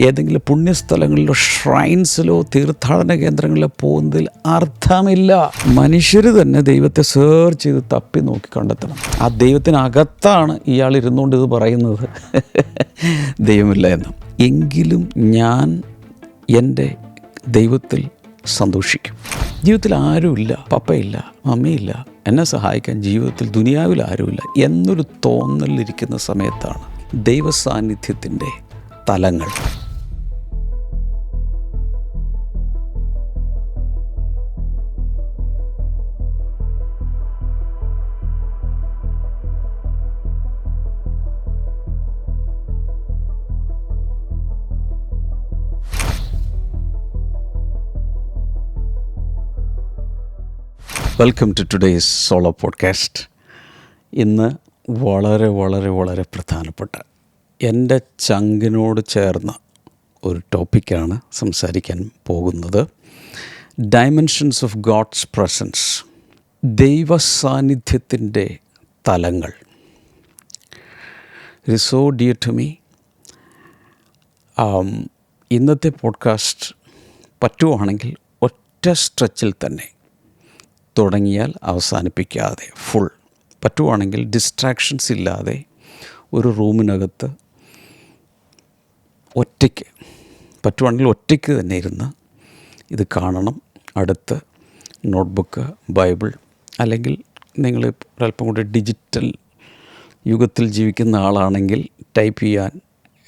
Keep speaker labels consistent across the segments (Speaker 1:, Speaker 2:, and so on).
Speaker 1: ഏതെങ്കിലും പുണ്യസ്ഥലങ്ങളിലോ ഷ്രൈൻസിലോ തീർത്ഥാടന കേന്ദ്രങ്ങളിലോ പോകുന്നതിൽ അർത്ഥമില്ല. മനുഷ്യർ തന്നെ ദൈവത്തെ സെർച്ച് ചെയ്ത് തപ്പി നോക്കി കണ്ടെത്തണം. ആ ദൈവത്തിനകത്താണ് ഇയാൾ ഇരുന്നുകൊണ്ട് ഇത് പറയുന്നത് ദൈവമില്ല എന്ന്. എങ്കിലും ഞാൻ എൻ്റെ ദൈവത്തിൽ സന്തോഷിക്കും. ജീവിതത്തിൽ ആരുമില്ല, പപ്പയില്ല, മമ്മിയില്ല, എന്നെ സഹായിക്കാൻ ജീവിതത്തിൽ ദുനിയാവിൽ ആരുമില്ല എന്നൊരു തോന്നലിരിക്കുന്ന സമയത്താണ് ദൈവസാന്നിധ്യത്തിൻ്റെ തലങ്ങൾ. Welcome to today's solo podcast. ഇന്ന് വളരെ പ്രധാനപ്പെട്ട എൻ്റെ ചങ്കിനോട് ചേർന്ന ഒരു ടോപ്പിക്കാണ് സംസാരിക്കാൻ പോകുന്നത്. ഡയമെൻഷൻസ് ഓഫ് ഗോഡ്സ് പ്രസൻസ്, ദൈവ സാന്നിധ്യത്തിൻ്റെ തലങ്ങൾ. It is so dear to me. ഇന്നത്തെ പോഡ്കാസ്റ്റ് പറ്റുവാണെങ്കിൽ ഒറ്റ സ്ട്രെച്ചിൽ തന്നെ തുടങ്ങിയാൽ അവസാനിപ്പിക്കാതെ ഫുൾ പറ്റുവാണെങ്കിൽ ഡിസ്ട്രാക്ഷൻസ് ഇല്ലാതെ ഒരു റൂമിനകത്ത് ഒറ്റയ്ക്ക് തന്നെ ഇരുന്ന് ഇത് കാണണം. അടുത്ത് നോട്ട്ബുക്ക്, ബൈബിൾ, അല്ലെങ്കിൽ നിങ്ങൾ ഒരല്പം കൂടി ഡിജിറ്റൽ യുഗത്തിൽ ജീവിക്കുന്ന ആളാണെങ്കിൽ ടൈപ്പ് ചെയ്യാൻ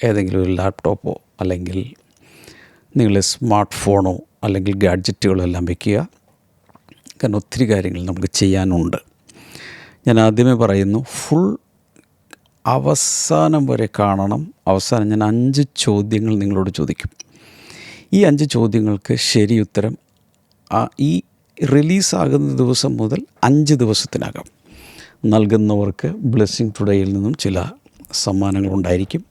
Speaker 1: ഏതെങ്കിലും ഒരു ലാപ്ടോപ്പോ അല്ലെങ്കിൽ നിങ്ങളുടെ സ്മാർട്ട് ഫോണോ അല്ലെങ്കിൽ ഗാഡ്ജറ്റുകളോ എല്ലാം വയ്ക്കുക. കാരണം ഒത്തിരി കാര്യങ്ങൾ നമുക്ക് ചെയ്യാനുണ്ട്. ഞാൻ ആദ്യമേ പറയുന്നു, ഫുൾ അവസാനം വരെ കാണണം. അവസാനം ഞാൻ 5 ചോദ്യങ്ങൾ നിങ്ങളോട് ചോദിക്കും. ഈ 5 ചോദ്യങ്ങൾക്ക് ശരി ഉത്തരം ഈ റിലീസാകുന്ന ദിവസം മുതൽ 5 ദിവസത്തിനകം നൽകുന്നവർക്ക് ബ്ലെസ്സിങ് ടുഡേയിൽ നിന്നും ചില സമ്മാനങ്ങളുണ്ടായിരിക്കും.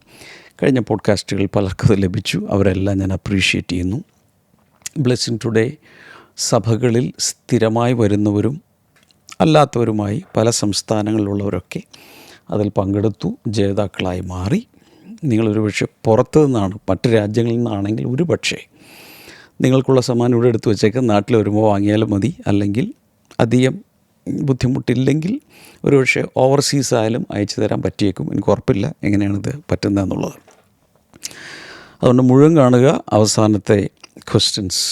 Speaker 1: കഴിഞ്ഞ പോഡ്കാസ്റ്റുകളിൽ പലർക്കത് ലഭിച്ചു. അവരെല്ലാം ഞാൻ അപ്രീഷിയേറ്റ് ചെയ്യുന്നു. ബ്ലെസ്സിങ് ടുഡേ സഭകളിൽ സ്ഥിരമായി വരുന്നവരും അല്ലാത്തവരുമായി പല സംസ്ഥാനങ്ങളിലുള്ളവരൊക്കെ അതിൽ പങ്കെടുത്തു, ജേതാക്കളായി മാറി. നിങ്ങളൊരു പക്ഷേ പുറത്തു നിന്നാണ്, മറ്റ് രാജ്യങ്ങളിൽ നിന്നാണെങ്കിൽ ഒരു പക്ഷേ നിങ്ങൾക്കുള്ള സമ്മാനം ഇവിടെ എടുത്തു വെച്ചേക്ക്, നാട്ടിൽ വരുമ്പോൾ വാങ്ങിയാലും മതി. അല്ലെങ്കിൽ അധികം ബുദ്ധിമുട്ടില്ലെങ്കിൽ ഒരു പക്ഷേ ഓവർസീസ് ആയാലും അയച്ചു തരാൻ പറ്റിയേക്കും. എനിക്ക് ഉറപ്പില്ല എങ്ങനെയാണിത് പറ്റുന്നതെന്നുള്ളത്. അതുകൊണ്ട് മുഴുവൻ കാണുക. അവസാനത്തെ ക്വസ്റ്റ്യൻസ്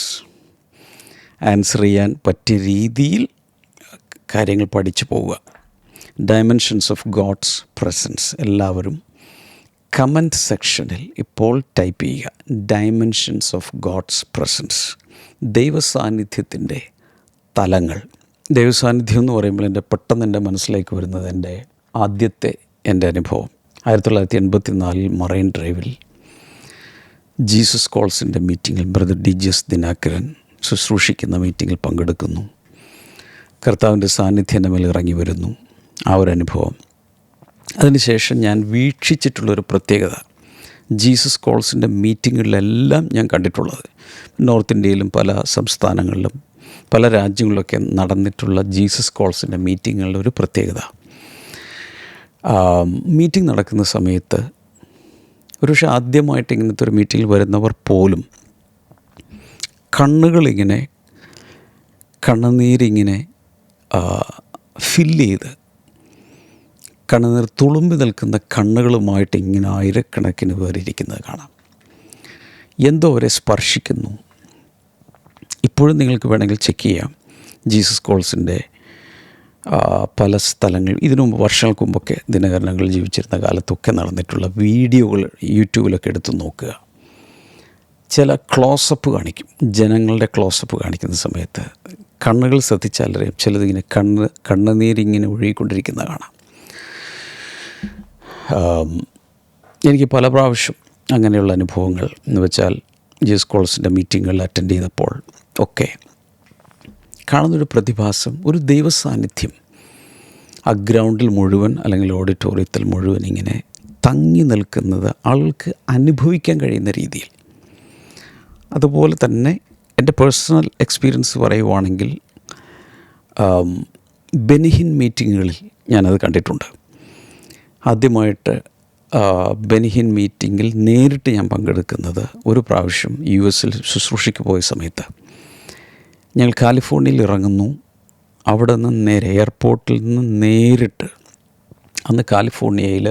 Speaker 1: ആൻസർ ചെയ്യാൻ പറ്റിയ രീതിയിൽ കാര്യങ്ങൾ പഠിച്ചു പോവുക. Dimensions of God's presence. എല്ലാവരും കമൻറ്റ് സെക്ഷനിൽ ഇപ്പോൾ ടൈപ്പ് ചെയ്യുക, ഡയമെൻഷൻസ് ഓഫ് ഗോഡ്സ് പ്രസൻസ്, ദൈവസാന്നിധ്യത്തിൻ്റെ തലങ്ങൾ. ദൈവസാന്നിധ്യം എന്ന് പറയുമ്പോൾ പെട്ടെന്ന് എൻ്റെ മനസ്സിലേക്ക് വരുന്നത് എൻ്റെ അനുഭവം 1984 മറൈൻ ഡ്രൈവിൽ ജീസസ് കോൾസിൻ്റെ മീറ്റിങ്ങിൽ ബ്രദർ DGS ദിനാകരൻ ശുശ്രൂഷിക്കുന്ന മീറ്റിങ്ങിൽ പങ്കെടുക്കുന്നു. കർത്താവിൻ്റെ സാന്നിധ്യം എൻ്റെ മേൽ ഇറങ്ങി വരുന്നു. ആ ഒരു അനുഭവം. അതിനുശേഷം ഞാൻ വീക്ഷിച്ചിട്ടുള്ളൊരു പ്രത്യേകത, ജീസസ് കോൾസിൻ്റെ മീറ്റിങ്ങുകളിലെല്ലാം ഞാൻ കണ്ടിട്ടുള്ളത്, നോർത്ത് ഇന്ത്യയിലും പല സംസ്ഥാനങ്ങളിലും പല രാജ്യങ്ങളിലൊക്കെ നടന്നിട്ടുള്ള ജീസസ് കോൾസിൻ്റെ മീറ്റിങ്ങുകളുടെ ഒരു പ്രത്യേകത, മീറ്റിംഗ് നടക്കുന്ന സമയത്ത് ഒരുപക്ഷെ ആദ്യമായിട്ട് ഇങ്ങനത്തെ ഒരു മീറ്റിങ്ങിൽ വരുന്നവർ പോലും കണ്ണുനീരിങ്ങനെ ഫില്ല് ചെയ്ത്, കണ്ണുനീർ തുളുമ്പി നിൽക്കുന്ന കണ്ണുകളുമായിട്ട് ഇങ്ങനെ ആയിരക്കണക്കിന് പേരിരിക്കുന്നത് കാണാം. എന്തോ അവരെ സ്പർശിക്കുന്നു. ഇപ്പോഴും നിങ്ങൾക്ക് വേണമെങ്കിൽ ചെക്ക് ചെയ്യാം. ജീസസ് കോൾസിൻ്റെ പല സ്ഥലങ്ങൾ ഇതിനു മുമ്പ് വർഷങ്ങൾക്ക് മുമ്പൊക്കെ ദിനകരനങ്ങൾ ജീവിച്ചിരുന്ന കാലത്തൊക്കെ നടന്നിട്ടുള്ള വീഡിയോകൾ യൂട്യൂബിലൊക്കെ എടുത്ത് നോക്കുക. ചില ക്ലോസപ്പ് കാണിക്കും, ജനങ്ങളുടെ ക്ലോസപ്പ് കാണിക്കുന്ന സമയത്ത് കണ്ണുകൾ ശ്രദ്ധിച്ചാലറിയാം, ചിലതിങ്ങനെ കണ്ണുനീരിങ്ങനെ ഒഴുകിക്കൊണ്ടിരിക്കുന്നത് കാണാം. എനിക്ക് പല പ്രാവശ്യം അങ്ങനെയുള്ള അനുഭവങ്ങൾ എന്ന് വെച്ചാൽ ജീസസ് കോൾസിൻ്റെ മീറ്റിങ്ങുകളിൽ അറ്റൻഡ് ചെയ്തപ്പോൾ ഒക്കെ കാണുന്നൊരു പ്രതിഭാസം, ഒരു ദൈവസാന്നിധ്യം ആ ഗ്രൗണ്ടിൽ മുഴുവൻ അല്ലെങ്കിൽ ഓഡിറ്റോറിയത്തിൽ മുഴുവൻ ഇങ്ങനെ തങ്ങി നിൽക്കുന്നത് ആൾക്ക് അനുഭവിക്കാൻ കഴിയുന്ന രീതിയിൽ. അതുപോലെ തന്നെ എൻ്റെ പേഴ്സണൽ എക്സ്പീരിയൻസ് പറയുവാണെങ്കിൽ ബെനിഹിൻ മീറ്റിങ്ങുകളിൽ ഞാനത് കണ്ടിട്ടുണ്ട്. ആദ്യമായിട്ട് ബെനിഹിൻ മീറ്റിങ്ങിൽ നേരിട്ട് ഞാൻ പങ്കെടുക്കുന്നത് ഒരു പ്രാവശ്യം US ശുശ്രൂഷയ്ക്ക് പോയ സമയത്ത്. ഞങ്ങൾ കാലിഫോർണിയയിൽ ഇറങ്ങുന്നു. അവിടെ നിന്ന് നേരെ എയർപോർട്ടിൽ നിന്ന് നേരിട്ട് അന്ന് കാലിഫോർണിയയിൽ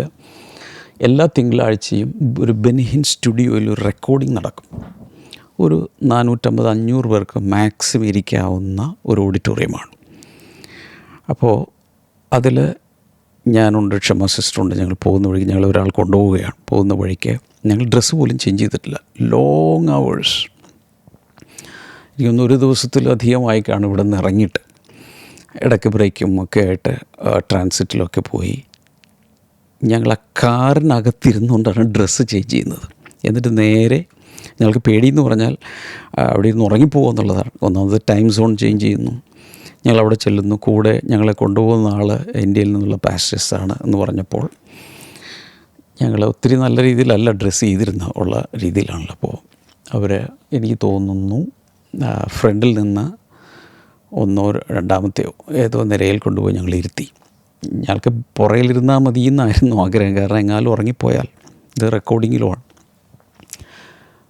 Speaker 1: എല്ലാ തിങ്കളാഴ്ചയും ഒരു ബെനിഹിൻ സ്റ്റുഡിയോയിൽ ഒരു റെക്കോർഡിംഗ് നടക്കും. ഒരു 450-500 പേർക്ക് മാക്സിമം ഇരിക്കാവുന്ന ഒരു ഓഡിറ്റോറിയമാണ്. അപ്പോൾ അതിൽ ഞാനുണ്ട്, ക്ഷമ സിസ്റ്ററുണ്ട്. ഞങ്ങൾ പോകുന്ന വഴിക്ക് ഞങ്ങൾ ഒരാൾ കൊണ്ടുപോവുകയാണ്. പോകുന്ന വഴിക്ക് ഞങ്ങൾ ഡ്രസ്സ് പോലും ചേഞ്ച് ചെയ്തിട്ടില്ല. ലോങ് അവേഴ്സ്, എനിക്കൊന്ന് ഒരു ദിവസത്തിലധികമായി കാണും ഇവിടെ നിന്ന് ഇറങ്ങിയിട്ട്. ഇടയ്ക്ക് ബ്രേക്കും ഒക്കെ ആയിട്ട് ട്രാൻസിറ്റിലൊക്കെ പോയി ഞങ്ങൾ ആ കാറിനകത്തിരുന്നുകൊണ്ടാണ് ഡ്രസ്സ് ചേഞ്ച് ചെയ്യുന്നത്. എന്നിട്ട് നേരെ ഞങ്ങൾക്ക് പേടിയെന്ന് പറഞ്ഞാൽ അവിടെ ഇരുന്ന് ഉറങ്ങിപ്പോകുമെന്നുള്ളതാണ്. ഒന്നാമത് ടൈം സോൺ ചേഞ്ച് ചെയ്യുന്നു. ഞങ്ങളവിടെ ചെല്ലുന്നു. കൂടെ ഞങ്ങളെ കൊണ്ടുപോകുന്ന ആൾ ഇന്ത്യയിൽ നിന്നുള്ള പാസ്റ്റേഴ്സാണ് എന്ന് പറഞ്ഞപ്പോൾ ഞങ്ങൾ ഒത്തിരി നല്ല രീതിയിലല്ല ഡ്രസ്സ് ചെയ്തിരുന്ന ഉള്ള രീതിയിലാണല്ലോ. അപ്പോൾ അവർ എനിക്ക് തോന്നുന്നു ഫ്രണ്ടിൽ നിന്ന് ഒന്നോ രണ്ടാമത്തെയോ ഏതോ നിരയിൽ കൊണ്ടുപോയി ഞങ്ങൾ ഇരുത്തി. ഞങ്ങൾക്ക് പുറകിലിരുന്നാൽ മതി എന്നായിരുന്നു ആഗ്രഹം. കാരണം എങ്ങാലും ഉറങ്ങിപ്പോയാൽ ഇത് റെക്കോർഡിങ്ങിലുമാണ്.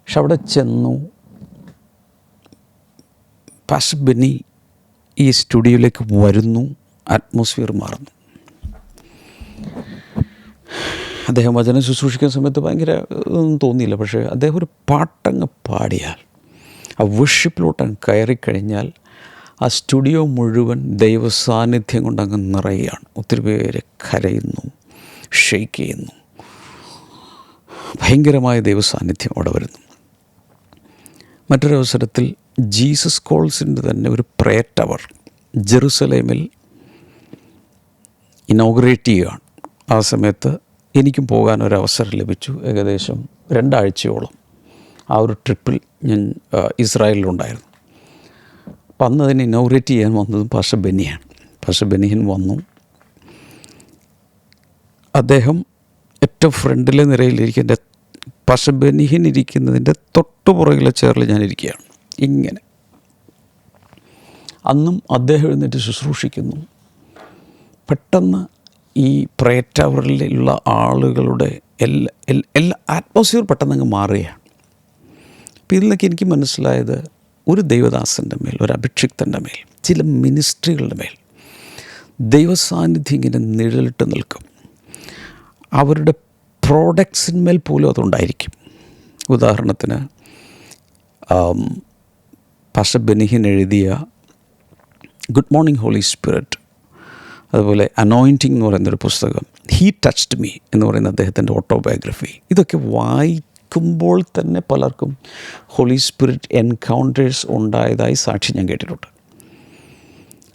Speaker 1: പക്ഷെ അവിടെ ചെന്നു പാസ്റ്റർ ബെന്നി ഈ സ്റ്റുഡിയോയിലേക്ക് വരുന്നു. അറ്റ്മോസ്ഫിയർ മാറുന്നു. അദ്ദേഹം വചനം ശുശ്രൂഷിക്കുന്ന സമയത്ത് ഭയങ്കര ഒന്നും തോന്നിയില്ല. പക്ഷേ അദ്ദേഹം ഒരു പാട്ടങ്ങ് പാടിയാൽ, ആ വർഷിപ്പിലോട്ടങ്ങ് കയറിക്കഴിഞ്ഞാൽ ആ സ്റ്റുഡിയോ മുഴുവൻ ദൈവ സാന്നിധ്യം കൊണ്ടങ്ങ് നിറയുകയാണ്. ഒത്തിരി പേര് കരയുന്നു, ഷെയ്ക്ക് ചെയ്യുന്നു. ഭയങ്കരമായ ദൈവ സാന്നിധ്യം അവിടെ വരുന്നു. മറ്റൊരവസരത്തിൽ ജീസസ് കോൾസിൻ്റെ തന്നെ ഒരു പ്രേയർ ടവർ ജെറുസലേമിൽ ഇനോഗ്രേറ്റ് ചെയ്യുകയാണ്. ആ സമയത്ത് എനിക്കും പോകാനൊരവസരം ലഭിച്ചു. ഏകദേശം 2 ആഴ്ചയോളം ആ ഒരു ട്രിപ്പിൽ ഞാൻ ഇസ്രായേലിലുണ്ടായിരുന്നു. അപ്പം അന്ന് അതിനെ ഇനോഗ്രേറ്റ് ചെയ്യാൻ വന്നതും പാസ്റ്റർ ബെന്നിയാണ്. പാസ്റ്റർ ബെന്നിഹിൻ വന്നു. അദ്ദേഹം ഏറ്റവും ഫ്രണ്ടിലെ നിരയിലിരിക്കും. എൻ്റെ പാസ്റ്റർ ബെന്നിഹിൻ ഇരിക്കുന്നതിൻ്റെ തൊട്ടു പുറകിലെ ചെയറിൽ ഞാൻ ഇരിക്കുകയാണ്. ഇങ്ങനെ അന്നും അദ്ദേഹം എഴുന്നേറ്റ് ശുശ്രൂഷിക്കുന്നു. പെട്ടെന്ന് ഈ പ്രേയർ ടവറിലുള്ള ആളുകളുടെ എല്ലാ അറ്റ്മോസ്ഫിയർ പെട്ടെന്ന് അങ്ങ് മാറുകയാണ്. അപ്പോൾ ഇതിലൊക്കെ എനിക്ക് മനസ്സിലായത്, ഒരു ദൈവദാസൻ്റെ മേൽ, ഒരു അഭിഷിക്തൻ്റെ മേൽ, ചില മിനിസ്ട്രികളുടെ മേൽ ദൈവസാന്നിധ്യം ഇങ്ങനെ നിഴലിട്ട് നിൽക്കും. അവരുടെ പ്രോഡക്ട്സിന്മേൽ പോലും അതുണ്ടായിരിക്കും. ഉദാഹരണത്തിന് പാസ്റ്റർ ബെന്നിഹിൻ എഴുതിയ ഗുഡ് മോർണിംഗ് ഹോളി സ്പിരിറ്റ്, അതുപോലെ അനോയിൻറ്റിങ് എന്ന് പറയുന്നൊരു പുസ്തകം, ഹീ ടച്ച്ഡ് മീ എന്ന് പറയുന്ന അദ്ദേഹത്തിൻ്റെ ഓട്ടോബയോഗ്രഫി, ഇതൊക്കെ വായിക്കുമ്പോൾ തന്നെ പലർക്കും ഹോളി സ്പിരിറ്റ് എൻകൗണ്ടേഴ്സ് ഉണ്ടായതായി സാക്ഷി ഞാൻ കേട്ടിട്ടുണ്ട്.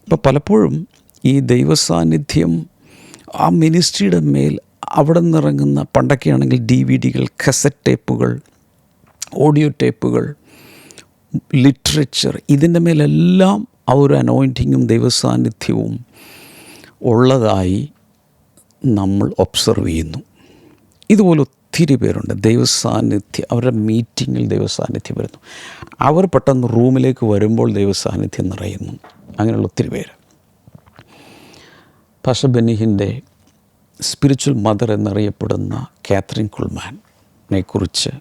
Speaker 1: അപ്പോൾ പലപ്പോഴും ഈ ദൈവസാന്നിധ്യം ആ മിനിസ്ട്രിയുടെ മേൽ അവിടെ നിന്നിറങ്ങുന്ന, പണ്ടൊക്കെയാണെങ്കിൽ DVDകൾ, കസറ്റ് ടേപ്പുകൾ, ഓഡിയോ ടേപ്പുകൾ, ലിറ്ററേച്ചർ, ഇതിൻ്റെ മേലെല്ലാം ആ ഒരു അനോയിൻറ്റിങ്ങും ദൈവസാന്നിധ്യവും ഉള്ളതായി നമ്മൾ ഒബ്സർവ് ചെയ്യുന്നു. ഇതുപോലെ ഒത്തിരി പേരുണ്ട്. ദൈവസാന്നിധ്യം, അവരുടെ മീറ്റിങ്ങിൽ ദൈവസാന്നിധ്യം വരുന്നു. അവർ പെട്ടെന്ന് റൂമിലേക്ക് വരുമ്പോൾ ദൈവസാന്നിധ്യം നിറയുന്നു. അങ്ങനെയുള്ള ഒത്തിരി പേര്. പാസ്റ്റർ ബെന്നിഹിൻ്റെ സ്പിരിച്വൽ മദർ എന്നറിയപ്പെടുന്ന കാത്രിൻ കുൾമാനെ കുറിച്ച്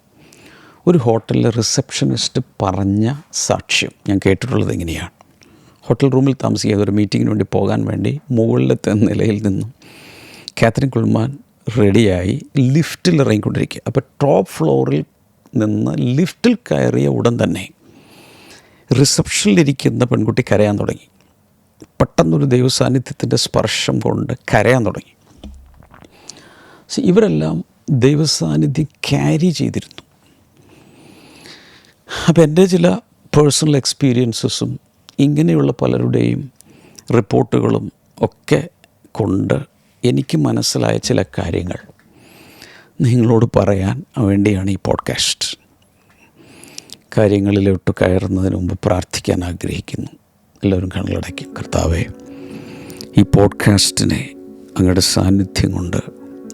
Speaker 1: ഒരു ഹോട്ടലിലെ റിസപ്ഷനിസ്റ്റ് പറഞ്ഞ സാക്ഷ്യം ഞാൻ കേട്ടിട്ടുള്ളത് എങ്ങനെയാണ്. ഹോട്ടൽ റൂമിൽ താമസിക്കാതെ ഒരു മീറ്റിങ്ങിന് വേണ്ടി പോകാൻ വേണ്ടി മുകളിലത്തെ നിലയിൽ നിന്നും കാത്രിൻ കുൾമാൻ റെഡിയായി ലിഫ്റ്റിൽ ഇറങ്ങിക്കൊണ്ടിരിക്കുക. അപ്പോൾ ടോപ്പ് ഫ്ലോറിൽ നിന്ന് ലിഫ്റ്റിൽ കയറിയ ഉടൻ തന്നെ റിസപ്ഷനിലിരിക്കുന്ന പെൺകുട്ടി കരയാൻ തുടങ്ങി. പെട്ടെന്നൊരു ദൈവസാന്നിധ്യത്തിൻ്റെ സ്പർശം കൊണ്ട് കരയാൻ തുടങ്ങി. ഇവരെല്ലാം ദൈവസാന്നിധ്യം ക്യാരി ചെയ്തിരുന്നു. അപ്പോൾ എൻ്റെ ചില പേഴ്സണൽ എക്സ്പീരിയൻസസും ഇങ്ങനെയുള്ള പലരുടെയും റിപ്പോർട്ടുകളും ഒക്കെ കൊണ്ട് എനിക്ക് മനസ്സിലായ ചില കാര്യങ്ങൾ നിങ്ങളോട് പറയാൻ വേണ്ടിയാണ് ഈ പോഡ്കാസ്റ്റ്. കാര്യങ്ങളിലോട്ട് കയറുന്നതിന് മുമ്പ് പ്രാർത്ഥിക്കാൻ ആഗ്രഹിക്കുന്നു. എല്ലാവരും കണ്ണുകളടയ്ക്കും. കർത്താവേ, ഈ പോഡ്കാസ്റ്റിനെ അങ്ങയുടെ സാന്നിധ്യം കൊണ്ട്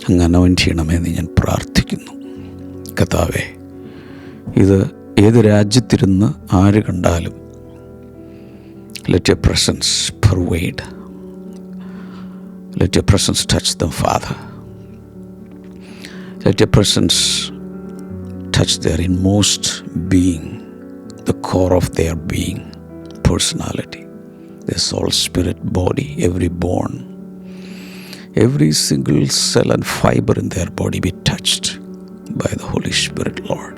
Speaker 1: അങ്ങ് അനോയിൻ്റ് ചെയ്യണമെന്ന് ഞാൻ പ്രാർത്ഥിക്കുന്നു. കർത്താവേ, ഇത് ഏത് രാജ്യത്തിരുന്ന് ആര് കണ്ടാലും let your presence pervade, let your presence touch them, Father. Let your presence touch their inmost being, the core of their being, personality, their soul, spirit, body, every bone, every single cell and fiber in their body be touched by the Holy Spirit, Lord.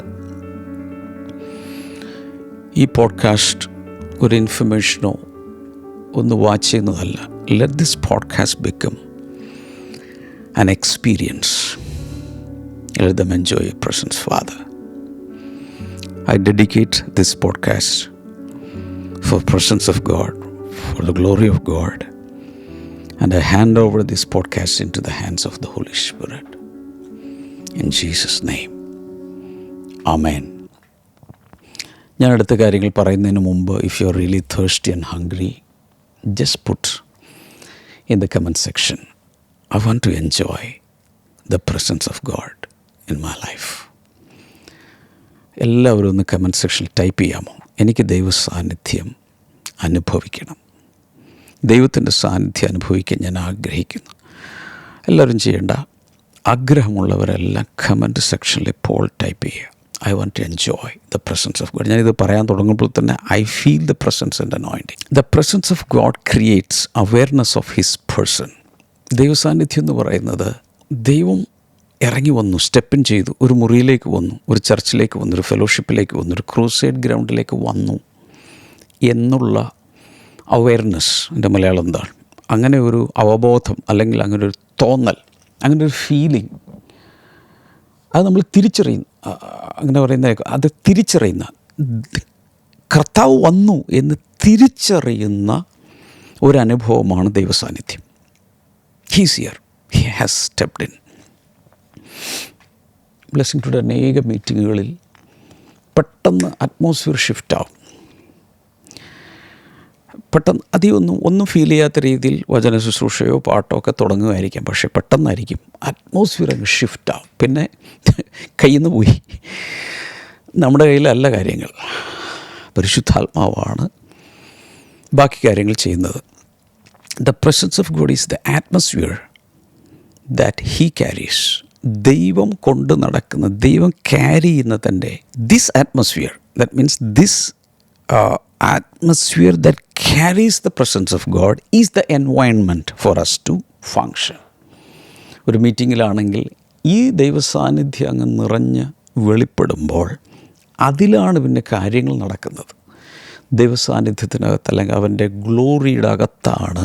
Speaker 1: ഈ podcast ഒരു ഇൻഫർമേഷനോ ഒന്ന് watch ചെയ്യുന്നതല്ല. Let this podcast become an experience. Let them enjoy your presence, Father. I dedicate this podcast for the presence of God, for the glory of God, and I hand over this podcast into the hands of the Holy Spirit. In Jesus' name, Amen. ഞാൻ അടുത്ത കാര്യങ്ങൾ പറയുന്നതിന് മുമ്പ്, if you are really thirsty and hungry, just put in the comment section, I want to enjoy the presence of God in my life. എല്ലാവരും ഒന്ന് comment സെക്ഷനിൽ type ചെയ്യാമോ? എനിക്ക് ദൈവ സാന്നിധ്യം അനുഭവിക്കണം, ദൈവത്തിൻ്റെ സാന്നിധ്യം അനുഭവിക്കാൻ ഞാൻ ആഗ്രഹിക്കുന്നു. എല്ലാവരും ചെയ്യേണ്ട, ആഗ്രഹമുള്ളവരെല്ലാം കമൻറ്റ് സെക്ഷനിൽ ഇപ്പോൾ ടൈപ്പ് ചെയ്യുക. I want to enjoy the presence of God. ഞാനിത് പറയാൻ തുടങ്ങുമ്പോൾ തന്നെ I feel the presence and anointing. The presence of God creates awareness of His person. ദൈവസാന്നിധ്യം എന്ന് പറയുന്നത്, ദൈവം ഇറങ്ങി വന്നു, സ്റ്റെപ്പിൻ ചെയ്തു, ഒരു മുറിയിലേക്ക് വന്നു, ഒരു ചർച്ചിലേക്ക് വന്നു, ഒരു ഫെലോഷിപ്പിലേക്ക് വന്നു, ഒരു ക്രൂസൈഡ് ഗ്രൗണ്ടിലേക്ക് വന്നു എന്നുള്ള അവെയർനെസ്, എൻ്റെ മലയാളം എന്താണ്, അങ്ങനെ ഒരു അവബോധം അല്ലെങ്കിൽ അങ്ങനെ ഒരു തോന്നൽ, അങ്ങനെ ഒരു ഫീലിംഗ്, അത് നമ്മൾ തിരിച്ചറിയുന്നു. അങ്ങനെ പറയുന്ന അത് തിരിച്ചറിയുന്ന, കർത്താവ് വന്നു എന്ന് തിരിച്ചറിയുന്ന ഒരനുഭവമാണ് ദൈവസാന്നിധ്യം. He's here. He has stepped in. Blessing today അനേക മീറ്റിങ്ങുകളിൽ പെട്ടെന്ന് അറ്റ്മോസ്ഫിയർ ഷിഫ്റ്റാവും. പെട്ടെന്ന് അധികം ഒന്നും ഫീൽ ചെയ്യാത്ത രീതിയിൽ വചന ശുശ്രൂഷയോ പാട്ടോ ഒക്കെ തുടങ്ങുമായിരിക്കാം. പക്ഷേ പെട്ടെന്നായിരിക്കും അറ്റ്മോസ്ഫിയർ അങ്ങ് ഷിഫ്റ്റാവും. പിന്നെ കയ്യിൽ നിന്ന് പോയി, നമ്മുടെ കയ്യിലല്ല കാര്യങ്ങൾ, പരിശുദ്ധാത്മാവാണ് ബാക്കി കാര്യങ്ങൾ ചെയ്യുന്നത്. The presence of God is the atmosphere that He carries. ദൈവം കൊണ്ട് നടക്കുന്ന, ദൈവം ക്യാരി ചെയ്യുന്ന തൻ്റെ this atmosphere, that means this atmosphere that carries the presence of God is the environment for us to function. ഒരു മീറ്റിങ്ങിലാണെങ്കിൽ ഈ ദൈവസാന്നിധ്യം അങ്ങ് നിറഞ്ഞ് വെളിപ്പെടുമ്പോൾ അതിലാണ് പിന്നെ കാര്യങ്ങൾ നടക്കുന്നത്. ദൈവസാന്നിധ്യത്തിനകത്ത് അല്ലെങ്കിൽ അവൻ്റെ ഗ്ലോറിയുടെ അകത്താണ്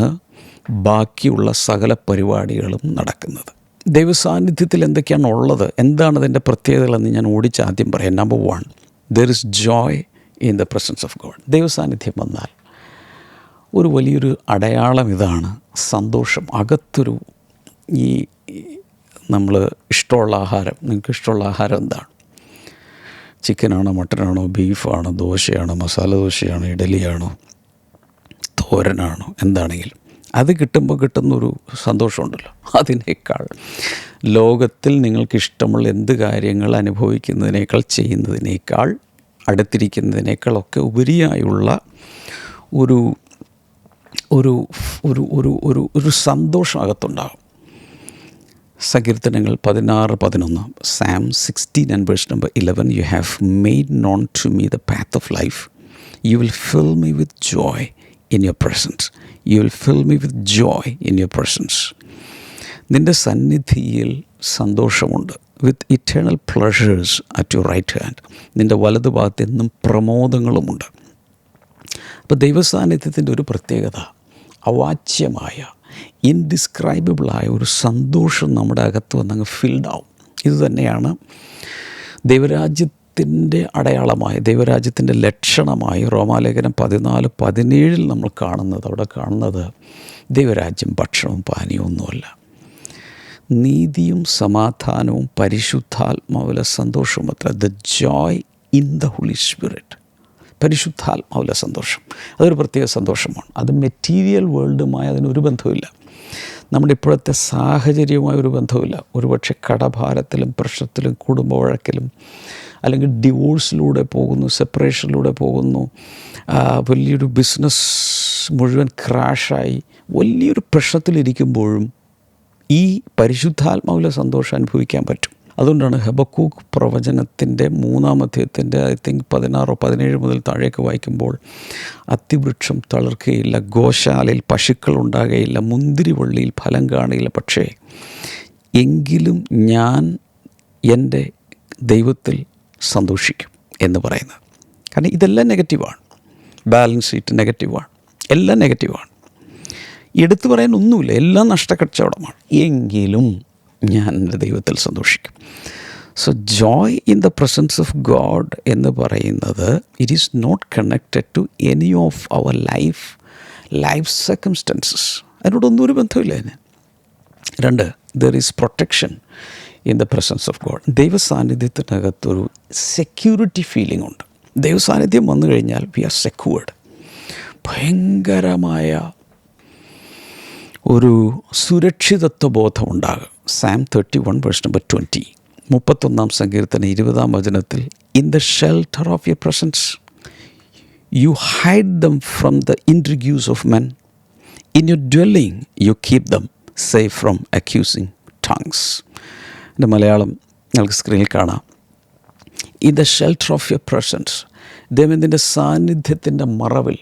Speaker 1: ബാക്കിയുള്ള സകല പരിപാടികളും നടക്കുന്നത്. ദൈവസാന്നിധ്യത്തിൽ എന്തൊക്കെയാണ് ഉള്ളത്, എന്താണ് അതിൻ്റെ പ്രത്യേകതകളെന്ന് ഞാൻ ആദ്യം പറയാം. Number 1, there is joy in the presence of God. ദൈവസാന്നിധ്യം വന്നാൽ ഒരു വലിയൊരു അടയാളം ഇതാണ്, സന്തോഷം. അകത്തൊരു ഈ നമ്മൾ ഇഷ്ടമുള്ള ആഹാരം, നിങ്ങൾക്ക് ഇഷ്ടമുള്ള ആഹാരം എന്താണ്? ചിക്കനാണോ, മട്ടനാണോ, ബീഫാണോ, ദോശയാണോ, മസാല ദോശയാണോ, ഇഡലിയാണോ, തോരനാണോ, എന്താണെങ്കിലും അത് കിട്ടുമ്പോൾ കിട്ടുന്നൊരു സന്തോഷമുണ്ടല്ലോ. അതിനേക്കാൾ ലോകത്തിൽ നിങ്ങൾക്കിഷ്ടമുള്ള എന്ത് കാര്യങ്ങൾ അനുഭവിക്കുന്നതിനേക്കാൾ, ചെയ്യുന്നതിനേക്കാൾ, അടുത്തിരിക്കുന്നതിനേക്കാളൊക്കെ ഉപരിയായുള്ള ഒരു ഒരു ഒരു ഒരു ഒരു ഒരു സന്തോഷം അകത്തുണ്ടാകും. സങ്കീർത്തനങ്ങൾ 16:11, Psalm 16 and verse number 11, You have made known to me the path of life. You will fill me with joy in your presence. You will fill me with joy in your presence. നിൻ്റെ സന്നിധിയിൽ സന്തോഷമുണ്ട്. With eternal pleasures at your right hand. നിൻ്റെ വലതു ഭാഗത്ത് എന്നും പ്രമോദങ്ങളുമുണ്ട്. അപ്പോൾ ദൈവസാന്നിധ്യത്തിൻ്റെ ഒരു പ്രത്യേകത, അവാച്യമായ, ഇൻഡിസ്ക്രൈബിളായ ഒരു സന്തോഷം നമ്മുടെ അകത്ത് വന്നങ്ങ് ഫിൽഡാവും. ഇത് തന്നെയാണ് ദൈവരാജ്യത്തിൻ്റെ അടയാളമായി, ദൈവരാജ്യത്തിൻ്റെ ലക്ഷണമായി റോമാലേഖനം 14:17 നമ്മൾ കാണുന്നത്. അവിടെ കാണുന്നത് ദൈവരാജ്യം ഭക്ഷണവും പാനീയവും ഒന്നുമല്ല, നീതിയും സമാധാനവും പരിശുദ്ധാത്മാവിലെ സന്തോഷവും അത്ര. The joy in the Holy Spirit. പരിശുദ്ധാത്മാവിലെ സന്തോഷം, അതൊരു പ്രത്യേക സന്തോഷമാണ്. അത് മെറ്റീരിയൽ വേൾഡുമായി അതിനൊരു ബന്ധവുമില്ല, നമ്മുടെ ഇപ്പോഴത്തെ സാഹചര്യവുമായി ഒരു ബന്ധവുമില്ല. ഒരുപക്ഷെ കടഭാരത്തിലും പ്രശ്നത്തിലും കുടുംബ വഴക്കിലും അല്ലെങ്കിൽ ഡിവോഴ്സിലൂടെ പോകുന്നു, സെപ്പറേഷനിലൂടെ പോകുന്നു, വലിയൊരു ബിസിനസ് മുഴുവൻ ക്രാഷായി വലിയൊരു പ്രശ്നത്തിലിരിക്കുമ്പോഴും ഈ പരിശുദ്ധാത്മാവിലെ സന്തോഷം അനുഭവിക്കാൻ പറ്റും. അതുകൊണ്ടാണ് ഹബക്കൂക്ക് പ്രവചനത്തിൻ്റെ 3-ാം അധ്യായത്തിൻ്റെ ഐ തിങ്ക് 16-17 മുതൽ താഴേക്ക് വായിക്കുമ്പോൾ അത്തിവൃക്ഷം തളിർക്കുകയില്ല, ഗോശാലയിൽ പശുക്കൾ ഉണ്ടാകുകയില്ല, മുന്തിരിവള്ളിയിൽ ഫലം കാണുകയില്ല, പക്ഷേ എങ്കിലും ഞാൻ എൻ്റെ ദൈവത്തിൽ സന്തോഷിക്കും എന്ന് പറയുന്നത്. കാരണം ഇതെല്ലാം നെഗറ്റീവാണ്. ബാലൻസ് ഷീറ്റ് നെഗറ്റീവാണ്, എല്ലാം നെഗറ്റീവാണ്. എടുത്തു പറയാൻ ഒന്നുമില്ല, എല്ലാം നഷ്ടക്കച്ചവടമാണ്. എങ്കിലും ഞാൻ എൻ്റെ ദൈവത്തിൽ സന്തോഷിക്കും. So joy in the presence of God എന്ന് പറയുന്നത് it is not connected to any of our life circumstances. അതിനോടൊന്നും ഒരു ബന്ധമില്ല അതിന്. 2, there is protection in the presence of God. ദൈവസാന്നിധ്യത്തിനകത്തൊരു സെക്യൂരിറ്റി ഫീലിംഗ് ഉണ്ട്. ദൈവസാന്നിധ്യം വന്നു കഴിഞ്ഞാൽ വി ആർ സെക്യൂർഡ്. ഭയങ്കരമായ ഒരു സുരക്ഷിതത്വ ബോധം ഉണ്ടാകും. Psalm 31 verse number 20, 31-ാം സങ്കീർത്തനം 20-ാം വചനത്തിൽ, in the shelter of your presence you hide them from the intrigues of men, in your dwelling you keep them safe from accusing tongues. എൻ്റെ മലയാളം നിങ്ങൾക്ക് സ്ക്രീനിൽ കാണാം. In the shelter of your presence, ദൈവത്തിൻ്റെ സാന്നിധ്യത്തിൻ്റെ മറവിൽ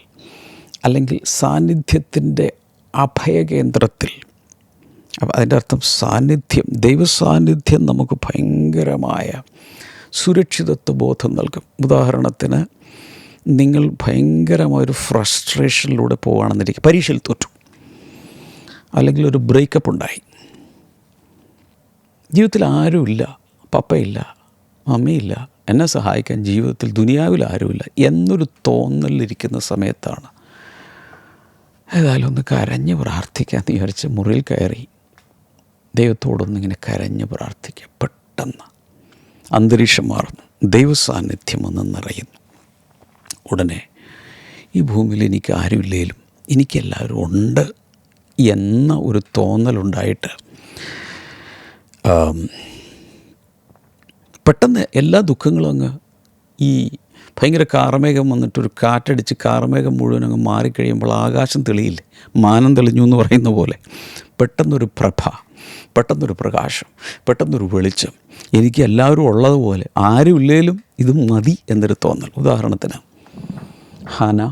Speaker 1: അല്ലെങ്കിൽ സാന്നിധ്യത്തിൻ്റെ അഭയകേന്ദ്രത്തിൽ. അപ്പം അതിൻ്റെ അർത്ഥം സാന്നിധ്യം, ദൈവസാന്നിധ്യം നമുക്ക് ഭയങ്കരമായ സുരക്ഷിതത്വ ബോധം നൽകും. ഉദാഹരണത്തിന്, നിങ്ങൾ ഭയങ്കരമായൊരു ഫ്രസ്ട്രേഷനിലൂടെ പോകുകയാണെന്നിരിക്കും, പരീക്ഷയിൽ തോറ്റു, അല്ലെങ്കിൽ ഒരു ബ്രേക്കപ്പ് ഉണ്ടായി, ജീവിതത്തിൽ ആരുമില്ല, പപ്പയില്ല, മമ്മിയില്ല, എന്നെ സഹായിക്കാൻ ജീവിതത്തിൽ ദുനിയാവിൽ ആരുമില്ല എന്നൊരു തോന്നലിരിക്കുന്ന സമയത്താണ് ഏതായാലും ഒന്ന് കരഞ്ഞ് പ്രാർത്ഥിക്കാമെന്ന് വിചാരിച്ച് മുറിയിൽ കയറി ദൈവത്തോടൊന്നിങ്ങനെ കരഞ്ഞ് പ്രാർത്ഥിക്കുക. പെട്ടെന്ന് അന്തരീക്ഷം മാറുന്നു, ദൈവസാന്നിധ്യം ഒന്ന് നിറയുന്നു. ഉടനെ ഈ ഭൂമിയിൽ എനിക്ക് ആരുമില്ലെങ്കിലും എനിക്കെല്ലാവരും ഉണ്ട് എന്ന ഒരു തോന്നലുണ്ടായിട്ട് പെട്ടെന്ന് എല്ലാ ദുഃഖങ്ങളും അങ്ങ്, ഈ ഭയങ്കര കാർമേഘം വന്നിട്ടൊരു കാറ്റടിച്ച് കാർമേഘം മുഴുവൻ അങ്ങ് മാറിക്കഴിയുമ്പോൾ ആകാശം തെളിയില്ലേ, മാനം തെളിഞ്ഞു എന്ന് പറയുന്ന പോലെ പെട്ടെന്നൊരു പ്രഭ, പെട്ടെന്നൊരു പ്രകാശം, പെട്ടെന്നൊരു വെളിച്ചം, എനിക്ക് എല്ലാവരും ഉള്ളതുപോലെ, ആരും ഇല്ലെങ്കിലും ഇത് മതി എന്നൊരു തോന്നൽ. ഉദാഹരണത്തിന്, ഹാന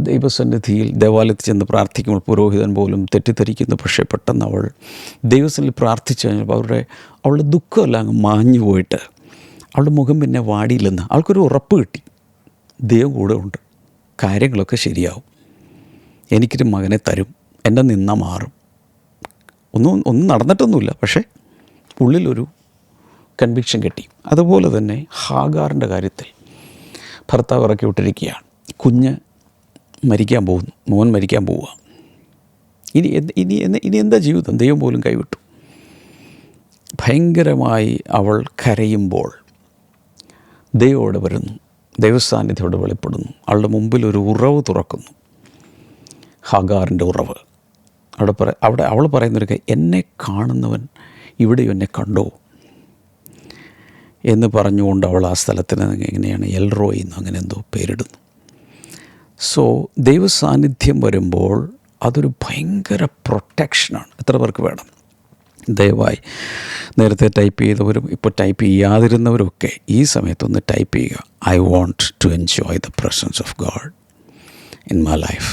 Speaker 1: ദൈവസന്നിധിയിൽ ദേവാലയത്തിൽ ചെന്ന് പ്രാർത്ഥിക്കുമ്പോൾ പുരോഹിതൻ പോലും തെറ്റിദ്ധരിക്കുന്നു. പക്ഷേ പെട്ടെന്ന് അവൾ ദൈവസന്നിധിയിൽ പ്രാർത്ഥിച്ചു കഴിഞ്ഞപ്പോൾ അവളുടെ ദുഃഖമെല്ലാം അങ്ങ് മാഞ്ഞു പോയിട്ട് അവളുടെ മുഖം പിന്നെ വാടിയില്ലെന്ന് അവൾക്കൊരു ഉറപ്പ് കിട്ടി. ദൈവം കൂടെ ഉണ്ട്, കാര്യങ്ങളൊക്കെ ശരിയാവും, എനിക്കൊരു മകനെ തരും, എൻ്റെ നിന്ന മാറും. ഒന്നും നടന്നിട്ടൊന്നുമില്ല, പക്ഷേ ഉള്ളിലൊരു കൺവിക്ഷൻ കിട്ടി. അതുപോലെ തന്നെ ഹാഗാറിൻ്റെ കാര്യത്തിൽ ഭർത്താവ് ഇറക്കി വിട്ടിരിക്കുകയാണ്, കുഞ്ഞ് മരിക്കാൻ പോകുന്നു, മോൻ മരിക്കാൻ പോവുക. ഇനി എന്താ ജീവിതം? ദൈവം പോലും കൈവിട്ടു. ഭയങ്കരമായി അവൾ കരയുമ്പോൾ ദൈവത്തോടെ വരുന്നു, ദൈവസാന്നിധ്യത്തോടെ വെളിപ്പെടുന്നു. അവളുടെ മുമ്പിൽ ഒരു ഉറവ് തുറക്കുന്നു, ഹാഗാറിൻ്റെ ഉറവ്. അവിടെ അവൾ പറയുന്നൊരു കാര്യം, എന്നെ കാണുന്നവൻ ഇവിടെ എന്നെ കണ്ടോ എന്ന് പറഞ്ഞുകൊണ്ട് അവൾ ആ സ്ഥലത്തിന് എങ്ങനെയാണ് എൽറോയ് എന്ന് അങ്ങനെ എന്തോ പേരിടുന്നു. സോ ദൈവസാന്നിധ്യം വരുമ്പോൾ അതൊരു ഭയങ്കര പ്രൊട്ടക്ഷനാണ്. എത്ര പേർക്ക് വേണം? ദയവായി നേരത്തെ ടൈപ്പ് ചെയ്തവരും ഇപ്പോൾ ടൈപ്പ് ചെയ്യാതിരുന്നവരൊക്കെ ഈ സമയത്തൊന്ന് ടൈപ്പ് ചെയ്യുക, I want to enjoy the presence of God in my life.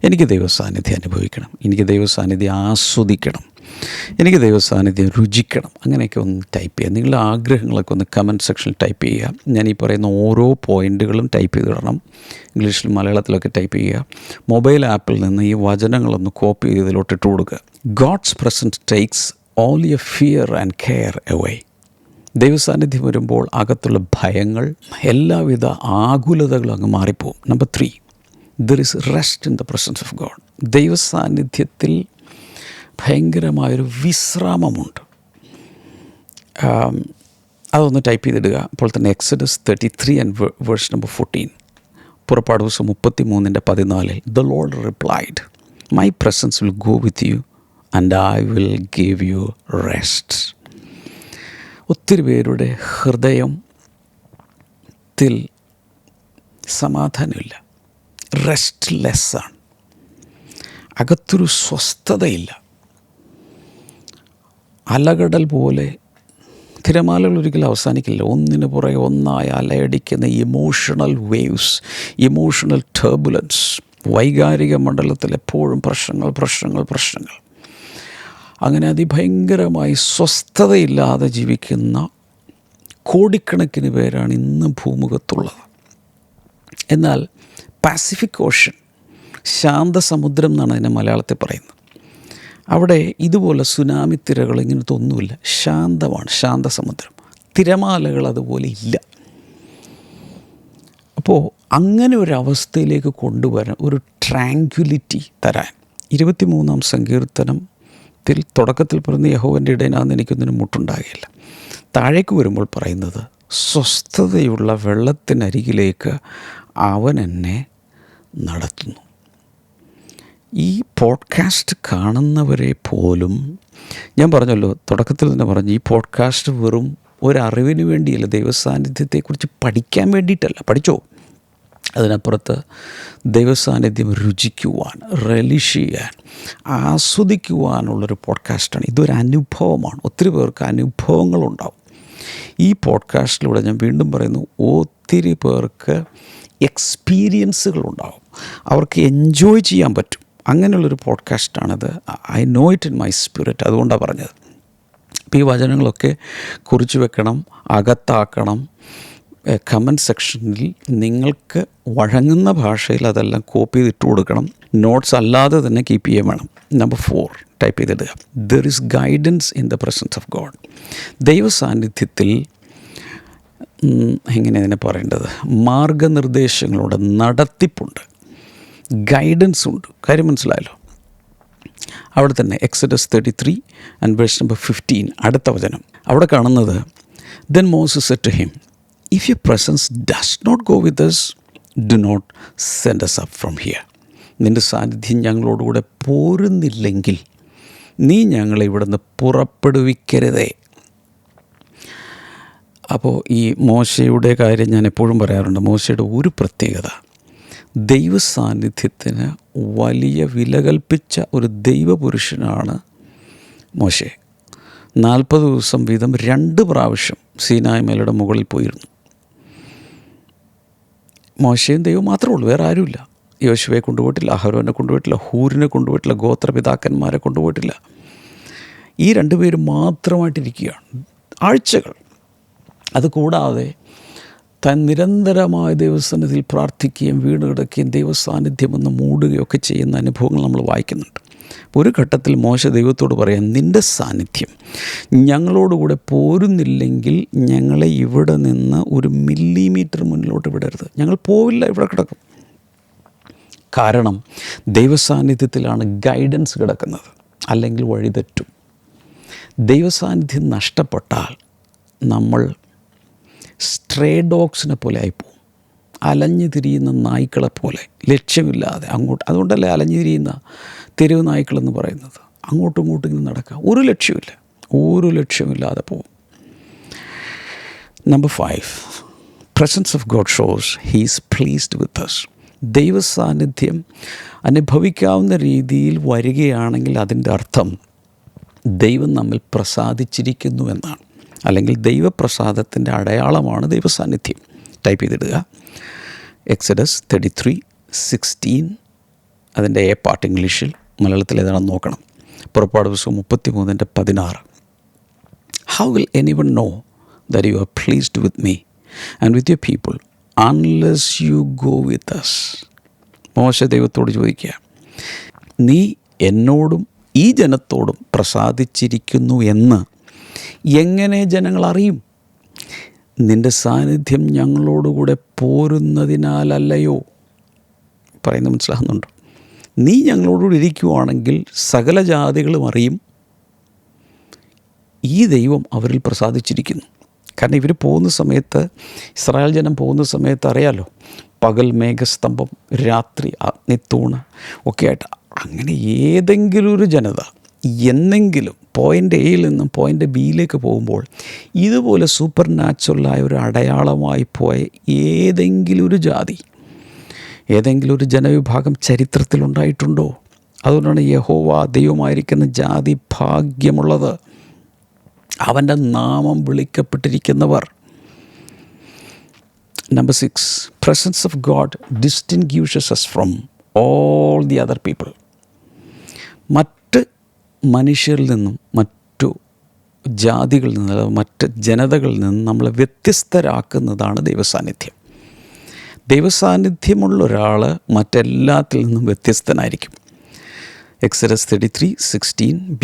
Speaker 1: എനിക്ക് ദൈവസാന്നിധ്യം അനുഭവിക്കണം, എനിക്ക് ദൈവസാന്നിധ്യം ആസ്വദിക്കണം, എനിക്ക് ദൈവസാന്നിധ്യം രുചിക്കണം. അങ്ങനെയൊക്കെ ഒന്ന് ടൈപ്പ് ചെയ്യുക. നിങ്ങളുടെ ആഗ്രഹങ്ങളൊക്കെ ഒന്ന് കമൻറ്റ് സെക്ഷനിൽ ടൈപ്പ് ചെയ്യുക. ഞാൻ ഈ പറയുന്ന ഓരോ പോയിൻറ്റുകളും ടൈപ്പ് ചെയ്തിടണം. ഇംഗ്ലീഷിലും മലയാളത്തിലൊക്കെ ടൈപ്പ് ചെയ്യുക. മൊബൈൽ ആപ്പിൽ നിന്ന് ഈ വചനങ്ങളൊന്ന് കോപ്പി ചെയ്ത് ഇതിലോട്ട് ഇട്ട് കൊടുക്കുക. God's presence takes all your fear and care away. ദൈവസാന്നിധ്യം വരുമ്പോൾ അകത്തുള്ള ഭയങ്ങൾ, എല്ലാവിധ ആകുലതകളും അങ്ങ് മാറിപ്പോവും. Number 3, there is rest in the presence of God. ദൈവസാന്നിധ്യത്തിൽ ഭയങ്കരമായൊരു വിശ്രാമമുണ്ട്. അതൊന്ന് ടൈപ്പ് ചെയ്തിടുക. അപ്പോൾ തന്നെ എക്സഡസ് 33 ആൻഡ് വേഴ്സ് നമ്പർ 14, പുറപ്പാട് ദിവസം 33:14, the Lord replied, my presence will go with you and I will give you rest. ഒത്തിരി പേരുടെ ഹൃദയത്തിൽ സമാധാനമില്ല, റെസ്റ്റ്ലെസ്സാണ്, അകത്തൊരു സ്വസ്ഥതയില്ല. അലകടൽ പോലെ തിരമാലകൾ ഒരിക്കലും അവസാനിക്കില്ല. ഒന്നിനു പുറകെ ഒന്നായി അലയടിക്കുന്ന ഇമോഷണൽ വേവ്സ്, ഇമോഷണൽ ടർബുലൻസ്. വൈകാരിക മണ്ഡലത്തിൽ എപ്പോഴും പ്രശ്നങ്ങൾ. അങ്ങനെ അതിഭയങ്കരമായി സ്വസ്ഥതയില്ലാതെ ജീവിക്കുന്ന കോടിക്കണക്കിന് പേരാണ് ഇന്ന് ഭൂമുഖത്തുള്ളത്. എന്നാൽ പാസിഫിക് ഓഷൻ, ശാന്തസമുദ്രം എന്നാണ് അതിനെ മലയാളത്തിൽ പറയുന്നത്. അവിടെ ഇതുപോലെ സുനാമി തിരകൾ ഇങ്ങനത്തെ ഒന്നുമില്ല. ശാന്തമാണ്, ശാന്തസമുദ്രം. തിരമാലകൾ അതുപോലെ ഇല്ല. അപ്പോൾ അങ്ങനെ ഒരവസ്ഥയിലേക്ക് കൊണ്ടുവരാൻ, ഒരു ട്രാങ്ക്വിലിറ്റി തരാൻ 23-ാം സങ്കീർത്തനത്തിൽ തുടക്കത്തിൽ പറയുന്ന യഹോവൻ്റെ ഇടയനാണെന്ന് എനിക്കൊന്നിനും മുട്ടുണ്ടാകില്ല. താഴേക്ക് വരുമ്പോൾ പറയുന്നത് സ്വസ്ഥതയുള്ള വെള്ളത്തിനരികിലേക്ക് അവൻ എന്നെ നടത്തുന്നു. ഈ പോഡ്കാസ്റ്റ് കാണുന്നവരെ പോലും, ഞാൻ പറഞ്ഞല്ലോ, തുടക്കത്തിൽ തന്നെ പറഞ്ഞു, ഈ പോഡ്കാസ്റ്റ് വെറും ഒരറിവിന് വേണ്ടിയല്ല, ദൈവസാന്നിധ്യത്തെക്കുറിച്ച് പഠിക്കാൻ വേണ്ടിയിട്ടല്ല. പഠിച്ചോ, അതിനപ്പുറത്ത് ദൈവസാന്നിധ്യം രുചിക്കുവാൻ, റിലീഷ് ചെയ്യാൻ, ആസ്വദിക്കുവാനുള്ളൊരു പോഡ്കാസ്റ്റാണ്. ഇതൊരു അനുഭവമാണ്. ഒത്തിരി പേർക്ക് അനുഭവങ്ങളുണ്ടാവും. ഈ പോഡ്കാസ്റ്റിലൂടെ, ഞാൻ വീണ്ടും പറയുന്നു, ഒത്തിരി പേർക്ക് എക്സ്പീരിയൻസുകളുണ്ടാവും. അവർക്ക് എൻജോയ് ചെയ്യാൻ പറ്റും. അങ്ങനെയുള്ളൊരു പോഡ്കാസ്റ്റാണത്. I know it in my spirit. അതുകൊണ്ടാണ് പറഞ്ഞത്. അപ്പോൾ ഈ വചനങ്ങളൊക്കെ കുറിച്ച് വെക്കണം, അകത്താക്കണം. കമൻറ്റ് സെക്ഷനിൽ നിങ്ങൾക്ക് വഴങ്ങുന്ന ഭാഷയിൽ അതെല്ലാം കോപ്പി ചെയ്തിട്ട് കൊടുക്കണം. നോട്ട്സ് അല്ലാതെ തന്നെ കീപ്പ് ചെയ്യാൻ വേണം. നമ്പർ 4 ടൈപ്പ് ചെയ്തിടുക. There is guidance in the presence of God. ദൈവസാന്നിധ്യത്തിൽ എങ്ങനെ അതിനെ പറയേണ്ടത്, മാർഗനിർദ്ദേശങ്ങളുണ്ട്, നടത്തിപ്പുണ്ട്, ഗൈഡൻസ് ഉണ്ട്. കാര്യം മനസ്സിലായല്ലോ. അവിടെ തന്നെ എക്സഡസ് 33 and verse number 15, അടുത്ത വചനം അവിടെ കാണുന്നത്, then Moses said to him, if your presence does not go with us, do not send us up from here. നിൻ്റെ സാന്നിധ്യം ഞങ്ങളോടുകൂടെ പോരുന്നില്ലെങ്കിൽ നീ ഞങ്ങളെ ഇവിടുന്ന് പുറപ്പെടുവിക്കരുതേ. അപ്പോൾ ഈ മോശയുടെ കാര്യം ഞാൻ എപ്പോഴും പറയാറുണ്ട്. മോശയുടെ ഒരു പ്രത്യേകത, ദൈവസാന്നിധ്യത്തിന് വലിയ വില കൽപ്പിച്ച ഒരു ദൈവപുരുഷനാണ് മോശെ. 40 ദിവസം വീതം 2 പ്രാവശ്യം സീനായ് മലയുടെ മുകളിൽ പോയിരുന്നു. മോശയും ദൈവം മാത്രമേ ഉള്ളൂ, വേറെ ആരുമില്ല. യോശുവയെ കൊണ്ടുപോയിട്ടില്ല, അഹരോനെ കൊണ്ടുപോയിട്ടില്ല, ഹൂരിനെ കൊണ്ടുപോയിട്ടില്ല, ഗോത്രപിതാക്കന്മാരെ കൊണ്ടുപോയിട്ടില്ല. ഈ 2 പേരും മാത്രമായിട്ടിരിക്കുകയാണ് ആഴ്ചകൾ. അതുകൂടാതെ താൻ നിരന്തരമായ ദൈവസന്നിധിയിൽ പ്രാർത്ഥിക്കുകയും വീണ് കിടക്കുകയും ദൈവസാന്നിധ്യമെന്ന് മൂടുകയൊക്കെ ചെയ്യുന്ന അനുഭവങ്ങൾ നമ്മൾ വായിക്കുന്നുണ്ട്. ഒരു ഘട്ടത്തിൽ മോശ ദൈവത്തോട് പറയാം, നിൻ്റെ സാന്നിധ്യം ഞങ്ങളോടുകൂടെ പോരുന്നില്ലെങ്കിൽ ഞങ്ങളെ ഇവിടെ നിന്ന് 1 മില്ലിമീറ്റർ മുന്നിലോട്ട് വിടരുത്. ഞങ്ങൾ പോവില്ല, ഇവിടെ കിടക്കും. കാരണം ദൈവസാന്നിധ്യത്തിലാണ് ഗൈഡൻസ് കിടക്കുന്നത്, അല്ലെങ്കിൽ വഴിതെറ്റും. ദൈവസാന്നിധ്യം നഷ്ടപ്പെട്ടാൽ നമ്മൾ സ്ട്രേ ഡോഗ്സിനെ പോലെ ആയിപ്പോവും. അലഞ്ഞു തിരിയുന്ന നായ്ക്കളെപ്പോലെ, ലക്ഷ്യമില്ലാതെ അങ്ങോട്ട്. അതുകൊണ്ടല്ലേ അലഞ്ഞു തിരിയുന്ന തെരുവ് നായ്ക്കളെന്ന് പറയുന്നത്. അങ്ങോട്ടും ഇങ്ങോട്ടും ഇങ്ങനെ നടക്കുക, ഒരു ലക്ഷ്യമില്ലാതെ പോവും. Number 5, presence of God shows he is pleased with us. ദൈവസാന്നിധ്യം അനുഭവിക്കാവുന്ന രീതിയിൽ വരികയാണെങ്കിൽ അതിൻ്റെ അർത്ഥം ദൈവം നമ്മിൽ പ്രസാദിച്ചിരിക്കുന്നു എന്നാണ്. അല്ലെങ്കിൽ ദൈവപ്രസാദത്തിൻ്റെ അടയാളമാണ് ദൈവസാന്നിധ്യം. ടൈപ്പ് ചെയ്തിടുക. എക്സഡസ് 33:16, അതിൻ്റെ എ പാർട്ട് ഇംഗ്ലീഷിൽ, മലയാളത്തിൽ ഏതാണെന്ന് നോക്കണം. പുറപ്പാട് പുസ്തകം 33:16. How will anyone no that you are pleased with me and with your people unless you go with us. മോശ ദൈവത്തോട് ചോദിക്കുക, നീ എന്നോടും ഈ ജനത്തോടും പ്രസാദിച്ചിരിക്കുന്നു എന്ന് എങ്ങനെ ജനങ്ങൾ അറിയും? നിൻ്റെ സാന്നിധ്യം ഞങ്ങളോടുകൂടെ പോരുന്നതിനാലല്ലയോ? പറയുന്നത് മനസ്സിലാകുന്നുണ്ടോ? നീ ഞങ്ങളോടുകൂടി ഇരിക്കുവാണെങ്കിൽ സകല ജാതികളും അറിയും ഈ ദൈവം അവരിൽ പ്രസാദിച്ചിരിക്കുന്നു. കാരണം ഇവർ പോകുന്ന സമയത്ത്, ഇസ്രായേൽ ജനം പോകുന്ന സമയത്ത് അറിയാലോ, പകൽ മേഘസ്തംഭം, രാത്രി അഗ്നിത്തൂണ് ഒക്കെ ആയിട്ട്. അങ്ങനെ ഏതെങ്കിലും ഒരു ജനത എന്നെങ്കിലും പോയിൻ്റ് എയിൽ നിന്നും പോയിൻ്റ് ബിയിലേക്ക് പോകുമ്പോൾ ഇതുപോലെ സൂപ്പർ നാച്ചുറലായ ഒരു അടയാളമായി പോയ ഏതെങ്കിലും ഒരു ജാതി, ഏതെങ്കിലും ഒരു ജനവിഭാഗം ചരിത്രത്തിലുണ്ടായിട്ടുണ്ടോ? അതുകൊണ്ടാണ് യഹോവ ദൈവമായിരിക്കുന്ന ജാതി ഭാഗ്യമുള്ളത്. അവൻ്റെ നാമം വിളിക്കപ്പെട്ടിരിക്കുന്നവർ. Number 6, presence of God distinguishes us from all the other people. മറ്റ് മനുഷ്യരിൽ നിന്നും, മറ്റു ജാതികളിൽ നിന്നും, മറ്റ് ജനതകളിൽ നിന്നും നമ്മളെ വ്യത്യസ്തരാക്കുന്നതാണ് ദൈവസാന്നിധ്യം. ദൈവസാന്നിധ്യമുള്ള ഒരാൾ മറ്റെല്ലാത്തിൽ നിന്നും വ്യത്യസ്തനായിരിക്കും. Exodus 33:16b.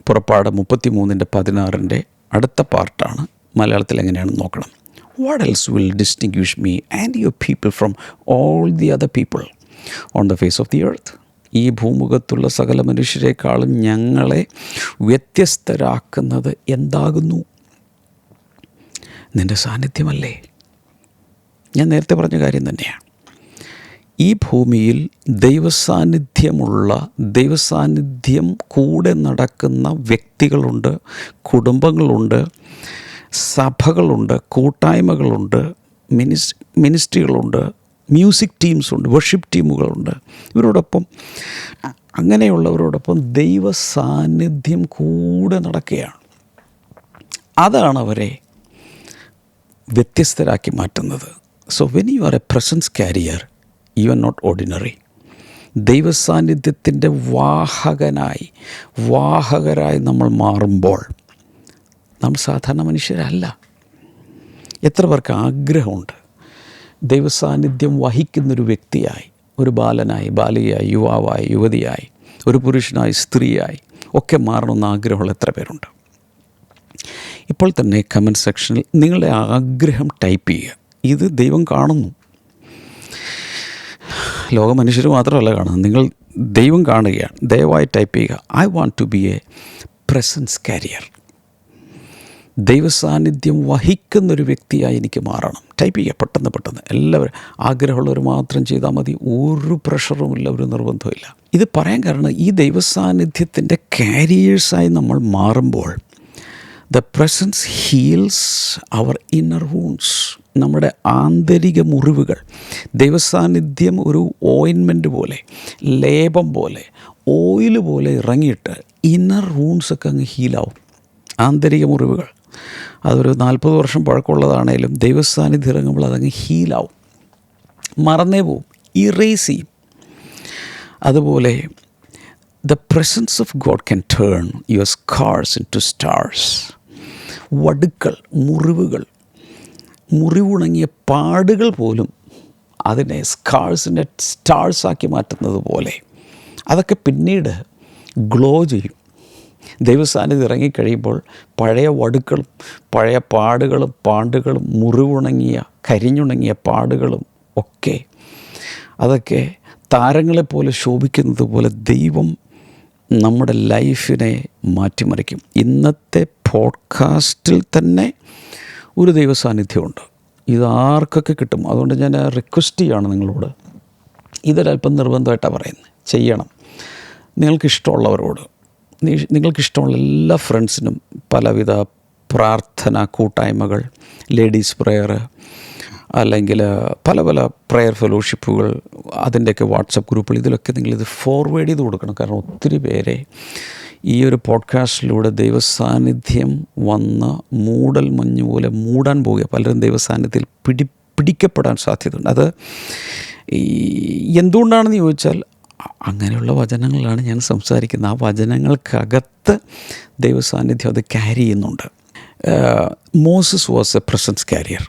Speaker 1: പുറപ്പാട് 33:16 അടുത്ത പാർട്ടാണ്. മലയാളത്തിൽ എങ്ങനെയാണെന്ന് നോക്കണം. What else will distinguish me and your people from all the other people on the face of the earth? ഈ ഭൂമുഖത്തുള്ള സകല മനുഷ്യരെക്കാളും ഞങ്ങളെ വ്യത്യസ്തരാക്കുന്നത് എന്താകുന്നു? നിൻ്റെ സാന്നിധ്യമല്ലേ? ഞാൻ നേരത്തെ പറഞ്ഞ കാര്യം തന്നെയാണ്. ഈ ഭൂമിയിൽ ദൈവസാന്നിധ്യം കൂടെ നടക്കുന്ന വ്യക്തികളുണ്ട്, കുടുംബങ്ങളുണ്ട്, സഭകളുണ്ട്, കൂട്ടായ്മകളുണ്ട്, മിനിസ്ട്രികളുണ്ട്, മ്യൂസിക് ടീംസുണ്ട്, വർഷിപ്പ് ടീമുകളുണ്ട്. അങ്ങനെയുള്ളവരോടൊപ്പം ദൈവസാന്നിധ്യം കൂടെ നടക്കുകയാണ്. അതാണ് അവരെ വ്യത്യസ്തരാക്കി മാറ്റുന്നത്. So when you are a presence carrier, you are not ordinary. ദൈവസാന്നിധ്യത്തിൻ്റെ വാഹകരായി നമ്മൾ മാറുമ്പോൾ നമ്മൾ സാധാരണ മനുഷ്യരല്ല. എത്ര പേർക്ക് ആഗ്രഹമുണ്ട് ദൈവസാന്നിധ്യം വഹിക്കുന്നൊരു വ്യക്തിയായി, ഒരു ബാലനായി, ബാലികയായി, യുവാവായി, യുവതിയായി, ഒരു പുരുഷനായി, സ്ത്രീയായി ഒക്കെ മാറണമെന്ന് ആഗ്രഹമുള്ള എത്ര പേരുണ്ട്? ഇപ്പോൾ തന്നെ കമൻറ്റ് സെക്ഷനിൽ നിങ്ങളുടെ ആഗ്രഹം ടൈപ്പ് ചെയ്യുക. ഇത് ദൈവം കാണുന്നു. ലോക മനുഷ്യർ മാത്രമല്ല കാണുന്നത്, ദൈവം കാണുകയാണ്. ദയവായി ടൈപ്പ് ചെയ്യുക, I want to be a presence carrier. ദൈവസാന്നിധ്യം വഹിക്കുന്നൊരു വ്യക്തിയായി എനിക്ക് മാറണം. ടൈപ്പ് ചെയ്യുക പെട്ടെന്ന്. എല്ലാവരും ആഗ്രഹമുള്ളവർ മാത്രം ചെയ്താൽ മതി. ഒരു പ്രഷറുമില്ല, ഒരു നിർബന്ധമില്ല. ഇത് പറയാൻ കാരണം ഈ ദൈവസാന്നിധ്യത്തിൻ്റെ കാരിയേഴ്സായി നമ്മൾ മാറുമ്പോൾ the presence heals our inner wounds. നമ്മുടെ ആന്തരിക മുറിവുകൾ ദൈവസാന്നിധ്യം ഒരു ഓയിൻമെൻറ്റ് പോലെ, ലേപം പോലെ, ഓയിൽ പോലെ ഇറങ്ങിയിട്ട് ഇന്നർ വൂൺസൊക്കെ അങ്ങ് ഹീലാവും. ആന്തരിക മുറിവുകൾ അതൊരു 40 വർഷം പഴക്കമുള്ളതാണേലും ദൈവസാന്നിധ്യം ഇറങ്ങുമ്പോൾ അതങ്ങ് ഹീലാവും, മറന്നേ പോവും, ഇറേസ് ചെയ്യും. അതുപോലെ the presence of God can turn your scars into stars. വടുക്കൾ, മുറിവുണങ്ങിയ പാടുകൾ പോലും അതിനെ സ്കാർസിൻ്റെ സ്റ്റാർസാക്കി മാറ്റുന്നത് പോലെ അതൊക്കെ പിന്നീട് ഗ്ലോ ചെയ്യും. ദൈവസാന്നിധ്യം ഇറങ്ങിക്കഴിയുമ്പോൾ പഴയ വടുക്കളും പഴയ പാണ്ടുകളും മുറിവുണങ്ങിയ കരിഞ്ഞുണങ്ങിയ പാടുകളും ഒക്കെ അതൊക്കെ താരങ്ങളെപ്പോലെ ശോഭിക്കുന്നത് പോലെ ദൈവം നമ്മുടെ ലൈഫിനെ മാറ്റിമറിക്കും. ഇന്നത്തെ പോഡ്കാസ്റ്റിൽ തന്നെ ഒരു ദൈവസാന്നിധ്യമുണ്ട്. ഇതാർക്കൊക്കെ കിട്ടും. അതുകൊണ്ട് ഞാൻ റിക്വസ്റ്റ് ചെയ്യുകയാണ് നിങ്ങളോട്, ഇതൊരല്പം നിർബന്ധമായിട്ടാണ് പറയുന്നത്, ചെയ്യണം. നിങ്ങൾക്കിഷ്ടമുള്ളവരോട്, നിങ്ങൾക്കിഷ്ടമുള്ള എല്ലാ ഫ്രണ്ട്സിനും പലവിധ പ്രാർത്ഥന കൂട്ടായ്മകൾ, ലേഡീസ് പ്രെയർ, അല്ലെങ്കിൽ പല പ്രെയർ ഫെലോഷിപ്പുകൾ, അതിൻ്റെയൊക്കെ വാട്സപ്പ് ഗ്രൂപ്പുകൾ, ഇതിലൊക്കെ നിങ്ങളിത് ഫോർവേഡ് ചെയ്ത് കൊടുക്കണം. കാരണം ഒത്തിരി പേരെ ഈ ഒരു പോഡ്കാസ്റ്റിലൂടെ ദൈവസാന്നിധ്യം വന്ന് മൂടൽ മഞ്ഞ് പോലെ മൂടാൻ പോവുക. പലരും ദൈവസാന്നിധ്യത്തിൽ പിടിക്കപ്പെടാൻ സാധ്യതയുണ്ട്. അത് എന്തുകൊണ്ടാണെന്ന് ചോദിച്ചാൽ അങ്ങനെയുള്ള വചനങ്ങളാണ് ഞാൻ സംസാരിക്കുന്നത്. ആ വചനങ്ങൾക്കകത്ത് ദൈവസാന്നിധ്യം അത് ക്യാരി ചെയ്യുന്നുണ്ട്. Moses was a presence carrier.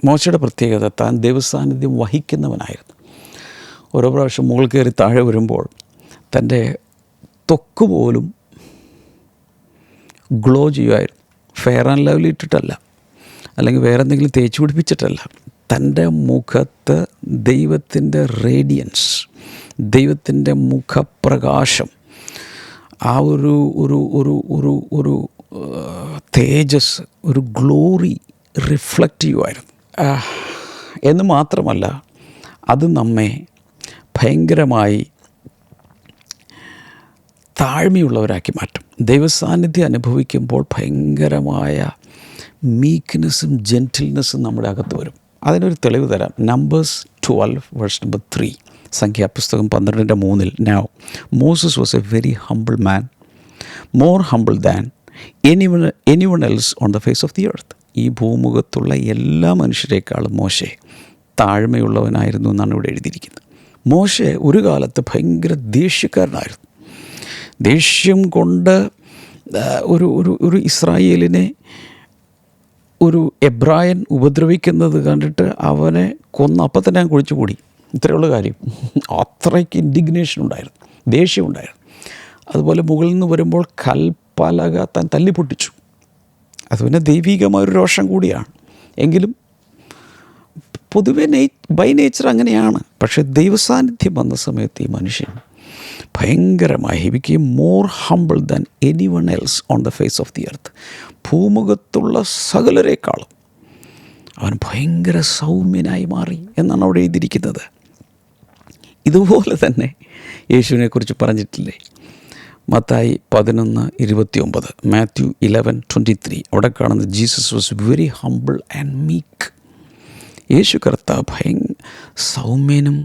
Speaker 1: മോശയുടെ പ്രത്യേകത താൻ ദൈവസാന്നിധ്യം വഹിക്കുന്നവനായിരുന്നു. ഓരോ പ്രാവശ്യം മുകളിൽ കയറി താഴെ വരുമ്പോൾ തൻ്റെ ത്വക്ക് പോലും ഗ്ലോ ചെയ്യുമായിരുന്നു. ഫെയർ ആൻഡ് ലവ്ലി ഇട്ടിട്ടല്ല, അല്ലെങ്കിൽ വേറെ എന്തെങ്കിലും തേച്ച് പിടിപ്പിച്ചിട്ടല്ല. തൻ്റെ മുഖത്ത് ദൈവത്തിൻ്റെ റേഡിയൻസ്, ദൈവത്തിൻ്റെ മുഖപ്രകാശം, ആ ഒരു ഒരു ഒരു ഒരു ഒരു തേജസ്, ഒരു ഗ്ലോറി റിഫ്ലക്റ്റ് ചെയ്യുമായിരുന്നു. എന്ന് മാത്രമല്ല, അത് നമ്മെ ഭയങ്കരമായി താഴ്മയുള്ളവരാക്കി മാറ്റും. ദൈവസാന്നിധ്യം അനുഭവിക്കുമ്പോൾ ഭയങ്കരമായ മീക്ക്നെസ്സും ജെൻറ്റിൽനെസ്സും നമ്മുടെ അകത്ത് വരും. അതിനൊരു തെളിവ് തരാം. നമ്പേഴ്സ് 12:3, സംഖ്യാപുസ്തകം 12:3. Now Moses was a very humble man, more humble than anyone else on the face of the earth. ഈ ഭൂമുഖത്തുള്ള എല്ലാ മനുഷ്യരെക്കാളും മോശെ താഴ്മയുള്ളവനായിരുന്നു എന്നാണ് ഇവിടെ എഴുതിയിരിക്കുന്നത്. മോശെ ഒരു കാലത്ത് ഭയങ്കര ദേഷ്യക്കാരനായിരുന്നു. ദേഷ്യം കൊണ്ട് ഒരു ഇസ്രായേലിനെ ഒരു എബ്രായൻ ഉപദ്രവിക്കുന്നത് കണ്ടിട്ട് അവനെ അപ്പം തന്നെ കുഴിച്ചു കൂടി. ഇത്രയുള്ള കാര്യം. അത്രയ്ക്ക് ഇൻഡിഗ്നേഷൻ ഉണ്ടായിരുന്നു, ദേഷ്യമുണ്ടായിരുന്നു. അതുപോലെ മുകളിൽ നിന്ന് വരുമ്പോൾ കൽപ്പലക താൻ തല്ലിപ്പൊട്ടിച്ചു. അത് പിന്നെ ദൈവികമായൊരു രോഷം കൂടിയാണ്. എങ്കിലും പൊതുവെ ബൈ നേച്ചർ അങ്ങനെയാണ്. പക്ഷേ ദൈവസാന്നിധ്യം വന്ന സമയത്ത് ഈ മനുഷ്യൻ ഭയങ്കരമായി he became more humble than anyone else on the face of the earth. ഭൂമുഖത്തുള്ള സകലരെക്കാളും അവൻ ഭയങ്കര സൗമ്യനായി മാറി എന്നാണ് അവിടെ എഴുതിയിരിക്കുന്നത്. ഇതുപോലെ തന്നെ യേശുവിനെക്കുറിച്ച് പറഞ്ഞിട്ടില്ലേ? മത്തായി 11:29, മാത്യു 11:23. അവിടെ കാണുന്നത് Jesus was very humble and meek. യേശു കർത്താവ് സൗമ്യനും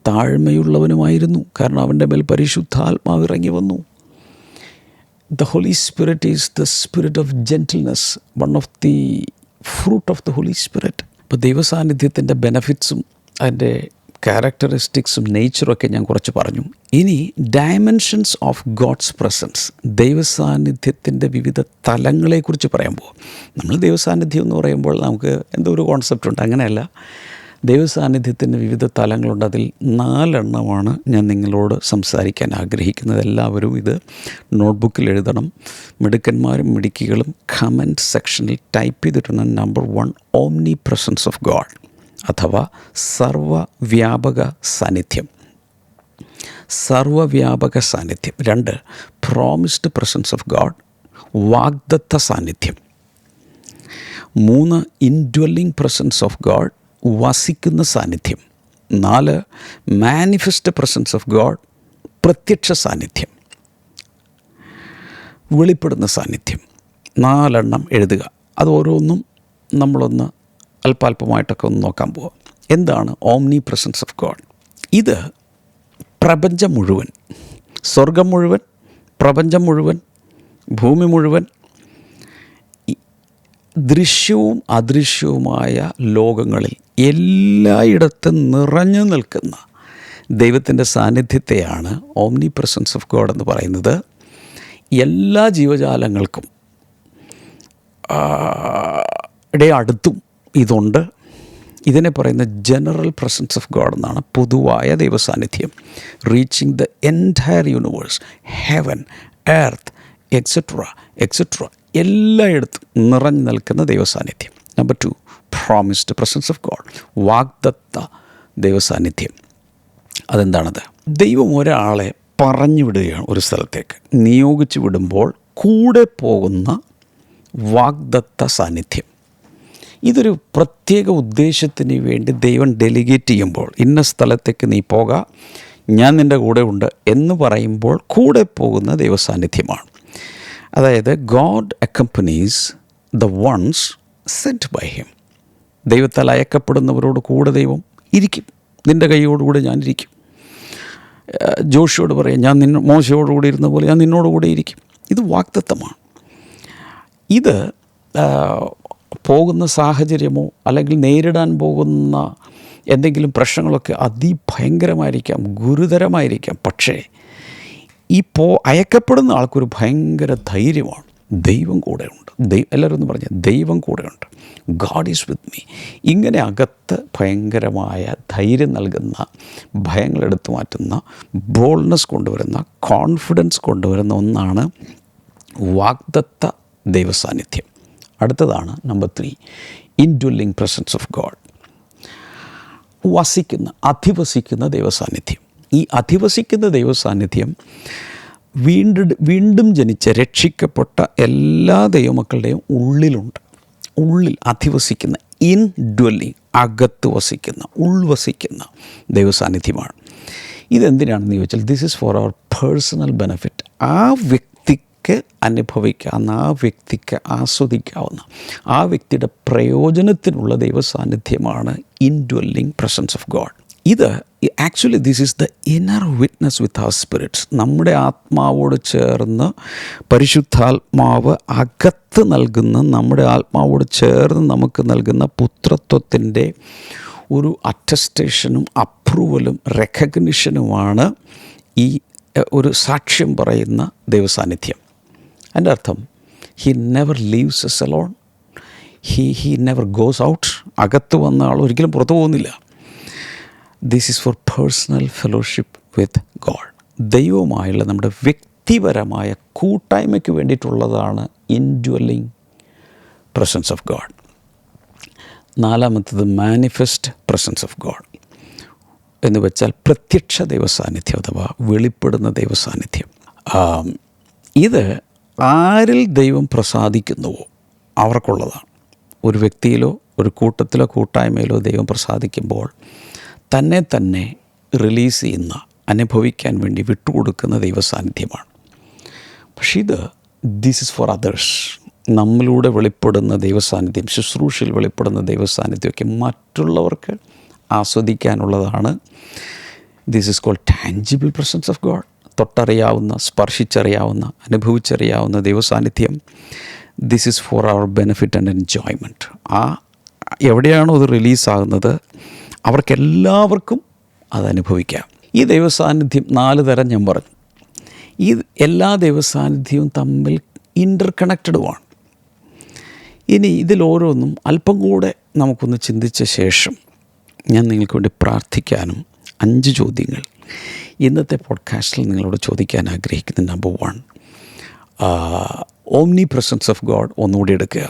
Speaker 1: താഴ്മയുള്ളവനുമായിരുന്നു. കാരണം അവൻ്റെ മേൽ പരിശുദ്ധാത്മാവ് ഇറങ്ങി വന്നു. The Holy Spirit is the spirit of gentleness, one of the fruit of the Holy Spirit. ഇപ്പോൾ ദൈവസാന്നിധ്യത്തിൻ്റെ ബെനഫിറ്റ്സും അതിൻ്റെ ക്യാരക്ടറിസ്റ്റിക്സും നേച്ചറൊക്കെ ഞാൻ കുറച്ച് പറഞ്ഞു. ഇനി ഡയമെൻഷൻസ് ഓഫ് ഗോഡ്സ് പ്രസൻസ്, ദൈവസാന്നിധ്യത്തിൻ്റെ വിവിധ തലങ്ങളെക്കുറിച്ച് പറയുമ്പോൾ, നമ്മൾ ദൈവസാന്നിധ്യം എന്ന് പറയുമ്പോൾ നമുക്ക് എന്തോ ഒരു കോൺസെപ്റ്റ് ഉണ്ട്. അങ്ങനെയല്ല, ദൈവസാന്നിധ്യത്തിൻ്റെ വിവിധ തലങ്ങളുണ്ട്. അതിൽ 4 എണ്ണമാണ് ഞാൻ നിങ്ങളോട് സംസാരിക്കാൻ ആഗ്രഹിക്കുന്നത്. എല്ലാവരും ഇത് നോട്ട്ബുക്കിൽ എഴുതണം. മിടുക്കന്മാരും മിടുക്കികളും കമൻറ്റ് സെക്ഷനിൽ ടൈപ്പ് ചെയ്തിട്ടുണ്ട്. Number 1, omnipresence of God അഥവാ സർവവ്യാപക സാന്നിധ്യം. സർവവ്യാപക സാന്നിധ്യം. 2, പ്രോമിസ്ഡ് പ്രസൻസ് ഓഫ് ഗോഡ്, വാഗ്ദത്ത സാന്നിധ്യം. 3, ഇൻഡ്വെല്ലിംഗ് പ്രസൻസ് ഓഫ് ഗോഡ്, വസിക്കുന്ന സാന്നിധ്യം. 4, മാനിഫെസ്റ്റ് പ്രസൻസ് ഓഫ് ഗോഡ്, പ്രത്യക്ഷ സാന്നിധ്യം, വെളിപ്പെടുന്ന സാന്നിധ്യം. 4 എണ്ണം എഴുതുക. അത് ഓരോന്നും നമ്മളൊന്ന് അല്പാൽപമായിട്ടൊക്കെ ഒന്ന് നോക്കാൻ പോവാം. എന്താണ് ഓംനി പ്രസൻസ് ഓഫ് ഗോഡ്? ഇത് പ്രപഞ്ചം മുഴുവൻ, സ്വർഗം മുഴുവൻ, പ്രപഞ്ചം മുഴുവൻ, ഭൂമി മുഴുവൻ, ദൃശ്യവും അദൃശ്യവുമായ ലോകങ്ങളിൽ എല്ലായിടത്തും നിറഞ്ഞു നിൽക്കുന്ന ദൈവത്തിൻ്റെ സാന്നിധ്യത്തെയാണ് ഓംനി പ്രസൻസ് ഓഫ് ഗോഡ് എന്ന് പറയുന്നത്. എല്ലാ ജീവജാലങ്ങൾക്കും അടുത്തും ഇതുണ്ട്. ഇതിനെ പറയുന്ന ജനറൽ പ്രസൻസ് ഓഫ് ഗോഡ് എന്നാണ്, പൊതുവായ ദൈവസാന്നിധ്യം. Reaching the entire universe, heaven, earth, etcetera എല്ലായിടത്തും നിറഞ്ഞു നിൽക്കുന്ന ദൈവസാന്നിധ്യം. Number 2, promised presence of God, വാഗ്ദത്ത ദൈവസാന്നിധ്യം. അതെന്താണത്? ദൈവം ഒരാളെ പറഞ്ഞു വിടുകയാണ് ഒരു സ്ഥലത്തേക്ക്, നിയോഗിച്ച് വിടുമ്പോൾ കൂടെ പോകുന്ന വാഗ്ദത്ത സാന്നിധ്യം. ഇതൊരു പ്രത്യേക ഉദ്ദേശത്തിന് വേണ്ടി ദൈവം ഡെലിഗേറ്റ് ചെയ്യുമ്പോൾ, ഇന്ന സ്ഥലത്തേക്ക് നീ പോക, ഞാൻ നിൻ്റെ കൂടെ ഉണ്ട് എന്ന് പറയുമ്പോൾ കൂടെ പോകുന്ന ദൈവസാന്നിധ്യമാണ്. അതായത് God accompanies the ones sent by him. ദൈവത്താൽ അയക്കപ്പെടുന്നവരോട് കൂടെ ദൈവം ഇരിക്കും. നിൻ്റെ കൈയോടുകൂടെ ഞാനിരിക്കും. ജോഷിയോട് പറയാം, ഞാൻ മോശയോടുകൂടി ഇരുന്ന പോലെ ഞാൻ നിന്നോടുകൂടെ ഇരിക്കും. ഇത് വാഗ്ദത്തമാണ്. ഇത് പോകുന്ന സാഹചര്യമോ അല്ലെങ്കിൽ നേരിടാൻ പോകുന്ന എന്തെങ്കിലും പ്രശ്നങ്ങളൊക്കെ അതിഭയങ്കരമായിരിക്കാം, ഗുരുതരമായിരിക്കാം. പക്ഷേ അയക്കപ്പെടുന്ന ആൾക്കൊരു ഭയങ്കര ധൈര്യമാണ്. ദൈവം കൂടെയുണ്ട്. എല്ലാവരും ഒന്ന് പറഞ്ഞാൽ ദൈവം കൂടെയുണ്ട്. God is with me. ഇങ്ങനെ അകത്ത് ഭയങ്കരമായ ധൈര്യം നൽകുന്ന, ഭയങ്ങളെടുത്തു മാറ്റുന്ന, ബോൾഡ്നെസ് കൊണ്ടുവരുന്ന, കോൺഫിഡൻസ് കൊണ്ടുവരുന്ന ഒന്നാണ് വാഗ്ദത്ത ദൈവസാന്നിധ്യം. അടുത്തതാണ് number 3, indwelling presence of God, അധിവസിക്കുന്ന ദൈവസാന്നിധ്യം. ഈ അധിവസിക്കുന്ന ദൈവസാന്നിധ്യം വീണ്ടും ജനിച്ച രക്ഷിക്കപ്പെട്ട എല്ലാ ദൈവമക്കളുടെയും ഉള്ളിലുണ്ട്. ഉള്ളിൽ അധിവസിക്കുന്ന, ഇൻഡ്വെല്ലിംഗ്, അകത്ത് വസിക്കുന്ന, ഉൾവസിക്കുന്ന ദൈവസാന്നിധ്യമാണ്. ഇതെന്തിനാണെന്ന് ചോദിച്ചാൽ, this is for our personal benefit. ആ വ്യക്തിക്ക് അനുഭവിക്കാവുന്ന, ആ വ്യക്തിക്ക് ആസ്വദിക്കാവുന്ന, ആ വ്യക്തിയുടെ പ്രയോജനത്തിനുള്ള ദൈവസാന്നിധ്യമാണ് ഇൻഡ്വെല്ലിംഗ് പ്രസൻസ് ഓഫ് ഗോഡ്. ഇത് actually this is the inner witness with our spirits. നമ്മുടെ ആത്മാവോട് ചേർന്ന് പരിശുദ്ധാത്മാവ് അകത്ത് നൽകുന്ന, നമ്മുടെ ആത്മാവോട് ചേർന്ന് നമുക്ക് നൽകുന്ന പുത്രത്വത്തിൻ്റെ ഒരു അറ്റസ്റ്റേഷനും അപ്രൂവലും റെക്കഗ്നിഷനുമാണ് ഈ ഒരു സാക്ഷ്യം പറയുന്ന ദൈവസാന്നിധ്യം. അതിൻ്റെ അർത്ഥം he never leaves S alone, he never goes out. അകത്ത് വന്ന ആൾ ഒരിക്കലും പുറത്തു പോകുന്നില്ല. This is for personal fellowship with God. ദൈവവുമായുള്ള നമ്മുടെ വ്യക്തിപരമായ കൂട്ടായ്മയ്ക്ക് വേണ്ടിയിട്ടുള്ളതാണ് ഇൻഡ്വെല്ലിംഗ് പ്രസൻസ് ഓഫ് ഗോഡ്. നാലാമത്തത് മാനിഫെസ്റ്റ് പ്രസൻസ് ഓഫ് ഗോഡ് എന്ന് വെച്ചാൽ പ്രത്യക്ഷ ദൈവസാന്നിധ്യം അഥവാ വെളിപ്പെടുന്ന ദൈവസാന്നിധ്യം. ഇത് ആരിൽ ദൈവം പ്രസാദിക്കുന്നുവോ അവർക്കുള്ളതാണ്. ഒരു വ്യക്തിയിലോ ഒരു കൂട്ടത്തിലോ കൂട്ടായ്മയിലോ ദൈവം പ്രസാദിക്കുമ്പോൾ തന്നെ റിലീസ് ചെയ്യുന്ന, അനുഭവിക്കാൻ വേണ്ടി വിട്ടുകൊടുക്കുന്ന ദൈവസാന്നിധ്യമാണ്. പക്ഷേ ദിസ് ഈസ് ഫോർ അതേഴ്സ്. നമ്മളിലൂടെ വെളിപ്പെടുന്ന ദൈവസാന്നിധ്യം, ശുശ്രൂഷയിൽ വെളിപ്പെടുന്ന ദൈവസാന്നിധ്യമൊക്കെ മറ്റുള്ളവർക്ക് ആസ്വദിക്കാനുള്ളതാണ്. This is called tangible presence of God. തൊട്ടറിയാവുന്ന, സ്പർശിച്ചറിയാവുന്ന, അനുഭവിച്ചറിയാവുന്ന ദൈവസാന്നിധ്യം. This is for our benefit and enjoyment. എവിടെയാണോ അത് റിലീസാകുന്നത് അവർക്കെല്ലാവർക്കും അതനുഭവിക്കാം. ഈ ദൈവസാന്നിധ്യം 4 തരം ഞാൻ പറഞ്ഞു. ഈ എല്ലാ ദൈവസാന്നിധ്യവും തമ്മിൽ ഇൻ്റർ കണക്റ്റഡുമാണ്. ഇനി ഇതിലോരോന്നും അല്പം കൂടെ നമുക്കൊന്ന് ചിന്തിച്ച ശേഷം ഞാൻ നിങ്ങൾക്ക് വേണ്ടി പ്രാർത്ഥിക്കാനും 5 ചോദ്യങ്ങൾ ഇന്നത്തെ പോഡ്കാസ്റ്റിൽ നിങ്ങളോട് ചോദിക്കാൻ ആഗ്രഹിക്കുന്നത്. Number 1, omnipresence of God ഒന്നുകൂടി എടുക്കുക.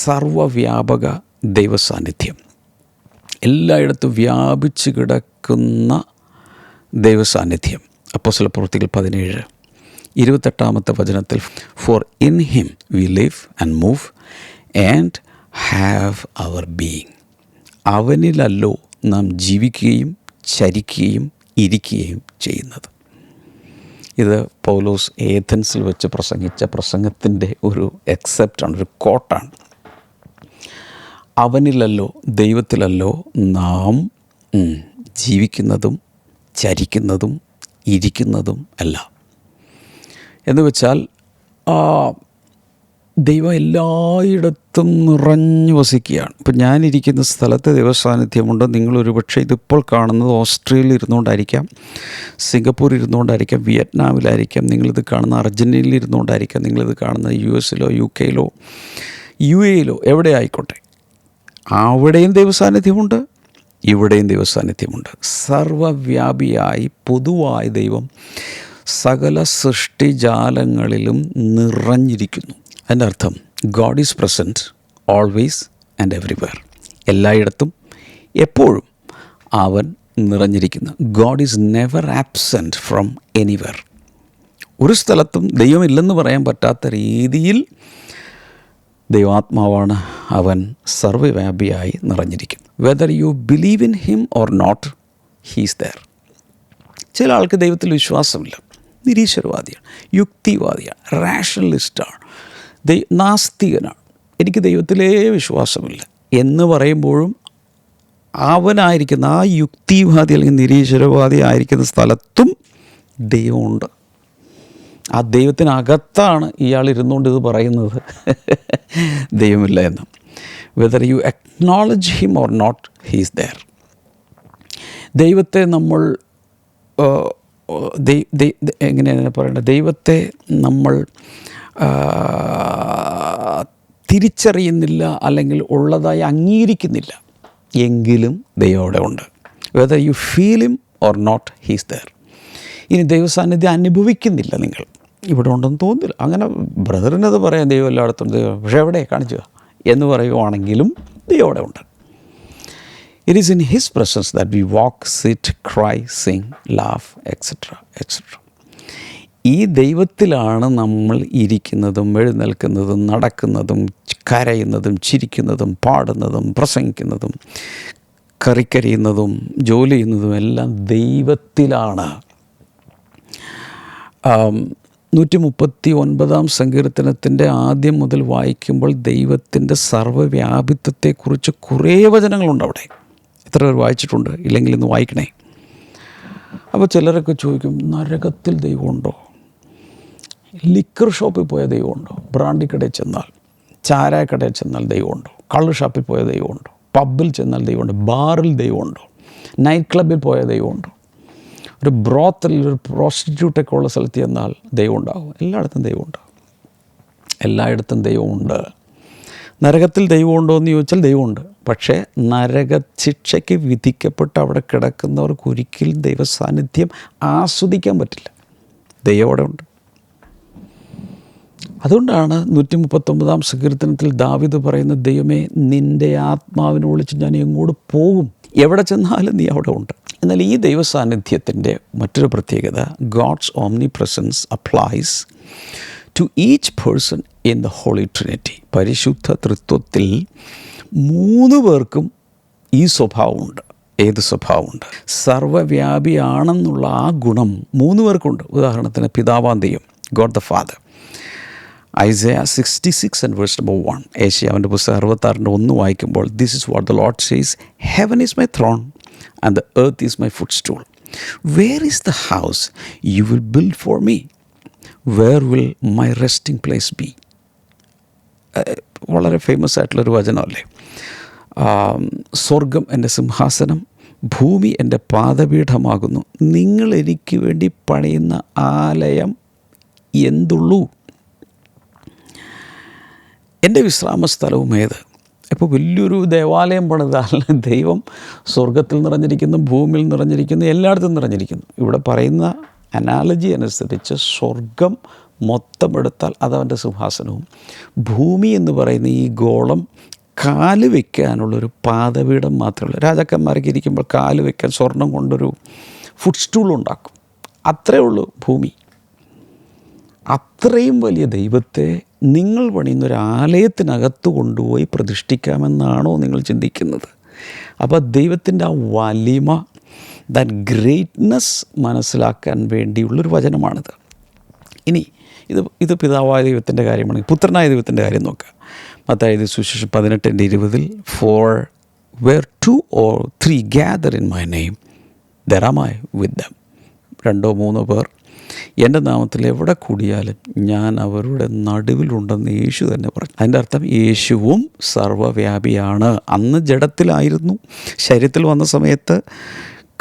Speaker 1: സർവവ്യാപക ദൈവസാന്നിധ്യം, എല്ലായിടത്തും വ്യാപിച്ചു കിടക്കുന്ന ദൈവസാന്നിധ്യം. അപ്പോസ്തലപ്രവൃത്തികൾ 17:28 for in him we live and move and have our being. അവനിലല്ലോ നാം ജീവിക്കുകയും ചരിക്കുകയും ഇരിക്കുകയും ചെയ്യുന്നത്. ഇത് പൗലോസ് ഏഥൻസിൽ വെച്ച് പ്രസംഗിച്ച പ്രസംഗത്തിൻ്റെ ഒരു എക്സെപ്റ്റാണ്, ഒരു കോട്ടാണ്. അവനിലല്ലോ, ദൈവത്തിലല്ലോ നാം ജീവിക്കുന്നതും ചരിക്കുന്നതും ഇരിക്കുന്നതും എല്ലാം. എന്ന് വെച്ചാൽ ദൈവം എല്ലായിടത്തും നിറഞ്ഞു വസിക്കുകയാണ്. ഇപ്പം ഞാനിരിക്കുന്ന സ്ഥലത്ത് ദൈവസാന്നിധ്യമുണ്ട്. നിങ്ങളൊരു പക്ഷേ ഇതിപ്പോൾ കാണുന്നത് ഓസ്ട്രേലിയയിൽ ഇരുന്നുകൊണ്ടായിരിക്കാം, സിംഗപ്പൂർ ഇരുന്നുകൊണ്ടായിരിക്കാം, വിയറ്റ്നാമിലായിരിക്കാം, നിങ്ങളിത് കാണുന്ന അർജൻറ്റീനയിൽ ഇരുന്നുകൊണ്ടായിരിക്കാം, നിങ്ങളിത് കാണുന്ന US UK UAE എവിടെ ആയിക്കോട്ടെ, അവിടെയും ദൈവസാന്നിധ്യമുണ്ട്, ഇവിടെയും ദൈവസാന്നിധ്യമുണ്ട്. സർവവ്യാപിയായി പൊതുവായ ദൈവം സകല സൃഷ്ടിജാലങ്ങളിലും നിറഞ്ഞിരിക്കുന്നു. അതിൻ്റെ അർത്ഥം God is present always and everywhere. എല്ലായിടത്തും എപ്പോഴും അവൻ നിറഞ്ഞിരിക്കുന്നു. God is never absent from anywhere. ഒരു സ്ഥലത്തും ദൈവമില്ലെന്ന് പറയാൻ പറ്റാത്ത രീതിയിൽ ദൈവാത്മാവാണ്. അവൻ സർവ്വവ്യാപിയായി നിറഞ്ഞിരിക്കും. Whether you believe in him or not, he's there. ചില ആൾക്ക് ദൈവത്തിൽ വിശ്വാസമില്ല, നിരീശ്വരവാദിയാണ്, യുക്തിവാദിയാണ്, റാഷണലിസ്റ്റാണ്, നാസ്തികനാണ്, എനിക്ക് ദൈവത്തിലേ വിശ്വാസമില്ല എന്ന് പറയുമ്പോഴും അവനായിരിക്കുന്ന ആ യുക്തിവാദി അല്ലെങ്കിൽ നിരീശ്വരവാദി ആയിരിക്കുന്ന സ്ഥലത്തും ദൈവമുണ്ട്. ആ ദൈവത്തിനകത്താണ് ഇയാൾ ഇരുന്നുകൊണ്ട് ഇത് പറയുന്നത് ദൈവമില്ല എന്ന്. Whether you acknowledge him or not, he's there. ദൈവത്തെ നമ്മൾ എങ്ങനെയാണ് പറയേണ്ടത്, ദൈവത്തെ നമ്മൾ തിരിച്ചറിയുന്നില്ല അല്ലെങ്കിൽ ഉള്ളതായി അംഗീകരിക്കുന്നില്ല എങ്കിലും ദൈവം അവിടെ ഉണ്ട്. Whether you feel him or not, he's there. ഇനി ദൈവസാന്നിധ്യം അനുഭവിക്കുന്നില്ല, നിങ്ങൾ ഇവിടെ ഉണ്ടെന്ന് തോന്നുന്നില്ല, അങ്ങനെ ബ്രദറിനത് പറയാം, ദൈവം എല്ലായിടത്തും ദൈവം, പക്ഷേ എവിടെ കാണിച്ചു എന്ന് പറയുവാണെങ്കിലും ദൈവം അവിടെ ഉണ്ട്. It is in His presence that we walk, sit, cry, sing, laugh, etc. ഈ ദൈവത്തിലാണ് നമ്മൾ ഇരിക്കുന്നതും എഴുന്നേൽക്കുന്നതും നടക്കുന്നതും കരയുന്നതും ചിരിക്കുന്നതും പാടുന്നതും പ്രസംഗിക്കുന്നതും കറിക്കരിയുന്നതും ജോലി ചെയ്യുന്നതും എല്ലാം ദൈവത്തിലാണ്. 139 സങ്കീർത്തനത്തിൻ്റെ ആദ്യം മുതൽ വായിക്കുമ്പോൾ ദൈവത്തിൻ്റെ സർവ്വവ്യാപിത്വത്തെക്കുറിച്ച് കുറേ വചനങ്ങളുണ്ട് അവിടെ. എത്ര പേർ വായിച്ചിട്ടുണ്ട്? ഇല്ലെങ്കിൽ ഇന്ന് വായിക്കണേ. അപ്പോൾ ചിലരൊക്കെ ചോദിക്കും, നരകത്തിൽ ദൈവമുണ്ടോ? ലിക്കർ ഷോപ്പിൽ പോയ ദൈവമുണ്ടോ? ബ്രാൻഡി കടയിൽ ചെന്നാൽ, ചാരായ കടയിൽ ചെന്നാൽ ദൈവമുണ്ടോ? കള്ള് ഷാപ്പിൽ പോയ ദൈവമുണ്ടോ? പബ്ബിൽ ചെന്നാൽ ദൈവമുണ്ടോ? ബാറിൽ ദൈവമുണ്ടോ? നൈറ്റ് ക്ലബ്ബിൽ പോയ ദൈവമുണ്ടോ? ഒരു ബ്രോത്തിൽ, ഒരു പ്രോസ്റ്റിറ്റ്യൂട്ടൊക്കെ ഉള്ള സ്ഥലത്ത് ചെന്നാൽ ദൈവം ഉണ്ടാകും? എല്ലായിടത്തും ദൈവമുണ്ടാകും. എല്ലായിടത്തും ദൈവമുണ്ട്. നരകത്തിൽ ദൈവമുണ്ടോ എന്ന് ചോദിച്ചാൽ ദൈവമുണ്ട്. പക്ഷേ നരകശിക്ഷയ്ക്ക് വിധിക്കപ്പെട്ട് അവിടെ കിടക്കുന്നവർക്ക് ഒരിക്കലും ദൈവസാന്നിധ്യം ആസ്വദിക്കാൻ പറ്റില്ല. ദൈവം അവിടെ ഉണ്ട്. അതുകൊണ്ടാണ് 139 സങ്കീർത്തനത്തിൽ ദാവീദ് പറയുന്ന, ദൈവമേ നിൻ്റെ ആത്മാവിനെ വിളിച്ച് ഞാൻ എങ്ങോട്ട് പോകും? എവിടെ ചെന്നാലും നീ അവിടെ ഉണ്ട്. എന്നാൽ ഈ ദൈവസാന്നിധ്യത്തിൻ്റെ മറ്റൊരു പ്രത്യേകത, God's omnipresence applies to each person in the Holy Trinity. പരിശുദ്ധ തൃത്വത്തിൽ 3 പേർക്കും ഈ സ്വഭാവമുണ്ട്. ഏത് സ്വഭാവമുണ്ട്? സർവ്വവ്യാപിയാണെന്നുള്ള ആ ഗുണം 3 പേർക്കുണ്ട്. ഉദാഹരണത്തിന് പിതാവാം ദൈവം, God the Father. Isaiah 66 and verse number 1, ഏശയ്യാവിൻ്റെ പുസ്തകം 66:1 വായിക്കുമ്പോൾ, this is what the Lord says, heaven is my throne and the earth is my footstool. Where is the house you will build for me? Where will my resting place be? വളരെ famous ആയിട്ടുള്ളൊരു വചനമല്ലേ. സ്വർഗം എൻ്റെ സിംഹാസനം, ഭൂമി എൻ്റെ പാദപീഠമാകുന്നു. നിങ്ങൾ എനിക്ക് വേണ്ടി പണിയുന്ന ആലയം എന്തുള്ളൂ? എൻ്റെ വിശ്രാമസ്ഥലവും ഏത്? ഇപ്പോൾ വലിയൊരു ദേവാലയം പണിതാൽ ദൈവം സ്വർഗത്തിൽ നിറഞ്ഞിരിക്കുന്നു, ഭൂമിയിൽ നിറഞ്ഞിരിക്കുന്നു, എല്ലായിടത്തും നിറഞ്ഞിരിക്കുന്നു. ഇവിടെ പറയുന്ന അനാലജി അനുസരിച്ച് സ്വർഗം മൊത്തം എടുത്താൽ അതവൻ്റെ സിംഹാസനവും, ഭൂമി എന്ന് പറയുന്ന ഈ ഗോളം കാല് വയ്ക്കാനുള്ളൊരു പാദപീഠം മാത്രമേ ഉള്ളൂ. രാജാക്കന്മാരൊക്കെ ഇരിക്കുമ്പോൾ കാല് വയ്ക്കാൻ സ്വർണം കൊണ്ടൊരു ഫുട് സ്റ്റൂൾ ഉണ്ടാക്കും. അത്രയേ ഉള്ളൂ ഭൂമി. അത്രയും വലിയ ദൈവത്തെ നിങ്ങൾ പണിയുന്നൊരു ആലയത്തിനകത്ത് കൊണ്ടുപോയി പ്രതിഷ്ഠിക്കാമെന്നാണോ നിങ്ങൾ ചിന്തിക്കുന്നത്? അപ്പോൾ ദൈവത്തിൻ്റെ ആ വലിമ, ദാറ്റ് ഗ്രേറ്റ്നെസ് മനസ്സിലാക്കാൻ വേണ്ടിയുള്ളൊരു വചനമാണിത്. ഇനി ഇത് പിതാവായ ദൈവത്തിൻ്റെ കാര്യമാണെങ്കിൽ പുത്രനായ ദൈവത്തിൻ്റെ കാര്യം നോക്കുക. മത്തായി സുവിശേഷം 18:20, four were 2 or 3 gather in my name, there am I with them. 2-3 പേർ എൻ്റെ നാമത്തിൽ എവിടെ കൂടിയാലും ഞാൻ അവരുടെ നടുവിലുണ്ടെന്ന് യേശു തന്നെ പറഞ്ഞു. അതിൻ്റെ അർത്ഥം യേശുവും സർവ്വവ്യാപിയാണ്. അന്ന് ജഡത്തിലായിരുന്നു, ശരീരത്തിൽ വന്ന സമയത്ത്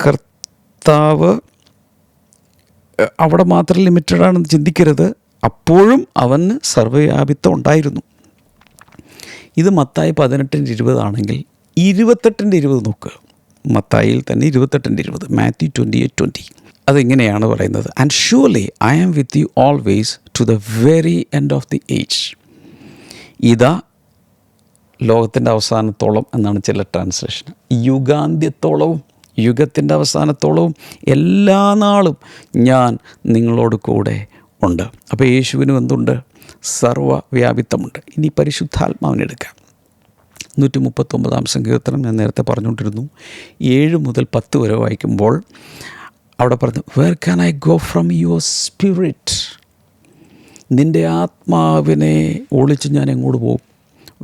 Speaker 1: കർത്താവ് അവിടെ മാത്രം ലിമിറ്റഡാണെന്ന് ചിന്തിക്കരുത്. അപ്പോഴും അവന് സർവ്വവ്യാപിത്വം ഉണ്ടായിരുന്നു. ഇത് മത്തായി 18:20 ആണെങ്കിൽ 28:20 നോക്കുക. മത്തായിയിൽ തന്നെ 28:20, മാത്യു 28:20. അതിങ്ങനെയാണ് പറയുന്നത്, and surely I am with you always to the very end of the age. ഇതാ ലോകത്തിൻ്റെ അവസാനത്തോളം എന്നാണ് ചില ട്രാൻസ്ലേഷൻ. യുഗാന്ത്യത്തോളവും, യുഗത്തിൻ്റെ അവസാനത്തോളവും എല്ലാ നാളും ഞാൻ നിങ്ങളോട് കൂടെ ഉണ്ട്. അപ്പോൾ യേശുവിനും എന്തുണ്ട്? സർവ്വവ്യാപിത്വമുണ്ട്. ഇനി പരിശുദ്ധാത്മാവിനെടുക്കാം. 139 സങ്കീർത്തനം ഞാൻ നേരത്തെ പറഞ്ഞുകൊണ്ടിരുന്നു. 7 മുതൽ 10 വരെ വായിക്കുമ്പോൾ അവിടെ പറഞ്ഞു, where can I go from your spirit? നിൻ്റെ ആത്മാവിനെ ഒളിച്ച് ഞാൻ എങ്ങോട്ട് പോകും?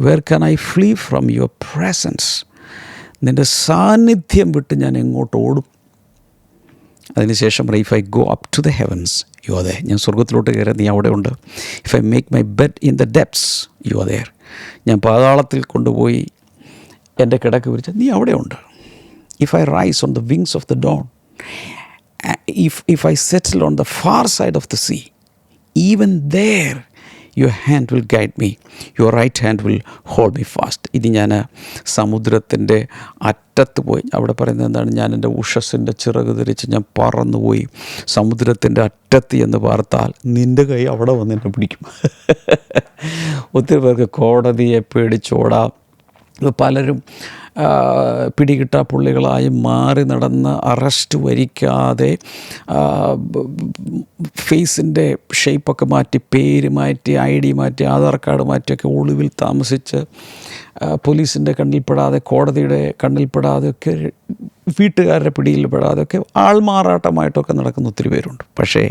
Speaker 1: Where can I flee from your presence? നിൻ്റെ സാന്നിധ്യം വിട്ട് ഞാൻ എങ്ങോട്ട് ഓടും? അതിനുശേഷം പറയും, if I go up to the heavens you are there. ഞാൻ സ്വർഗത്തിലോട്ട് കയറാൻ നീ അവിടെ ഉണ്ട്. If I make my bed in the depths you are there. ഞാൻ പാതാളത്തിൽ കൊണ്ടുപോയി എൻ്റെ കിടക്ക് വിരിച്ച നീ അവിടെ ഉണ്ട്. If I rice on the wings of the dawn, if I settle on the far side of the sea, even there your hand will guide me, your right hand will hold me fast. ഇനി ഞാൻ സമുദ്രത്തിൻ്റെ അറ്റത്ത് പോയി, അവിടെ പറയുന്നത് എന്താണ്? ഞാൻ എൻ്റെ ഉഷസ്സിൻ്റെ ചിറക് ധരിച്ച് ഞാൻ പറന്നുപോയി സമുദ്രത്തിൻ്റെ അറ്റത്ത് എന്ന് പാർത്താൽ നിൻ്റെ കൈ അവിടെ വന്ന് എന്നെ പിടിക്കും. ഒത്തിരി പേർക്ക് കോടതിയെ പേടിച്ചോടാം. പലരും പിടികിട്ടാപ്പുള്ളികളായി മാറി നടന്ന് അറസ്റ്റ് വരിക്കാതെ ഫേസിൻ്റെ ഷേപ്പൊക്കെ മാറ്റി, പേര് മാറ്റി, ID മാറ്റി, ആധാർ കാർഡ് മാറ്റിയൊക്കെ ഒളിവിൽ താമസിച്ച് പോലീസിൻ്റെ കണ്ണിൽപ്പെടാതെ, കോടതിയുടെ കണ്ണിൽപ്പെടാതെയൊക്കെ, വീട്ടുകാരുടെ പിടിയിൽപ്പെടാതെയൊക്കെ ആൾമാറാട്ടമായിട്ടൊക്കെ നടക്കുന്ന ഒത്തിരി പേരുണ്ട്. പക്ഷേ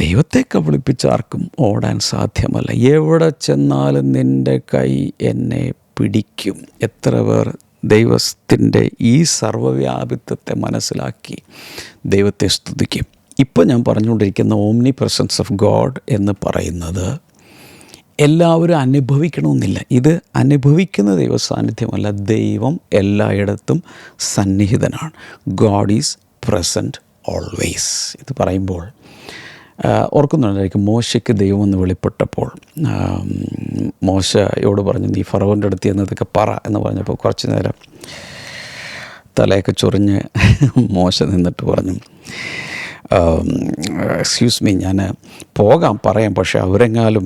Speaker 1: ദൈവത്തെ കബളിപ്പിച്ച ആർക്കും ഓടാൻ സാധ്യമല്ല. എവിടെ ചെന്നാലും നിൻ്റെ കൈ എന്നെ പിടിക്കും. എത്ര പേർ ദൈവത്തിൻ്റെ ഈ സർവ്വവ്യാപിത്വത്തെ മനസ്സിലാക്കി ദൈവത്തെ സ്തുതിക്കും. ഇപ്പോൾ ഞാൻ പറഞ്ഞുകൊണ്ടിരിക്കുന്ന ഓംനി പ്രസൻസ് ഓഫ് ഗോഡ് എന്ന് പറയുന്നത് എല്ലാവരും അനുഭവിക്കണമെന്നില്ല. ഇത് അനുഭവിക്കുന്ന ദൈവസാന്നിധ്യമല്ല, ദൈവം എല്ലായിടത്തും സന്നിഹിതനാണ്. God is present always. ഇത് പറയുമ്പോൾ ഓർക്കുന്നുണ്ടായിരിക്കും, മോശയ്ക്ക് ദൈവം ഒന്ന് വെളിപ്പെട്ടപ്പോൾ മോശയോട് പറഞ്ഞു, നീ ഫറവോൻ്റെ അടുത്ത് എന്നതൊക്കെ പറ എന്ന് പറഞ്ഞപ്പോൾ കുറച്ച് നേരം തലയൊക്കെ ചൊറിഞ്ഞ് മോശ നിന്നിട്ട് പറഞ്ഞു, എക്സ്ക്യൂസ് മീ, ഞാൻ പറയാം, പക്ഷേ അവരെങ്ങാലും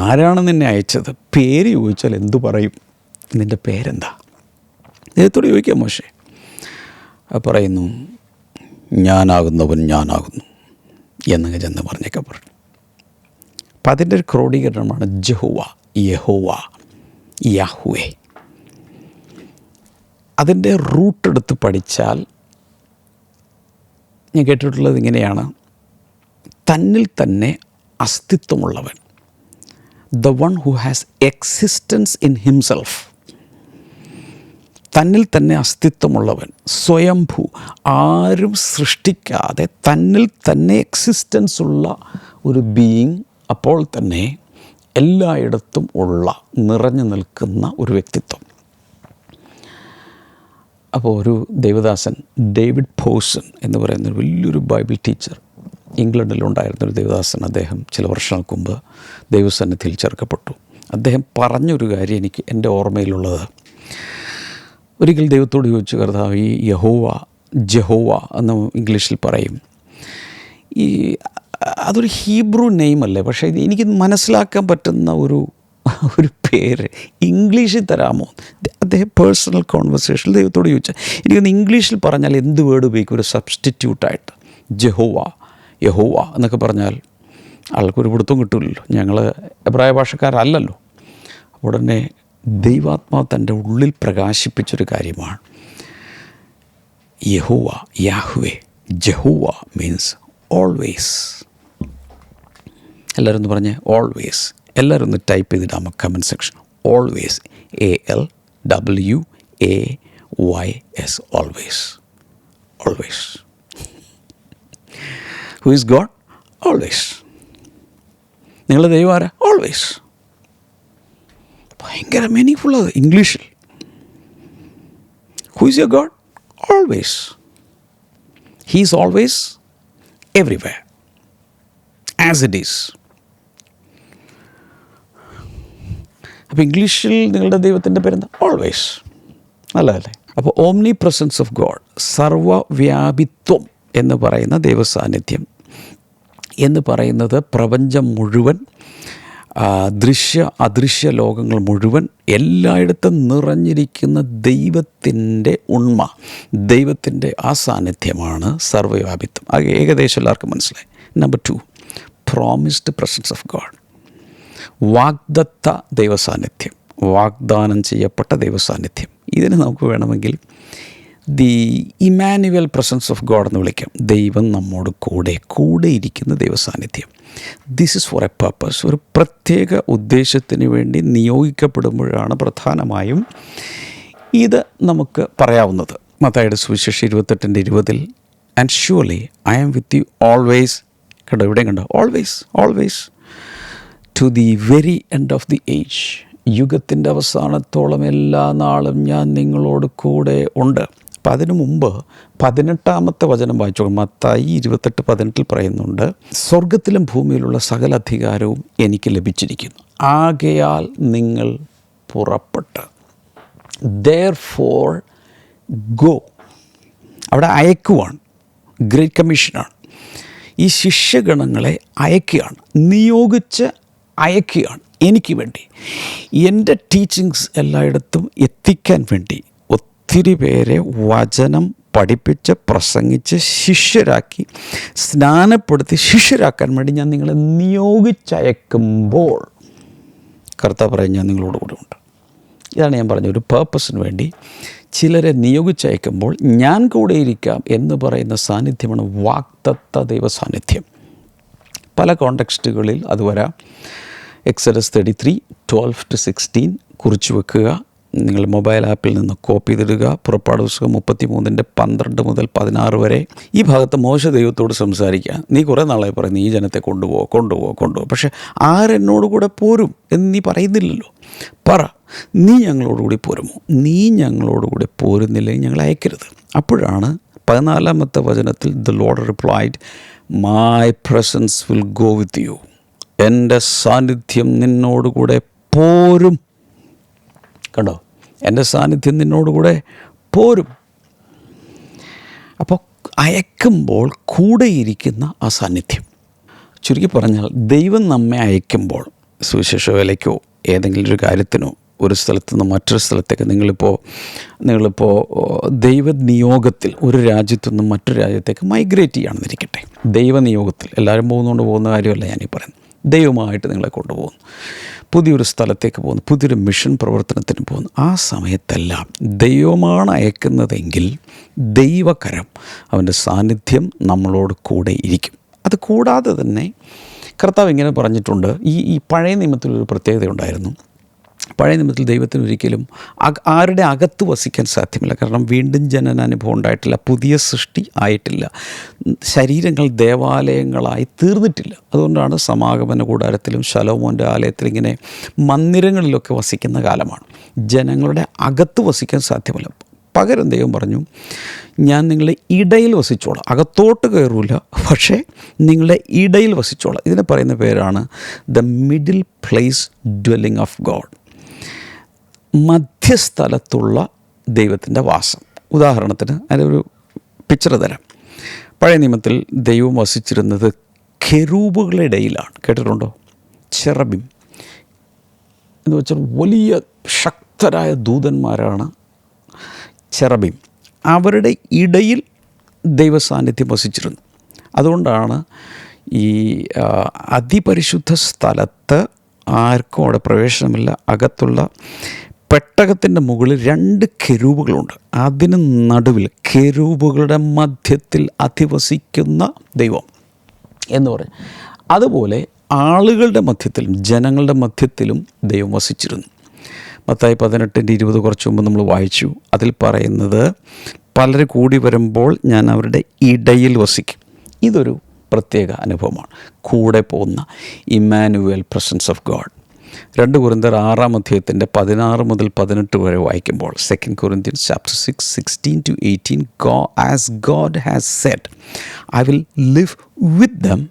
Speaker 1: ആരാണ് നിന്നെ അയച്ചത്, പേര് ചോദിച്ചാൽ എന്തു പറയും, നിൻ്റെ പേരെന്താ? ദൈവത്തോട് ചോദിക്കാം മോശെ. പറയുന്നു, ഞാനാകുന്നവൻ ഞാനാകുന്നു എന്നങ്ങ് ചെന്ന് പറഞ്ഞൊക്കെ പറഞ്ഞു. അപ്പം അതിൻ്റെ ഒരു ക്രോഡീകരണമാണ് ജഹോവ, യഹോവ, യാഹുവേ. അതിൻ്റെ റൂട്ടെടുത്ത് പഠിച്ചാൽ ഞാൻ കേട്ടിട്ടുള്ളത് ഇങ്ങനെയാണ്: തന്നിൽ തന്നെ അസ്തിത്വമുള്ളവൻ, the one who has existence in himself. തന്നിൽ തന്നെ അസ്തിത്വമുള്ളവൻ, സ്വയംഭൂ, ആരും സൃഷ്ടിക്കാതെ തന്നിൽ തന്നെ എക്സിസ്റ്റൻസ് ഉള്ള ഒരു ബീയിങ്, അപ്പോൾ തന്നെ എല്ലായിടത്തും ഉള്ള നിറഞ്ഞു നിൽക്കുന്ന ഒരു വ്യക്തിത്വം. അപ്പോൾ ഒരു ദൈവദാസൻ ഡേവിഡ് പോസൺ എന്ന് പറയുന്നൊരു വലിയൊരു ബൈബിൾ ടീച്ചർ, ഇംഗ്ലണ്ടിലുണ്ടായിരുന്നൊരു ദൈവദാസൻ, അദ്ദേഹം ചില വർഷങ്ങൾക്ക് മുമ്പ് ദൈവസന്നിധിയിൽ ചേർക്കപ്പെട്ടു. അദ്ദേഹം പറഞ്ഞൊരു കാര്യം എനിക്ക് എൻ്റെ ഓർമ്മയിലുള്ളത്, ഒരിക്കൽ ദൈവത്തോട് ചോദിച്ചു, കർത്താവ്, ഈ യഹോവ, ജഹോവ എന്ന് ഇംഗ്ലീഷിൽ പറയും, അതൊരു ഹീബ്രു നെയിമല്ലേ, പക്ഷേ ഇത് എനിക്ക് മനസ്സിലാക്കാൻ പറ്റുന്ന ഒരു പേര് ഇംഗ്ലീഷിൽ തരാമോ? അദ്ദേഹം പേഴ്സണൽ കോൺവെർസേഷനിൽ ദൈവത്തോട് ചോദിച്ചാൽ, എനിക്കൊന്ന് ഇംഗ്ലീഷിൽ പറഞ്ഞാൽ എന്ത് വേർഡ് ഉപയോഗിക്കും ഒരു സബ്സ്റ്റിറ്റ്യൂട്ടായിട്ട്? ജഹോവ, യഹോവ എന്നൊക്കെ പറഞ്ഞാൽ ആൾക്കൊരു പിടുത്തം കിട്ടില്ലല്ലോ, ഞങ്ങൾ എബ്രായ ഭാഷക്കാരല്ലല്ലോ. ഉടനെ ദൈവാത്മാവ് തൻ്റെ ഉള്ളിൽ പ്രകാശിപ്പിച്ചൊരു കാര്യമാണ് യഹോവ, യാഹുവേ. Jehovah means always. എല്ലാവരും ഒന്ന് പറഞ്ഞേ, ഓൾവേസ്. എല്ലാവരും ഒന്ന് ടൈപ്പ് ചെയ്തിടാമോ comment section? Always, ALWAYS, always. Always. Who is God? Always. നിങ്ങളുടെ ദൈവം ആരാ? ഓൾവേസ്. ഭയങ്കര മീനിങ്ഫുൾ അത് ഇംഗ്ലീഷിൽ. Who is your God? Always. He is always everywhere as it is. അപ്പോൾ ഇംഗ്ലീഷിൽ നിങ്ങളുടെ ദൈവത്തിൻ്റെ പേരെന്താ? ഓൾവേസ്. നല്ലതല്ലേ? അപ്പോൾ ഓംനി പ്രസൻസ് ഓഫ് ഗോഡ്, സർവവ്യാപിത്വം എന്ന് പറയുന്ന ദൈവസാന്നിധ്യം എന്ന് പറയുന്നത് പ്രപഞ്ചം മുഴുവൻ, ദൃശ്യ അദൃശ്യ ലോകങ്ങൾ മുഴുവൻ, എല്ലായിടത്തും നിറഞ്ഞിരിക്കുന്ന ദൈവത്തിൻ്റെ ഉണ്മ, ദൈവത്തിൻ്റെ ആ സാന്നിധ്യമാണ് സർവ്വവ്യാപിത്വം. അത് ഏകദേശം എല്ലാവർക്കും മനസ്സിലായി. Number 2, promised presence of God, വാഗ്ദത്ത ദൈവസാന്നിധ്യം, വാഗ്ദാനം ചെയ്യപ്പെട്ട ദൈവസാന്നിധ്യം. ഇതിന് നമുക്ക് വേണമെങ്കിൽ the Emmanuel presence of God എന്ന് വിളിക്കാം. ദൈവം നമ്മോട് കൂടെ ഇരിക്കുന്ന ദൈവസാന്നിധ്യം. This is for a purpose. ഒരു പ്രത്യേക ഉദ്ദേശത്തിന് വേണ്ടി നിയോഗിക്കപ്പെടുമ്പോഴാണ് പ്രധാനമായും ഇത് നമുക്ക് പറയാവുന്നത്. മത്തായിയുടെ സുവിശേഷം 28:20 and surely I am with you always. കണ്ടോ, ഇവിടെ കണ്ടോ, always, always to the very end of the age. യുഗത്തിൻ്റെ അവസാനത്തോളം എല്ലാ നാളും ഞാൻ നിങ്ങളോട് കൂടെ ഉണ്ട്. അപ്പം അതിനു മുമ്പ് 18-ാമത്തെ വചനം വായിച്ചു. മത്തായി 28:18 പറയുന്നുണ്ട്, സ്വർഗത്തിലും ഭൂമിയിലുള്ള സകല അധികാരവും എനിക്ക് ലഭിച്ചിരിക്കുന്നു, ആകയാൽ നിങ്ങൾ പുറപ്പെട്ട് therefore go. അവിടെ അയക്കുവാണ്, ഗ്രേറ്റ് കമ്മീഷനാണ്. ഈ ശിഷ്യഗണങ്ങളെ അയക്കുകയാണ്, നിയോഗിച്ച് അയക്കുകയാണ് എനിക്ക് വേണ്ടി, എൻ്റെ ടീച്ചിങ്സ് എല്ലായിടത്തും എത്തിക്കാൻ വേണ്ടി. ഒത്തിരി പേരെ വചനം പഠിപ്പിച്ച് പ്രസംഗിച്ച് ശിഷ്യരാക്കി സ്നാനപ്പെടുത്തി ശിഷ്യരാക്കാൻ വേണ്ടി ഞാൻ നിങ്ങളെ നിയോഗിച്ചയക്കുമ്പോൾ കർത്താവ് പറയും, ഞാൻ നിങ്ങളോട് കൂടെ ഉണ്ട്. ഇതാണ് ഞാൻ പറഞ്ഞ ഒരു പേർപ്പസിന് വേണ്ടി ചിലരെ നിയോഗിച്ചയക്കുമ്പോൾ ഞാൻ കൂടെ ഇരിക്കാം എന്ന് പറയുന്ന സാന്നിധ്യമാണ് വാഗ്ദത്ത ദൈവ സാന്നിധ്യം. പല കോണ്ടെക്സ്റ്റുകളിൽ അത് വരാം. എക്സഡസ് 33:12-16 കുറിച്ച് വെക്കുക. നിങ്ങൾ മൊബൈൽ ആപ്പിൽ നിന്ന് കോപ്പി ചെയ്തിടുക. പുറപ്പാട് പുസ്തകം 33:12 മുതൽ 16 വരെ. ഈ ഭാഗത്ത് മോശ ദൈവത്തോട് സംസാരിക്കുക. നീ കുറേ നാളായി പറയുന്നു ഈ ജനത്തെ കൊണ്ടുപോകുക. പക്ഷേ ആരെന്നോട് കൂടെ പോരും എന്ന് നീ പറയുന്നില്ലല്ലോ. പറ, നീ ഞങ്ങളോടുകൂടി പോരുമോ? നീ ഞങ്ങളോടുകൂടി പോരുന്നില്ലെങ്കിൽ ഞങ്ങൾ അയക്കരുത്. അപ്പോഴാണ് 14-ാമത്തെ വചനത്തിൽ the Lord replied, my presence will go with you. എൻ്റെ സാന്നിധ്യം നിന്നോടുകൂടെ പോരും. കണ്ടോ, എൻ്റെ സാന്നിധ്യം നിന്നോടുകൂടെ പോരും. അപ്പോൾ അയക്കുമ്പോൾ കൂടെയിരിക്കുന്ന ആ സാന്നിധ്യം. ചുരുക്കി പറഞ്ഞാൽ ദൈവം നമ്മെ അയക്കുമ്പോൾ സുവിശേഷ വേലയ്ക്കോ ഏതെങ്കിലും ഒരു കാര്യത്തിനോ ഒരു സ്ഥലത്ത് നിന്ന് മറ്റൊരു സ്ഥലത്തേക്ക് നിങ്ങളിപ്പോൾ ദൈവനിയോഗത്തിൽ ഒരു രാജ്യത്തു നിന്നും മറ്റൊരു രാജ്യത്തേക്ക് മൈഗ്രേറ്റ് ചെയ്യുകയാണെന്നിരിക്കട്ടെ. ദൈവനിയോഗത്തിൽ എല്ലാവരും പോകുന്ന കാര്യമല്ല ഞാനീ പറയുന്നത്. ദൈവമായിട്ട് നിങ്ങളെ കൊണ്ടുപോകുന്നു, പുതിയൊരു സ്ഥലത്തേക്ക് പോകുന്നു, പുതിയൊരു മിഷൻ പ്രവർത്തനത്തിന് പോകുന്നു. ആ സമയത്തെല്ലാം ദൈവമാണ് അയക്കുന്നതെങ്കിൽ ദൈവകരം, അവൻ്റെ സാന്നിധ്യം നമ്മളോട് കൂടെ ഇരിക്കും. അത് കൂടാതെ തന്നെ കർത്താവ് ഇങ്ങനെ പറഞ്ഞിട്ടുണ്ട്. ഈ പഴയ നിയമത്തിലൊരു പ്രത്യേകത ഉണ്ടായിരുന്നു. പഴയ നിയമത്തിൽ ദൈവത്തിന് ഒരിക്കലും ആരുടെ അകത്ത് വസിക്കാൻ സാധ്യമല്ല. കാരണം വീണ്ടും ജനനാനുഭവം ഉണ്ടായിട്ടില്ല, പുതിയ സൃഷ്ടി ആയിട്ടില്ല, ശരീരങ്ങൾ ദേവാലയങ്ങളായി തീർന്നിട്ടില്ല. അതുകൊണ്ടാണ് സമാഗമന കൂടാരത്തിലും ശലോമോൻ്റെ ആലയത്തിലും ഇങ്ങനെ മന്ദിരങ്ങളിലൊക്കെ വസിക്കുന്ന കാലമാണ്. ജനങ്ങളുടെ അകത്ത് വസിക്കാൻ സാധ്യമല്ല. പകരം ദൈവം പറഞ്ഞു, ഞാൻ നിങ്ങളുടെ ഇടയിൽ വസിച്ചോളാം. അകത്തോട്ട് കയറൂല, പക്ഷേ നിങ്ങളുടെ ഇടയിൽ വസിച്ചോളാം. ഇതിനെ പറയുന്ന പേരാണ് the middle place dwelling of God. മധ്യസ്ഥലത്തുള്ള ദൈവത്തിൻ്റെ വാസം. ഉദാഹരണത്തിന് അതിനൊരു പിക്ചർ തരാം. പഴയ നിയമത്തിൽ ദൈവം വസിച്ചിരുന്നത് കെരൂബുകളുടെ ഇടയിലാണ്. കേട്ടിട്ടുണ്ടോ? ചെറബിം എന്ന് വെച്ചാൽ വലിയ ശക്തരായ ദൂതന്മാരാണ് ചെറബിം. അവരുടെ ഇടയിൽ ദൈവസാന്നിധ്യം വസിച്ചിരുന്നു. അതുകൊണ്ടാണ് ഈ അതിപരിശുദ്ധ സ്ഥലത്ത് ആർക്കും അവിടെ പ്രവേശനമില്ല. അകത്തുള്ള പെട്ടകത്തിൻ്റെ മുകളിൽ 2 കെരൂബുകളുണ്ട്. അതിന് നടുവിൽ കെരൂബുകളുടെ മധ്യത്തിൽ അധിവസിക്കുന്ന ദൈവം എന്ന് പറയും. അതുപോലെ ആളുകളുടെ മധ്യത്തിലും ജനങ്ങളുടെ മധ്യത്തിലും ദൈവം വസിച്ചിരുന്നു. മത്തായി 18:20 കുറച്ച് മുമ്പ് നമ്മൾ വായിച്ചു. അതിൽ പറയുന്നത്, പലർ കൂടി വരുമ്പോൾ ഞാൻ അവരുടെ ഇടയിൽ വസിക്കും. ഇതൊരു പ്രത്യേക അനുഭവമാണ്. കൂടെ പോകുന്ന ഇമ്മാനുവേൽ പ്രസൻസ് ഓഫ് ഗോഡ്. 2 കൊരിന്ത്യർ 6-ാം അധ്യായത്തിൻ്റെ 16 മുതൽ 18 വരെ വായിക്കുമ്പോൾ, 2 Corinthians chapter 6, 16-18, as God has said, I will live with them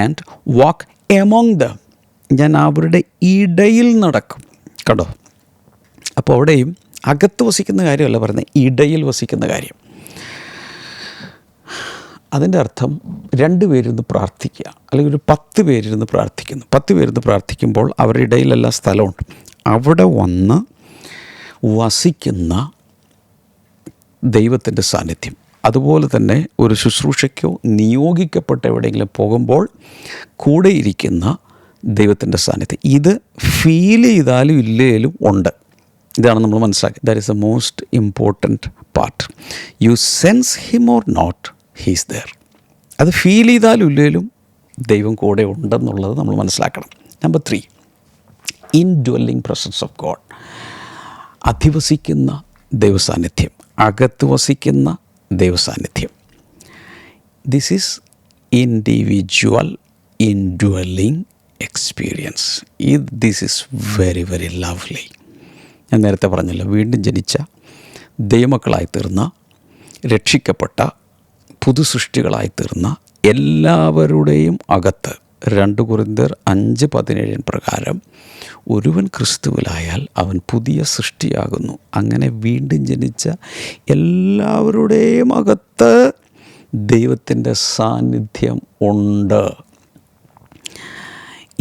Speaker 1: and walk among them. ഞാൻ അവരുടെ ഇടയിൽ നടക്കും. കണ്ടോ? അപ്പോൾ അവിടെയും അകത്ത് വസിക്കുന്ന കാര്യമല്ല പറയുന്നത്, ഇടയിൽ വസിക്കുന്ന കാര്യം. അതിൻ്റെ അർത്ഥം 2 പേരിരുന്ന് പ്രാർത്ഥിക്കുക, അല്ലെങ്കിൽ ഒരു 10 പേരിരുന്ന് പ്രാർത്ഥിക്കുന്നു. 10 പേരിരുന്ന് പ്രാർത്ഥിക്കുമ്പോൾ അവരുടെ ഇടയിലെല്ലാം സ്ഥലമുണ്ട്. അവിടെ വന്ന് വസിക്കുന്ന ദൈവത്തിൻ്റെ സാന്നിധ്യം. അതുപോലെ തന്നെ ഒരു ശുശ്രൂഷയ്ക്കോ നിയോഗിക്കപ്പെട്ട എവിടെയെങ്കിലും പോകുമ്പോൾ കൂടെ ഇരിക്കുന്ന ദൈവത്തിൻ്റെ സാന്നിധ്യം. ഇത് ഫീൽ ചെയ്താലും ഇല്ലേലും ഉണ്ട്. ഇതാണ് നമ്മൾ മനസ്സിലാക്കി. That is the most important part. You sense him or not, he's there. അത് ഫീൽ ചെയ്താലും ഇല്ലേലും ദൈവം കൂടെ ഉണ്ടെന്നുള്ളത് നമ്മൾ മനസ്സിലാക്കണം. Number 3, indwelling presence of God. അധിവസിക്കുന്ന ദൈവസാന്നിധ്യം, അകത്ത് വസിക്കുന്ന ദൈവസാന്നിധ്യം. This is individual indwelling experience. This is very very lovely. ഞാൻ നേരത്തെ പറഞ്ഞല്ലോ, വീണ്ടും ജനിച്ച ദൈവമക്കളായി തീർന്ന, രക്ഷിക്കപ്പെട്ട പുതു സൃഷ്ടികളായി തീർന്ന എല്ലാവരുടെയും അകത്ത് 2 കൊരിന്ത്യർ 5:17 പ്രകാരം ഒരുവൻ ക്രിസ്തുവിലായാൽ അവൻ പുതിയ സൃഷ്ടിയാകുന്നു. അങ്ങനെ വീണ്ടും ജനിച്ച എല്ലാവരുടെയും അകത്ത് ദൈവത്തിൻ്റെ സാന്നിധ്യം ഉണ്ട്.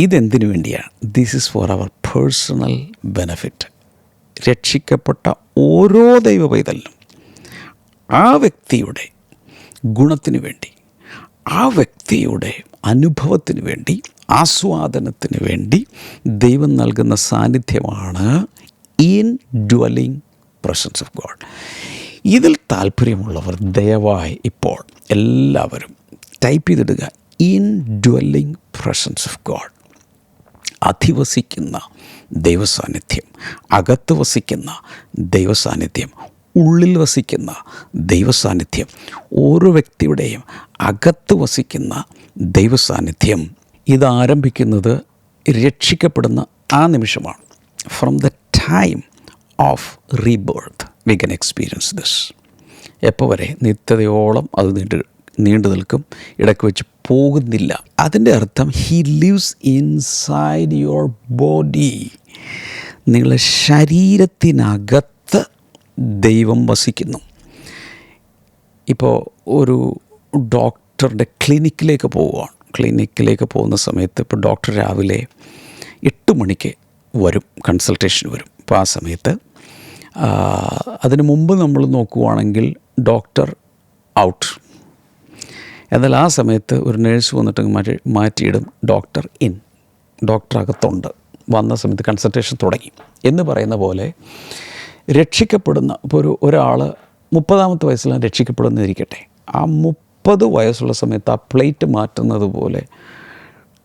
Speaker 1: ഇതെന്തിനു വേണ്ടിയാണ്? This is for our personal benefit. രക്ഷിക്കപ്പെട്ട ഓരോ ദൈവ പൈതലിനും ആ വ്യക്തിയുടെ ഗുണത്തിന് വേണ്ടി, ആ വ്യക്തിയുടെ അനുഭവത്തിന് വേണ്ടി, ആസ്വാദനത്തിന് വേണ്ടി ദൈവം നൽകുന്ന സാന്നിധ്യമാണ് ഇൻഡ്വെല്ലിംഗ് പ്രസൻസ് ഓഫ് ഗോഡ്. ഇതിൽ താല്പര്യമുള്ളവർ ദയവായി ഇപ്പോൾ എല്ലാവരും ടൈപ്പ് ചെയ്തിടുക, ഇൻഡ്വെല്ലിംഗ് പ്രസൻസ് ഓഫ് ഗോഡ്. അധിവസിക്കുന്ന ദൈവസാന്നിധ്യം, അകത്ത് വസിക്കുന്ന ദൈവസാന്നിധ്യം, ഉള്ളിൽ വസിക്കുന്ന ദൈവസാന്നിധ്യം, ഓരോ വ്യക്തിയുടെയും അകത്ത് വസിക്കുന്ന ദൈവസാന്നിധ്യം ഇതാരംഭിക്കുന്നത് രക്ഷിക്കപ്പെടുന്ന ആ നിമിഷമാണ്. From the time of rebirth we can experience this. എപ്പോൾ വരെ? നിത്യതയോളം അത് നീണ്ടു നിൽക്കും, ഇടയ്ക്ക് വെച്ച് പോകുന്നില്ല. അതിൻ്റെ അർത്ഥം he lives inside your body. നിങ്ങളുടെ ശരീരത്തിനകത്ത് ദൈവം വസിക്കുന്നു. ഇപ്പോൾ ഒരു ഡോക്ടറുടെ ക്ലിനിക്കിലേക്ക് പോവുകയാണ്. ക്ലിനിക്കിലേക്ക് പോകുന്ന സമയത്ത് ഇപ്പോൾ ഡോക്ടർ രാവിലെ 8 മണിക്ക് വരും, കൺസൾട്ടേഷൻ വരും. അപ്പോൾ ആ സമയത്ത് അതിനു മുമ്പ് നമ്മൾ നോക്കുകയാണെങ്കിൽ ഡോക്ടർ ഔട്ട്. എന്നാൽ ആ സമയത്ത് ഒരു നേഴ്സ് വന്നിട്ട് മാറ്റിയിടും ഡോക്ടർ ഇൻ. ഡോക്ടർ അകത്തുണ്ട്. വന്ന സമയത്ത് കൺസൾട്ടേഷൻ തുടങ്ങി എന്ന് പറയുന്ന പോലെ രക്ഷിക്കപ്പെടുന്ന ഇപ്പോൾ ഒരാൾ 30ാമത്തെ വയസ്സിലാണ് രക്ഷിക്കപ്പെടുന്നതിരിക്കട്ടെ, ആ 30 വയസ്സുള്ള സമയത്ത് ആ പ്ലേറ്റ് മാറ്റുന്നത് പോലെ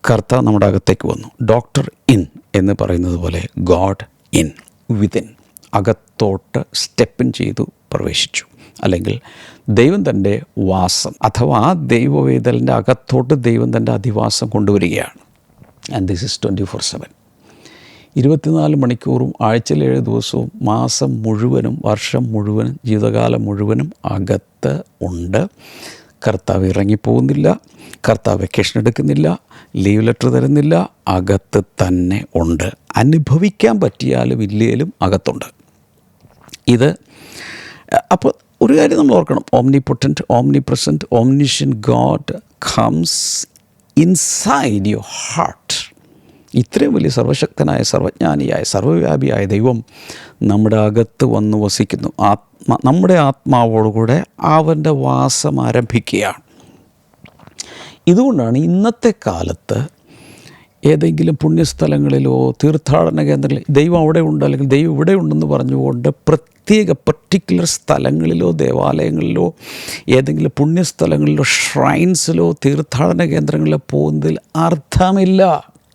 Speaker 1: കർത്താവ് നമ്മുടെ അകത്തേക്ക് വന്നു. ഡോക്ടർ ഇൻ എന്ന് പറയുന്നത് പോലെ ഗോഡ് ഇൻ, വിതിൻ, അകത്തോട്ട് സ്റ്റെപ്പിൻ ചെയ്തു പ്രവേശിച്ചു. അല്ലെങ്കിൽ ദൈവം തൻ്റെ വാസം അഥവാ ആ ദൈവവേദലിൻ്റെ അകത്തോട്ട് ദൈവം തൻ്റെ അധിവാസം കൊണ്ടുവരികയാണ്. ആൻഡ് ദിസ് ഇസ് 24/7, 24 മണിക്കൂറും, ആഴ്ചയിൽ 7 ദിവസവും, മാസം മുഴുവനും, വർഷം മുഴുവനും, ജീവിതകാലം മുഴുവനും അകത്ത് ഉണ്ട്. കർത്താവ് ഇറങ്ങിപ്പോകുന്നില്ല, കർത്താവ് വെക്കേഷൻ എടുക്കുന്നില്ല, ലീവ് ലെറ്റർ തരുന്നില്ല, അകത്ത് തന്നെ ഉണ്ട്. അനുഭവിക്കാൻ പറ്റിയാലും ഇല്ലേലും അകത്തുണ്ട്. ഇത് അപ്പോൾ ഒരു കാര്യം നമ്മൾ ഓർക്കണം, omnipotent, omnipresent, omniscient God comes inside your heart. ഇത്രയും വലിയ സർവശക്തനായ, സർവജ്ഞാനിയായ, സർവ്വവ്യാപിയായ ദൈവം നമ്മുടെ അകത്ത് വന്ന് വസിക്കുന്നു. നമ്മുടെ ആത്മാവോടുകൂടെ അവൻ്റെ വാസം ആരംഭിക്കുകയാണ്. ഇതുകൊണ്ടാണ് ഇന്നത്തെ കാലത്ത് ഏതെങ്കിലും പുണ്യസ്ഥലങ്ങളിലോ തീർത്ഥാടന കേന്ദ്രങ്ങളിൽ ദൈവം അവിടെ ഉണ്ട് അല്ലെങ്കിൽ ദൈവം ഇവിടെ ഉണ്ടെന്ന് പറഞ്ഞുകൊണ്ട് പർട്ടിക്കുലർ സ്ഥലങ്ങളിലോ ദേവാലയങ്ങളിലോ ഏതെങ്കിലും പുണ്യസ്ഥലങ്ങളിലോ ഷ്രൈൻസിലോ തീർത്ഥാടന കേന്ദ്രങ്ങളിലോ പോകുന്നതിൽ അർത്ഥമില്ല.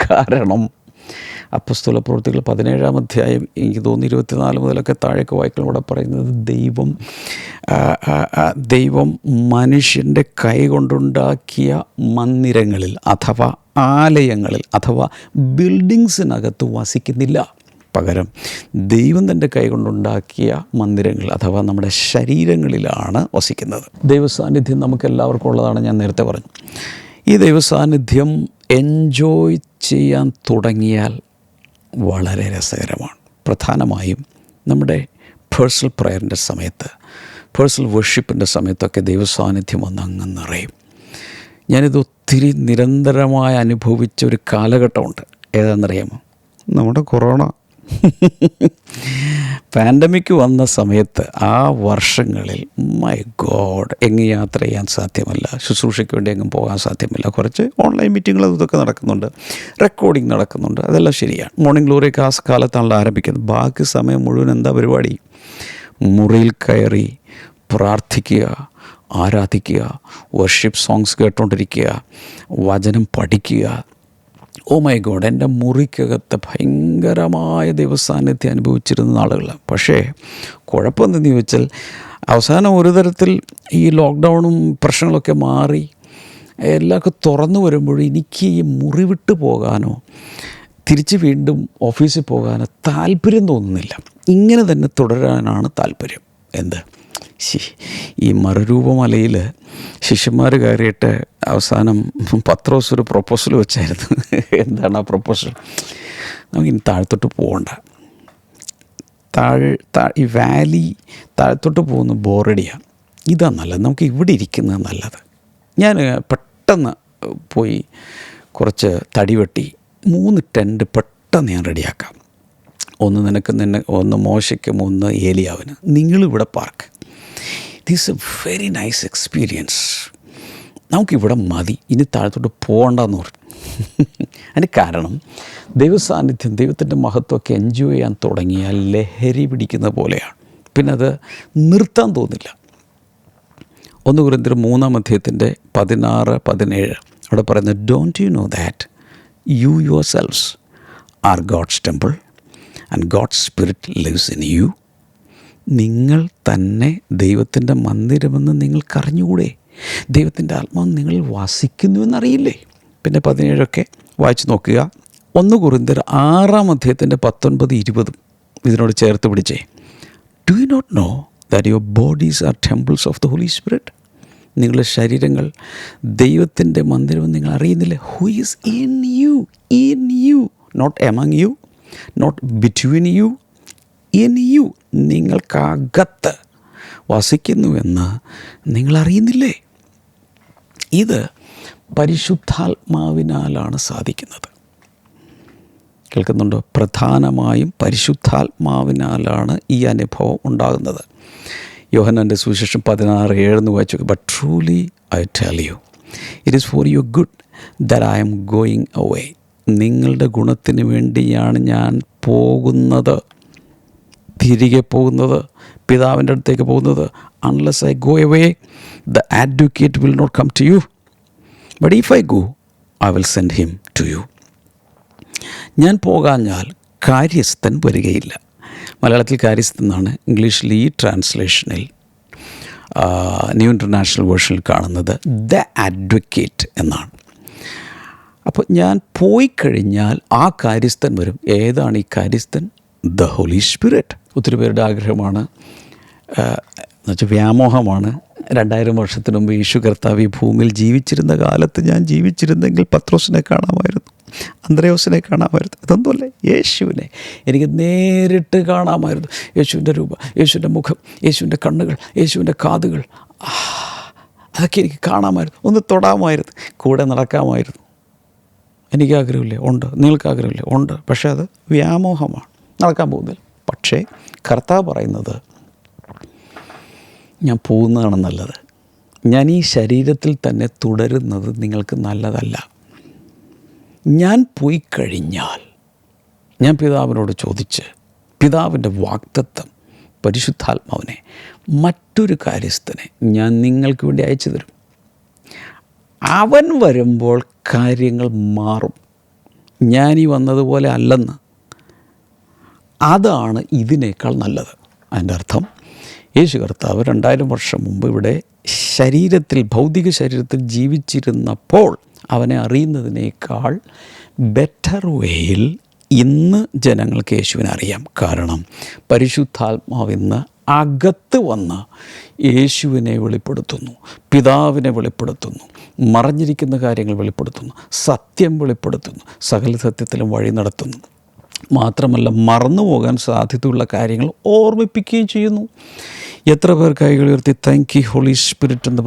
Speaker 1: കാരണം അപ്പോസ്തല പ്രവൃത്തികൾ 17-ാം അധ്യായം, എനിക്ക് തോന്നുന്നു 24 മുതലൊക്കെ താഴേക്ക് വായിക്കണം, ഇവിടെ പറയുന്നത് ദൈവം മനുഷ്യൻ്റെ കൈ കൊണ്ടുണ്ടാക്കിയ മന്ദിരങ്ങളിൽ അഥവാ ആലയങ്ങളിൽ അഥവാ ബിൽഡിങ്സിനകത്ത് വസിക്കുന്നില്ല. പകരം ദൈവം തൻ്റെ കൈ കൊണ്ടുണ്ടാക്കിയ മന്ദിരങ്ങൾ അഥവാ നമ്മുടെ ശരീരങ്ങളിലാണ് വസിക്കുന്നത്. ദൈവസാന്നിധ്യം നമുക്കെല്ലാവർക്കും ഉള്ളതാണ്. ഞാൻ നേരത്തെ പറഞ്ഞു, ഈ ദൈവസാന്നിധ്യം എൻജോയ് ചെയ്യാൻ തുടങ്ങിയാൽ വളരെ രസകരമാണ്. പ്രധാനമായും നമ്മുടെ പേഴ്സണൽ പ്രയറിൻ്റെ സമയത്ത്, പേഴ്സണൽ വർഷിപ്പിൻ്റെ സമയത്തൊക്കെ ദൈവസാന്നിധ്യം വന്ന് അങ്ങ് നിറയും. ഞാനിത് ഒത്തിരി നിരന്തരമായി അനുഭവിച്ച ഒരു കാലഘട്ടമുണ്ട്. ഏതാണെന്നറിയാമോ? നമ്മുടെ കൊറോണ പാൻഡമിക് വന്ന സമയത്ത് ആ വർഷങ്ങളിൽ മൈ ഗോഡ്, എങ്ങും യാത്ര ചെയ്യാൻ സാധ്യമല്ല, ശുശ്രൂഷയ്ക്ക് വേണ്ടി എങ്ങും പോകാൻ സാധ്യമല്ല. കുറച്ച് ഓൺലൈൻ മീറ്റിങ്ങുകൾ ഇതൊക്കെ നടക്കുന്നുണ്ട്, റെക്കോർഡിങ് നടക്കുന്നുണ്ട്, അതെല്ലാം ശരിയാണ്. മോർണിംഗ് ഗ്ലോറിയൊക്കെ ആ കാലത്താണല്ലോ ആരംഭിക്കുന്നത്. ബാക്കി സമയം മുഴുവൻ എന്താ പരിപാടി? മുറിയിൽ കയറി പ്രാർത്ഥിക്കുക, ആരാധിക്കുക, വർഷിപ്പ് സോങ്സ് കേട്ടുകൊണ്ടിരിക്കുക, വചനം പഠിക്കുക. ഓ മൈ ഗോഡ്, എൻ്റെ മുറിക്കകത്ത് ഭയങ്കരമായ ദൈവസാന്നിധ്യം അനുഭവിച്ചിരുന്ന ആളുകളാണ്. പക്ഷേ കുഴപ്പമെന്തെന്ന് ചോദിച്ചാൽ അവസാനം ഒരു തരത്തിൽ ഈ ലോക്ക്ഡൗണും പ്രശ്നങ്ങളൊക്കെ മാറി എല്ലാവർക്കും തുറന്നു വരുമ്പോഴും എനിക്ക് ഈ മുറി വിട്ട് പോകാനോ തിരിച്ച് വീണ്ടും ഓഫീസിൽ പോകാനോ താല്പര്യം തോന്നുന്നില്ല. ഇങ്ങനെ തന്നെ തുടരാനാണ് താല്പര്യം. എന്ത് ഈ മറുരൂപമലയിൽ ശിഷ്യന്മാർ കയറിയിട്ട് അവസാനം പത്രോസ് ഒരു പ്രൊപ്പോസൽ വെച്ചായിരുന്നു. എന്താണ് ആ പ്രൊപ്പോസൽ? നമുക്കിനി താഴത്തോട്ട് പോകണ്ട, ഈ വാലി താഴത്തോട്ട് പോകുന്ന ബോറടിയാണ്, ഇതാ നല്ലത്, നമുക്ക് ഇവിടെ ഇരിക്കുന്നത് നല്ലത്. ഞാൻ പെട്ടെന്ന് പോയി കുറച്ച് തടി വെട്ടി 3 ടെൻറ്റ് പെട്ടെന്ന് ഞാൻ റെഡിയാക്കാം. ഒന്ന് മോശയ്ക്കും, ഒന്ന് ഏലിയാവിന്. നിങ്ങളിവിടെ park. This A very nice experience. നമുക്കിവിടെ മതി, ഇനി താഴത്തോട്ട് പോകണ്ടെന്ന് പറഞ്ഞു. അതിന് കാരണം ദൈവസാന്നിധ്യം, ദൈവത്തിൻ്റെ മഹത്വമൊക്കെ എൻജോയ് ചെയ്യാൻ തുടങ്ങിയാൽ ലഹരി പിടിക്കുന്ന പോലെയാണ്. പിന്നെ അത് നിർത്താൻ തോന്നില്ല. 1 കൊരിന്ത്യർ 3-ാം അധ്യായത്തിൻ്റെ 16-17 അവിടെ പറയുന്നത്, don't you know that you yourselves are God's temple and God's spirit lives in you. നിങ്ങൾ തന്നെ ദൈവത്തിൻ്റെ മന്ദിരമെന്ന് നിങ്ങൾക്കറിഞ്ഞുകൂടെ? ദൈവത്തിൻ്റെ ആത്മാവ് നിങ്ങളിൽ വസിക്കുന്നുവെന്നറിയില്ലേ? പിന്നെ 17 വായിച്ച് നോക്കുക. 1 കൊരിന്ത്യർ 6:19-20 ഇതിനോട് ചേർത്ത് പിടിച്ചേ. Do you not know that your bodies are temples of the Holy Spirit? നിങ്ങളുടെ ശരീരങ്ങൾ ദൈവത്തിൻ്റെ മന്ദിരമെന്ന് നിങ്ങൾ അറിയുന്നില്ലേ? Who is in you, not among you, not between you, in you. നിങ്ങൾക്കകത്ത് വസിക്കുന്നുവെന്ന് നിങ്ങൾ അറിയുന്നില്ലേ? ഇത് പരിശുദ്ധാത്മാവിനാലാണ് സാധിക്കുന്നത്. കേൾക്കുന്നുണ്ടോ? പ്രധാനമായും പരിശുദ്ധാത്മാവിനാലാണ് ഈ അനുഭവം ഉണ്ടാകുന്നത്. യോഹന്നാൻ്റെ സുവിശേഷം 16:7 വായിച്ചു. But truly I tell you it is for your good that I am going away. നിങ്ങളുടെ ഗുണത്തിന് വേണ്ടിയാണ് ഞാൻ പോകുന്നത്, തിരികെ പോകുന്നത്, പിതാവിൻ്റെ അടുത്തേക്ക് പോകുന്നത്. Unless I go away the advocate will not come to you, but if I go I will send him to you. ഞാൻ പോകാഞ്ഞാൽ കാര്യസ്ഥൻ വരികയില്ല. മലയാളത്തിൽ കാര്യസ്ഥൻ എന്നാണ്, ഇംഗ്ലീഷിൽ ഈ ട്രാൻസ്ലേഷനിൽ ന്യൂ ഇൻ്റർനാഷണൽ വേർഷനിൽ കാണുന്നത് ദ അഡ്വക്കേറ്റ് എന്നാണ്. അപ്പോൾ ഞാൻ പോയി കഴിഞ്ഞാൽ ആ കാര്യസ്ഥൻ വരും. ഏതാണ് ഈ കാര്യസ്ഥൻ? The Holy Spirit. ഒത്തിരി പേരുടെ ആഗ്രഹമാണ്, എന്നുവെച്ചാൽ വ്യാമോഹമാണ്. 2000 വർഷത്തിന് മുമ്പ് യേശു കർത്താവ് ഈ ഭൂമിയിൽ ജീവിച്ചിരുന്ന കാലത്ത് ഞാൻ ജീവിച്ചിരുന്നെങ്കിൽ പത്രോസിനെ കാണാമായിരുന്നു, അന്ത്രയോസിനെ കാണാമായിരുന്നു. അതൊന്നുമല്ല, യേശുവിനെ എനിക്ക് നേരിട്ട് കാണാമായിരുന്നു. യേശുവിൻ്റെ രൂപം, യേശുവിൻ്റെ മുഖം, യേശുവിൻ്റെ കണ്ണുകൾ, യേശുവിൻ്റെ കാതുകൾ, അതൊക്കെ എനിക്ക് കാണാമായിരുന്നു. ഒന്ന് തൊടാമായിരുന്നു, കൂടെ നടക്കാമായിരുന്നു. എനിക്ക് ആഗ്രഹമില്ലേ? ഉണ്ട്. നിങ്ങൾക്ക് ആഗ്രഹമില്ലേ? ഉണ്ട്. പക്ഷേ അത് വ്യാമോഹമാണ്, നടക്കാൻ പോകുന്നില്ല. പക്ഷേ കർത്താവ് പറയുന്നത്, ഞാൻ പോകുന്നതാണ് നല്ലത്. ഞാൻ ഈ ശരീരത്തിൽ തന്നെ തുടരുന്നത് നിങ്ങൾക്ക് നല്ലതല്ല. ഞാൻ പോയി കഴിഞ്ഞാൽ ഞാൻ പിതാവിനോട് ചോദിച്ച് പിതാവിൻ്റെ വാഗ്ദത്തം പരിശുദ്ധാത്മാവിനെ, മറ്റൊരു കാര്യസ്ഥനെ ഞാൻ നിങ്ങൾക്ക് വേണ്ടി അയച്ചു തരും. അവൻ വരുമ്പോൾ കാര്യങ്ങൾ മാറും. ഞാനീ വന്നതുപോലെ അല്ലെന്ന്. അതാണ് ഇതിനേക്കാൾ നല്ലത്. അതിൻ്റെ അർത്ഥം യേശു കർത്താവ് 2000 വർഷം മുമ്പ് ഇവിടെ ശരീരത്തിൽ, ഭൗതിക ശരീരത്തിൽ ജീവിച്ചിരുന്നപ്പോൾ അവനെ അറിയുന്നതിനേക്കാൾ ബെറ്റർ വേയിൽ ഇന്ന് ജനങ്ങൾക്ക് യേശുവിനെ അറിയാം. കാരണം പരിശുദ്ധാത്മാവ് ഇന്ന് അകത്ത് വന്ന് യേശുവിനെ വെളിപ്പെടുത്തുന്നു, പിതാവിനെ വെളിപ്പെടുത്തുന്നു, മറഞ്ഞിരിക്കുന്ന കാര്യങ്ങൾ വെളിപ്പെടുത്തുന്നു, സത്യം വെളിപ്പെടുത്തുന്നു, സകല സത്യത്തിലും വഴി നടത്തുന്നു. മാത്രമല്ല, മറന്നു പോകാൻ സാധ്യതയുള്ള കാര്യങ്ങൾ ഓർമ്മിപ്പിക്കുകയും ചെയ്യുന്നു. എത്ര പേർ കൈകൾ ഉയർത്തി താങ്ക് യു ഹോളി സ്പിരിറ്റ് എന്ന്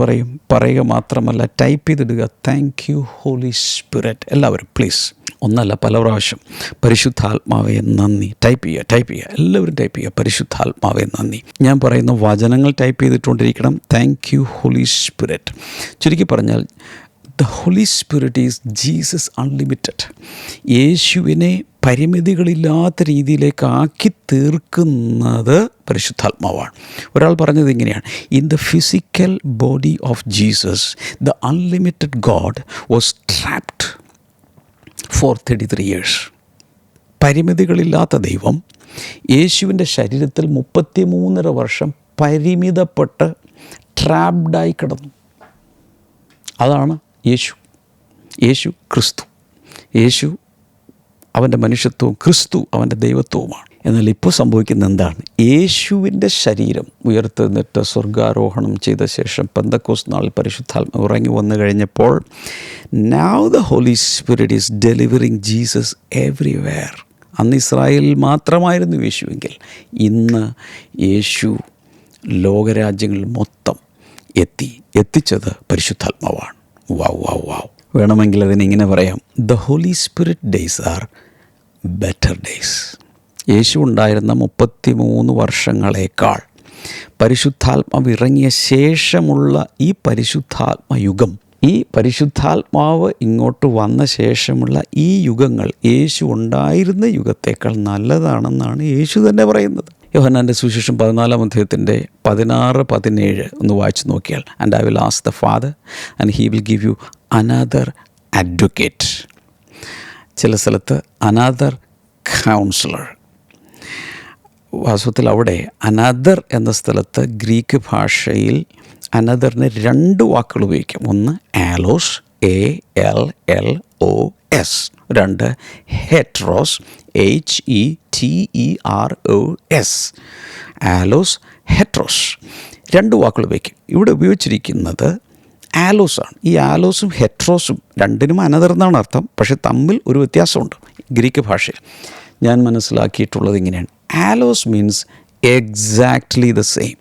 Speaker 1: പറയുക മാത്രമല്ല, ടൈപ്പ് ചെയ്തിടുക, താങ്ക് യു ഹോളി സ്പിരിറ്റ്. എല്ലാവരും പ്ലീസ്, ഒന്നല്ല പല പ്രാവശ്യം, പരിശുദ്ധാത്മാവെ നന്ദി. ടൈപ്പ് ചെയ്യുക, എല്ലാവരും ടൈപ്പ് ചെയ്യുക, പരിശുദ്ധാത്മാവെ നന്ദി. ഞാൻ പറയുന്ന വചനങ്ങൾ ടൈപ്പ് ചെയ്തിട്ടുകൊണ്ടിരിക്കണം. Thank you Holy Spirit. ചുരുക്കി പറഞ്ഞാൽ, the Holy Spirit is Jesus unlimited. യേശുവിനെ പരിമിതികളില്ലാത്ത രീതിയിലേക്ക് ആക്കി തീർക്കുന്നത് പരിശുദ്ധാത്മാവാണ്. ഒരാൾ പറഞ്ഞത് ഇങ്ങനെയാണ്, in the physical body of Jesus the unlimited God was trapped for 33 years. പരിമിതികളില്ലാത്ത ദൈവം യേശുവിൻ്റെ ശരീരത്തിൽ 33.5 വർഷം പരിമിതപ്പെട്ട് ട്രാപ്ഡായി കിടന്നു. അതാണ് യേശു ക്രിസ്തു. യേശു അവൻ്റെ മനുഷ്യത്വവും ക്രിസ്തു അവൻ്റെ ദൈവത്വവുമാണ്. എന്നാൽ ഇപ്പോൾ സംഭവിക്കുന്നത് എന്താണ്? യേശുവിൻ്റെ ശരീരം ഉയർത്തെഴുന്നേറ്റ് സ്വർഗാരോഹണം ചെയ്ത ശേഷം പെന്തക്കോസ്ത് നാളിൽ പരിശുദ്ധാത്മാവ് ഇറങ്ങി വന്നു കഴിഞ്ഞപ്പോൾ, now the Holy Spirit is delivering Jesus everywhere. അന്ന് ഇസ്രായേലിൽ മാത്രമായിരുന്നു യേശുവെങ്കിൽ ഇന്ന് യേശു ലോകരാജ്യങ്ങളിൽ മൊത്തം എത്തിച്ചത് പരിശുദ്ധാത്മാവാണ്. വാവ്. വേണമെങ്കിൽ അതിനിങ്ങനെ പറയാം, the Holy Spirit days are better days. യേശു ഉണ്ടായിരുന്ന 33 വർഷങ്ങളേക്കാൾ പരിശുദ്ധാത്മാവ് ഇറങ്ങിയ ശേഷമുള്ള ഈ പരിശുദ്ധാത്മയുഗം, ഈ പരിശുദ്ധാത്മാവ് ഇങ്ങോട്ട് വന്ന ശേഷമുള്ള ഈ യുഗങ്ങൾ യേശു ഉണ്ടായിരുന്ന യുഗത്തേക്കാൾ നല്ലതാണെന്നാണ് യേശു തന്നെ പറയുന്നത്. യോഹന്നാൻ്റെ സുവിശേഷം 14-ാം 16-17 ഒന്ന് വായിച്ചു നോക്കിയാൽ, and I will ask the father and he will give U another advocate. ചില സ്ഥലത്ത് അനദർ കൗൺസിലർ. വാസ്തവത്തിൽ അവിടെ അനദർ എന്ന സ്ഥലത്ത് ഗ്രീക്ക് ഭാഷയിൽ അനദറിന് 2 വാക്കുകൾ ഉപയോഗിക്കും. ഒന്ന് ആലോസ്, ALLOS. 2 ഹെട്രോസ്, HETEROS. ആലോസ്, ഹെട്രോസ്, 2 വാക്കുകൾ ഉപയോഗിക്കും. ഇവിടെ ഉപയോഗിച്ചിരിക്കുന്നത് ആലോസാണ്. ഈ ആലോസും ഹെട്രോസും രണ്ടിനും അനദർ എന്നാണ് അർത്ഥം. പക്ഷേ തമ്മിൽ ഒരു വ്യത്യാസമുണ്ട് ഗ്രീക്ക് ഭാഷയിൽ. ഞാൻ മനസ്സിലാക്കിയിട്ടുള്ളത് ഇങ്ങനെയാണ്. ആലോസ് മീൻസ് എക്സാക്ട്ലി ദ സെയിം,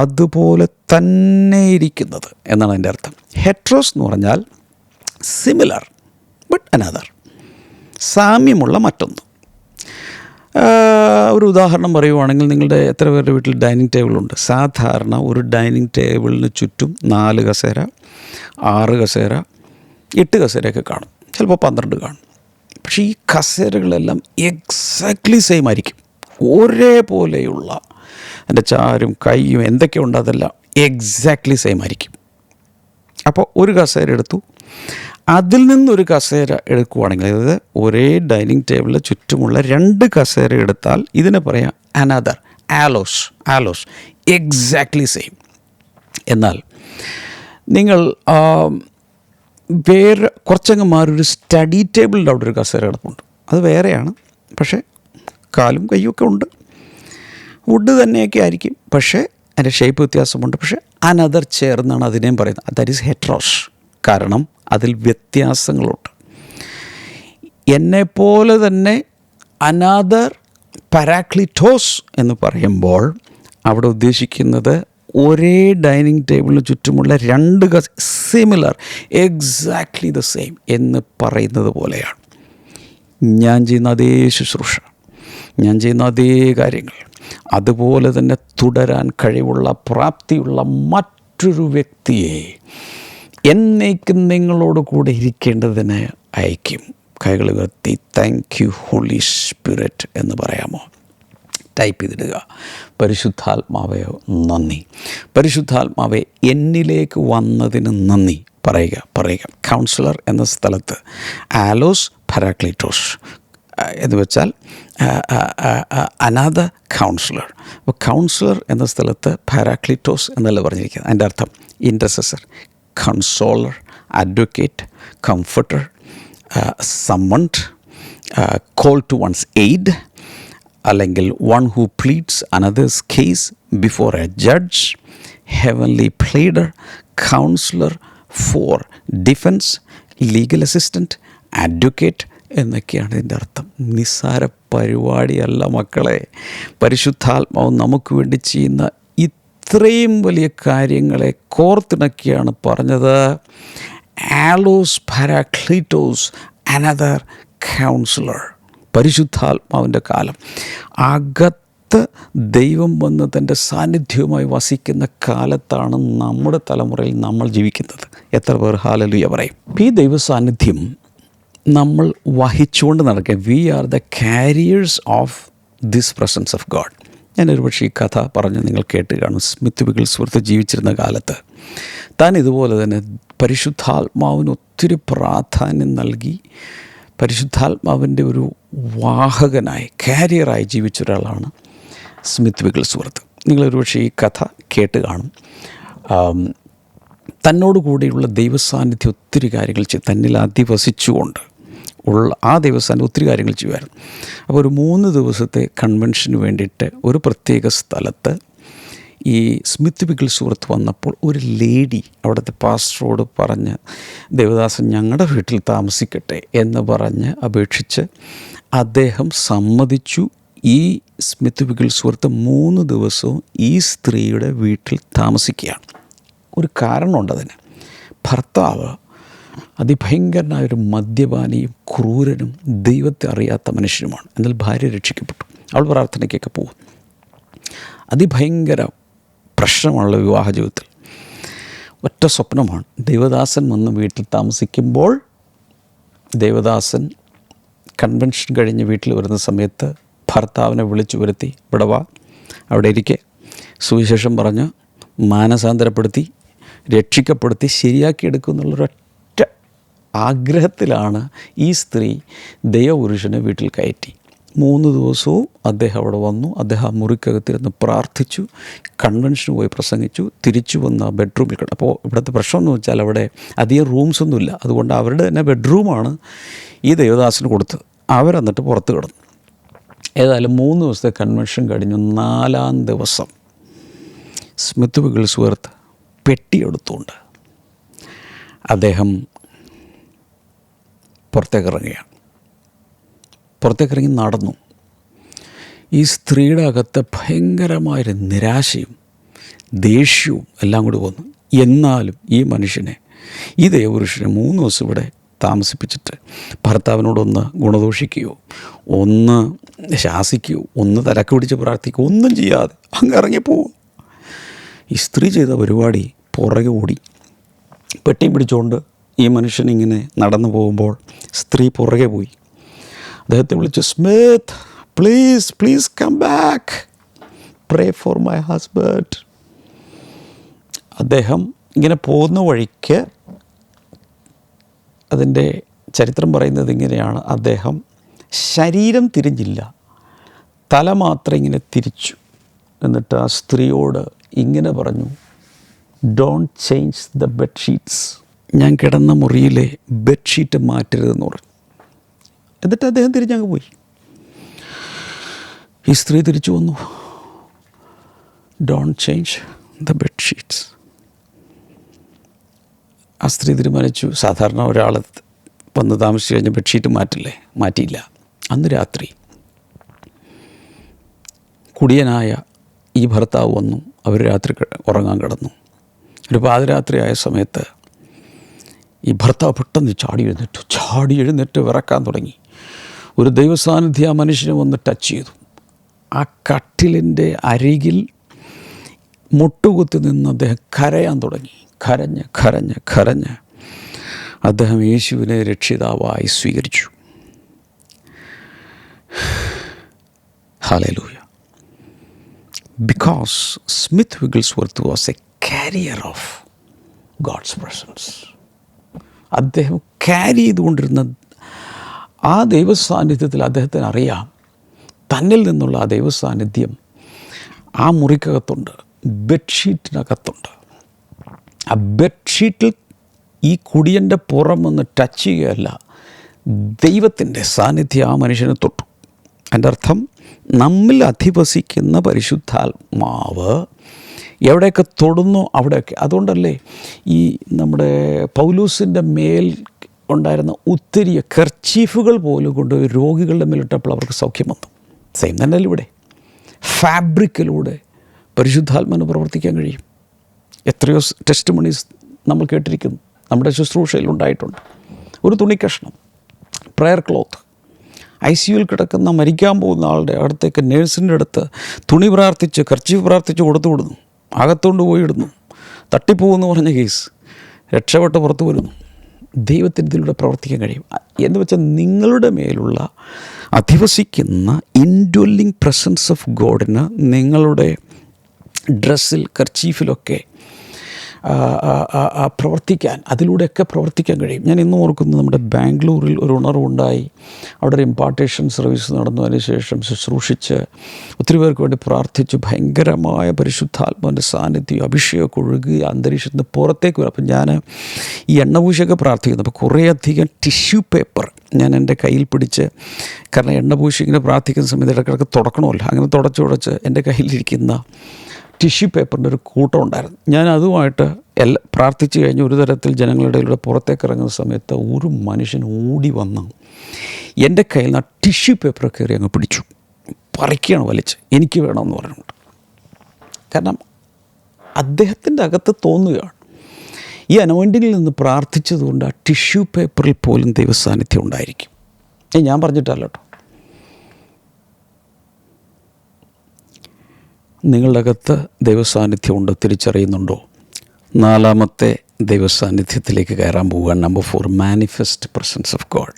Speaker 1: അതുപോലെ തന്നെ ഇരിക്കുന്നത് എന്നാണ് അതിൻ്റെ അർത്ഥം. ഹെട്രോസ് എന്ന് പറഞ്ഞാൽ സിമിലർ ബട്ട് അനദർ, സാമ്യമുള്ള മറ്റൊന്ന്. ഒരു ഉദാഹരണം പറയുവാണെങ്കിൽ, നിങ്ങളുടെ എത്ര പേരുടെ വീട്ടിൽ ഡൈനിങ് ടേബിളുണ്ട്? സാധാരണ ഒരു ഡൈനിങ് ടേബിളിന് ചുറ്റും 4 കസേര, 6 കസേര, 8 കസേരയൊക്കെ കാണും, ചിലപ്പോൾ 12 കാണും. പക്ഷേ ഈ കസേരകളെല്ലാം എക്സാക്ട്ലി സെയിം ആയിരിക്കും, ഒരേപോലെയുള്ള അതിൻ്റെ ചാരും കൈയും എന്തൊക്കെയുണ്ട് അതെല്ലാം എക്സാക്ട്ലി സെയിം ആയിരിക്കും. അപ്പോൾ ഒരു കസേര എടുത്തു, അതിൽ നിന്നൊരു കസേര എടുക്കുവാണെങ്കിൽ, അതായത് ഒരേ ഡൈനിങ് ടേബിളിന് ചുറ്റുമുള്ള 2 കസേര എടുത്താൽ ഇതിനെ പറയാം അനദർ, ആലോസ്, എക്സാക്ട്ലി സെയിം. എന്നാൽ നിങ്ങൾ വേറെ കുറച്ചങ്ങ് മാറൊരു സ്റ്റഡി ടേബിളിൻ്റെ അവിടെ ഒരു കസേര കിടപ്പുണ്ട്. അത് വേറെയാണ്, പക്ഷേ കാലും കയ്യൊക്കെ ഉണ്ട്, വുഡ് തന്നെയൊക്കെ ആയിരിക്കും, പക്ഷേ അതിൻ്റെ ഷേപ്പ് വ്യത്യാസമുണ്ട്. പക്ഷേ അനദർ ചെയർ എന്നാണ് അതിനെയും പറയുന്നത്. That is heteros. കാരണം അതിൽ വ്യത്യാസങ്ങളുണ്ട്. എന്നെപ്പോലെ തന്നെ അനദർ പാരാക്ലിറ്റോസ് എന്ന് പറയുമ്പോൾ അവിടെ ഉദ്ദേശിക്കുന്നത് ഒരേ ഡൈനിങ് ടേബിളിന് ചുറ്റുമുള്ള 2 സിമിലർ, എക്സാക്ട്ലി ദ സെയിം എന്ന് പറയുന്നത് പോലെയാണ്. ഞാൻ ചെയ്യുന്ന അതേ ശുശ്രൂഷ, ഞാൻ ചെയ്യുന്ന അതേ കാര്യങ്ങൾ അതുപോലെ തന്നെ തുടരാൻ കഴിവുള്ള പ്രാപ്തിയുള്ള മറ്റൊരു വ്യക്തിയെ എന്നേക്കും നിങ്ങളോട് കൂടെ ഇരിക്കേണ്ടതിന് അയക്കും. കൈകൾ ഉയർത്തി താങ്ക് യു ഹോളി സ്പിരിറ്റ് എന്ന് പറയാമോ? ടൈപ്പ് ചെയ്തിടുക. പരിശുദ്ധാത്മാവേ നന്ദി, പരിശുദ്ധാത്മാവേ എന്നിലേക്ക് വന്നതിന് നന്ദി പറയുക. കൗൺസിലർ എന്ന സ്ഥലത്ത് ആലോസ് പാരാക്ലിറ്റോസ് എന്ന് വെച്ചാൽ അനദർ കൗൺസിലർ. അപ്പോൾ കൗൺസിലർ എന്ന സ്ഥലത്ത് പാരാക്ലിറ്റോസ് എന്നല്ല പറഞ്ഞിരിക്കുന്നത്. അതിൻ്റെ അർത്ഥം intercessor, consoler, advocate, comforter, summoned, call to one's aid, അല്ലെങ്കിൽ one who pleads another's case before a judge, heavenly pleader, counsellor for defence, legal assistant, advocate എന്നൊക്കെയാണ് ഇതിൻ്റെ അർത്ഥം. നിസ്സാര പരിപാടിയല്ല മക്കളെ. പരിശുദ്ധാത്മാവ് നമുക്ക് വേണ്ടി ചെയ്യുന്ന ഇത്രയും വലിയ കാര്യങ്ങളെ കോർത്തിണക്കിയാണ് പറഞ്ഞത്. ആലോസ് പാരാക്ലീറ്റോസ് അനദർ കൗൺസിലർ. പരിശുദ്ധാത്മാവിൻ്റെ കാലം, അകത്ത് ദൈവം വന്ന് തൻ്റെ സാന്നിധ്യവുമായി വസിക്കുന്ന കാലത്താണ് നമ്മുടെ തലമുറയിൽ നമ്മൾ ജീവിക്കുന്നത്. എത്ര പേർ ഹല്ലേലൂയ പറയും? ഈ ദൈവ സാന്നിധ്യം നമ്മൾ വഹിച്ചുകൊണ്ട് നടക്കുക. We are the carriers of this presence of God. ഞാനൊരു പക്ഷേ ഈ കഥ പറഞ്ഞ് നിങ്ങൾ കേട്ട് കാണും. സ്മിത്ത് വിഗിൾസ്വർത്ത് ജീവിച്ചിരുന്ന കാലത്ത് താൻ ഇതുപോലെ തന്നെ പരിശുദ്ധാത്മാവിന് ഒത്തിരി പ്രാധാന്യം നൽകി പരിശുദ്ധാത്മാവിൻ്റെ ഒരു വാഹകനായി, കാരിയറായി ജീവിച്ച ഒരാളാണ് സ്മിത്ത് വിഗിൾസ്വർത്ത്. നിങ്ങളൊരു പക്ഷേ ഈ കഥ കേട്ട് കാണും. തന്നോട് കൂടെയുള്ള ദൈവസാന്നിധ്യം ഒത്തിരി കാര്യങ്ങൾ തന്നിൽ അധിവസിച്ചുകൊണ്ട് ആ ദൈവസാന്നിധ്യം ഒത്തിരി കാര്യങ്ങൾ ചെയ്യുമായിരുന്നു. അപ്പോൾ ഒരു 3 ദിവസത്തെ കൺവെൻഷന് വേണ്ടിയിട്ട് ഒരു പ്രത്യേക സ്ഥലത്ത് ഈ സ്മിത്ത് വിഗിൾസ്വർത്ത് വന്നപ്പോൾ ഒരു ലേഡി അവിടുത്തെ പാസ്റ്ററോട് പറഞ്ഞ്, ദേവദാസൻ ഞങ്ങളുടെ വീട്ടിൽ താമസിക്കട്ടെ എന്ന് പറഞ്ഞ് അപേക്ഷിച്ച് അദ്ദേഹം സമ്മതിച്ചു. ഈ സ്മിത്ത് വിഗിൾസ്വർത്ത് 3 ദിവസവും ഈ സ്ത്രീയുടെ വീട്ടിൽ താമസിക്കുകയാണ്. ഒരു കാരണമുണ്ട് അതിന്. ഭർത്താവ് അതിഭയങ്കരനായൊരു മദ്യപാനിയും ക്രൂരനും ദൈവത്തെ അറിയാത്ത മനുഷ്യനുമാണ്. എന്നാൽ ഭാര്യ രക്ഷിക്കപ്പെട്ടു. അവൾ പ്രാർത്ഥനയ്ക്കൊക്കെ പോകും. അതിഭയങ്കര പ്രശ്നമുള്ള വിവാഹ ജീവിതത്തിൽ ഒറ്റ സ്വപ്നമാണ്, ദൈവദാസൻ വന്ന് വീട്ടിൽ താമസിക്കുമ്പോൾ ദേവദാസൻ കൺവെൻഷൻ കഴിഞ്ഞ് വീട്ടിൽ വരുന്ന സമയത്ത് ഭർത്താവിനെ വിളിച്ചു വരുത്തി, ഇവിടെ വാ, അവിടെ ഇരിക്കെ, സുവിശേഷം പറഞ്ഞ് മാനസാന്തരപ്പെടുത്തി രക്ഷിക്കപ്പെടുത്തി ശരിയാക്കിയെടുക്കും എന്നുള്ളൊരൊറ്റ ആഗ്രഹത്തിലാണ് ഈ സ്ത്രീ ദൈവപുരുഷനെ വീട്ടിൽ കയറ്റി. 3 ദിവസവും അദ്ദേഹം അവിടെ വന്നു. അദ്ദേഹം ആ മുറിക്കകത്തിരുന്ന് പ്രാർത്ഥിച്ചു, കൺവെൻഷന് പോയി പ്രസംഗിച്ചു, തിരിച്ചു വന്ന് ബെഡ്റൂമിൽ കിടന്നു. അപ്പോൾ ഇവിടുത്തെ പ്രശ്നം എന്ന് വെച്ചാൽ അവിടെ അധികം റൂംസൊന്നുമില്ല. അതുകൊണ്ട് അവരുടെ തന്നെ ബെഡ്റൂമാണ് ഈ ദേവദാസിന് കൊടുത്തത്. അവരെന്നിട്ട് പുറത്ത് കിടന്നു. ഏതായാലും 3 ദിവസത്തെ കൺവെൻഷൻ കഴിഞ്ഞു. 4-ാം ദിവസം സ്മിത്ത് വിഗിൾസ്വർത്ത് പെട്ടിയെടുത്തുകൊണ്ട് അദ്ദേഹം പുറത്തേക്കിറങ്ങുകയാണ്. പുറത്തേക്കിറങ്ങി നടന്നു. ഈ സ്ത്രീയുടെ അകത്ത് ഭയങ്കരമായൊരു നിരാശയും ദേഷ്യവും എല്ലാം കൂടി വന്നു. എന്നാലും ഈ മനുഷ്യനെ, ഈ ദൈവപുരുഷനെ 3 ദിവസം ഇവിടെ താമസിപ്പിച്ചിട്ട് ഭർത്താവിനോടൊന്ന് ഗുണദോഷിക്കുകയോ ഒന്ന് ശാസിക്കുകയോ ഒന്ന് തലക്ക് പിടിച്ച് പ്രാർത്ഥിക്കുകയോ ഒന്നും ചെയ്യാതെ അങ്ങ് ഇറങ്ങിപ്പോവും. ഈ സ്ത്രീ ചെയ്ത പരിപാടി പുറകെ ഓടി പെട്ടിയും പിടിച്ചുകൊണ്ട് ഈ മനുഷ്യനിങ്ങനെ നടന്നു പോകുമ്പോൾ സ്ത്രീ പുറകെ പോയി. അദ്ദേഹത്തെ വിളിച്ചു, Smith please please come back, pray for my husband. അദ്ദേഹം ഇങ്ങനെ പോകുന്ന വഴിക്ക് അതിൻ്റെ ചരിത്രം പറയുന്നത് ഇങ്ങനെയാണ്: അദ്ദേഹം ശരീരം തിരിഞ്ഞില്ല, തല മാത്രം ഇങ്ങനെ തിരിച്ചു. എന്നിട്ട് ആ സ്ത്രീയോട് ഇങ്ങനെ പറഞ്ഞു, ഡോണ്ട് ചേഞ്ച് ദ ബെഡ്ഷീറ്റ്സ്. ഞാൻ കിടന്ന മുറിയിലെ ബെഡ്ഷീറ്റ് മാറ്റരുതെന്ന് പറഞ്ഞു. എന്നിട്ട് അദ്ദേഹം തിരിഞ്ഞങ്ങ് പോയി. ഈ സ്ത്രീ തിരിച്ചു വന്നു, ഡോണ്ട് ചേഞ്ച് ദ ബെഡ്ഷീറ്റ്സ്. ആ സ്ത്രീ തീരുമാനിച്ചു, സാധാരണ ഒരാൾ വന്ന് താമസിച്ച് കഴിഞ്ഞ് ബെഡ്ഷീറ്റ് മാറ്റില്ലേ, മാറ്റിയില്ല. അന്ന് രാത്രി കുടിയനായ ഈ ഭർത്താവ് വന്നു. അവർ രാത്രി ഉറങ്ങാൻ കിടന്നു. ഒരു പാതിരാത്രിയായ സമയത്ത് ഈ ഭർത്താവ് പെട്ടെന്ന് ചാടി എഴുന്നേറ്റ് വിറക്കാൻ തുടങ്ങി. ഒരു ദൈവസാന്നിധ്യം ആ മനുഷ്യനെ വന്ന് ടച്ച് ചെയ്തു. ആ കട്ടിലിൻ്റെ അരികിൽ മുട്ടുകുത്തി നിന്ന് അദ്ദേഹം കരയാൻ തുടങ്ങി. കരഞ്ഞ് അദ്ദേഹം യേശുവിനെ രക്ഷിതാവായി സ്വീകരിച്ചു. Hallelujah. Because Smith Wigglesworth was a carrier of God's presence. അദ്ദേഹം ക്യാരി ചെയ്തുകൊണ്ടിരുന്ന ആ ദൈവസാന്നിധ്യത്തിൽ അദ്ദേഹത്തിന് അറിയാം, തന്നിൽ നിന്നുള്ള ആ ദൈവസാന്നിധ്യം ആ മുറിക്കകത്തുണ്ട്, ബെഡ്ഷീറ്റിനകത്തുണ്ട്. ആ ബെഡ്ഷീറ്റിൽ ഈ കുടിയൻ്റെ പുറം ഒന്ന് ടച്ച് ചെയ്യുകയല്ല, ദൈവത്തിൻ്റെ സാന്നിധ്യം ആ മനുഷ്യനെ തൊട്ടു. എൻ്റെ അർത്ഥം, നമ്മിൽ അധിവസിക്കുന്ന പരിശുദ്ധാത്മാവ് എവിടെയൊക്കെ തൊടുന്നോ അവിടെയൊക്കെ. അതുകൊണ്ടല്ലേ ഈ നമ്മുടെ പൗലൂസിൻ്റെ മേൽ ഉണ്ടായിരുന്ന ഒത്തിരി കർച്ചീഫുകൾ പോലും കൊണ്ട് രോഗികളുടെ മേലിട്ടപ്പോൾ അവർക്ക് സൗഖ്യം വന്നു. സെയിം തന്നെ ഇവിടെ ഫാബ്രിക്കിലൂടെ പരിശുദ്ധാത്മാവിന് പ്രവർത്തിക്കാൻ കഴിയും. എത്രയോ ടെസ്റ്റ് മണീസ് നമ്മൾ കേട്ടിരിക്കുന്നു, നമ്മുടെ ശുശ്രൂഷയിൽ ഉണ്ടായിട്ടുണ്ട്. ഒരു തുണിക്കഷ്ണം, പ്രയർ ക്ലോത്ത്, ICUവിൽ കിടക്കുന്ന മരിക്കാൻ പോകുന്ന ആളുടെ അടുത്തേക്ക് നേഴ്സിൻ്റെ അടുത്ത് തുണി പ്രാർത്ഥിച്ച് കർച്ചീഫ് പ്രാർത്ഥിച്ച് കൊടുത്തു വിടുന്നു, അകത്തുകൊണ്ട് പോയി ഇടുന്നു. തട്ടിപ്പോകുമെന്ന് പറഞ്ഞ കേസ് രക്ഷപ്പെട്ട് പുറത്തു വരുന്നു. ദൈവത്തിന് ഇതിലൂടെ പ്രവർത്തിക്കാൻ കഴിയും. എന്ന് വെച്ചാൽ നിങ്ങളുടെ മേലുള്ള അധിവസിക്കുന്ന ഇൻഡ്വെല്ലിംഗ് പ്രസൻസ് ഓഫ് ഗോഡിന് നിങ്ങളുടെ ഡ്രസ്സിൽ കർച്ചീഫിലൊക്കെ പ്രവർത്തിക്കാൻ, അതിലൂടെയൊക്കെ പ്രവർത്തിക്കാൻ കഴിയും. ഞാൻ ഇന്നും ഓർക്കുന്നു, നമ്മുടെ ബാംഗ്ലൂരിൽ ഒരു ഉണർവുണ്ടായി. അവിടെ ഒരു ഇമ്പാർട്ടേഷൻ സർവീസ് നടന്നു. അതിനുശേഷം ശുശ്രൂഷിച്ച് ഒത്തിരി പേർക്ക് വേണ്ടി പ്രാർത്ഥിച്ചു. ഭയങ്കരമായ പരിശുദ്ധാത്മാവിൻ്റെ സാന്നിധ്യം, അഭിഷേകമൊക്കെ ഒഴുകി അന്തരീക്ഷത്തിന് പുറത്തേക്ക് വരും. അപ്പം ഞാൻ ഈ എണ്ണപൂശയൊക്കെ പ്രാർത്ഥിക്കുന്നു. അപ്പോൾ കുറേയധികം ടിഷ്യൂ പേപ്പർ ഞാൻ എൻ്റെ കയ്യിൽ പിടിച്ച്, കാരണം എണ്ണപൂശി ഇങ്ങനെ പ്രാർത്ഥിക്കുന്ന സമയത്ത് ഇടയ്ക്കിടയ്ക്ക് തുടക്കണമല്ലോ, അങ്ങനെ തുടച്ച് എൻ്റെ കയ്യിലിരിക്കുന്ന ടിഷ്യൂ പേപ്പറിൻ്റെ ഒരു കൂട്ടം ഉണ്ടായിരുന്നു. ഞാൻ അതുമായിട്ട് പ്രാർത്ഥിച്ച് കഴിഞ്ഞ് ഒരു തരത്തിൽ ജനങ്ങളുടെ ഇടയിലൂടെ പുറത്തേക്ക് ഇറങ്ങുന്ന സമയത്ത് ഒരു മനുഷ്യൻ ഓടി വന്ന് എൻ്റെ കയ്യിൽ നിന്ന് ആ ടിഷ്യൂ പേപ്പർ കയറി അങ്ങ് പിടിച്ചു, പറിക്കുകയാണ് വലിച്ച്, എനിക്ക് വേണമെന്ന് പറഞ്ഞുകൊണ്ട്. കാരണം അദ്ദേഹത്തിൻ്റെ അകത്ത് തോന്നുകയാണ്, ഈ അനോയിൻറ്റിങ്ങിൽ നിന്ന് പ്രാർത്ഥിച്ചതുകൊണ്ട് ആ ടിഷ്യൂ പേപ്പറിൽ പോലും ദൈവസാന്നിധ്യം ഉണ്ടായിരിക്കും. ഞാൻ പറഞ്ഞിട്ടല്ല കേട്ടോ, നിങ്ങളുടെ അകത്ത് ദൈവസാന്നിധ്യമുണ്ടോ, തിരിച്ചറിയുന്നുണ്ടോ? 4ാമത്തെ ദൈവസാന്നിധ്യത്തിലേക്ക് കയറാൻ പോവുകയാണ്. Number 4, manifest presence of God.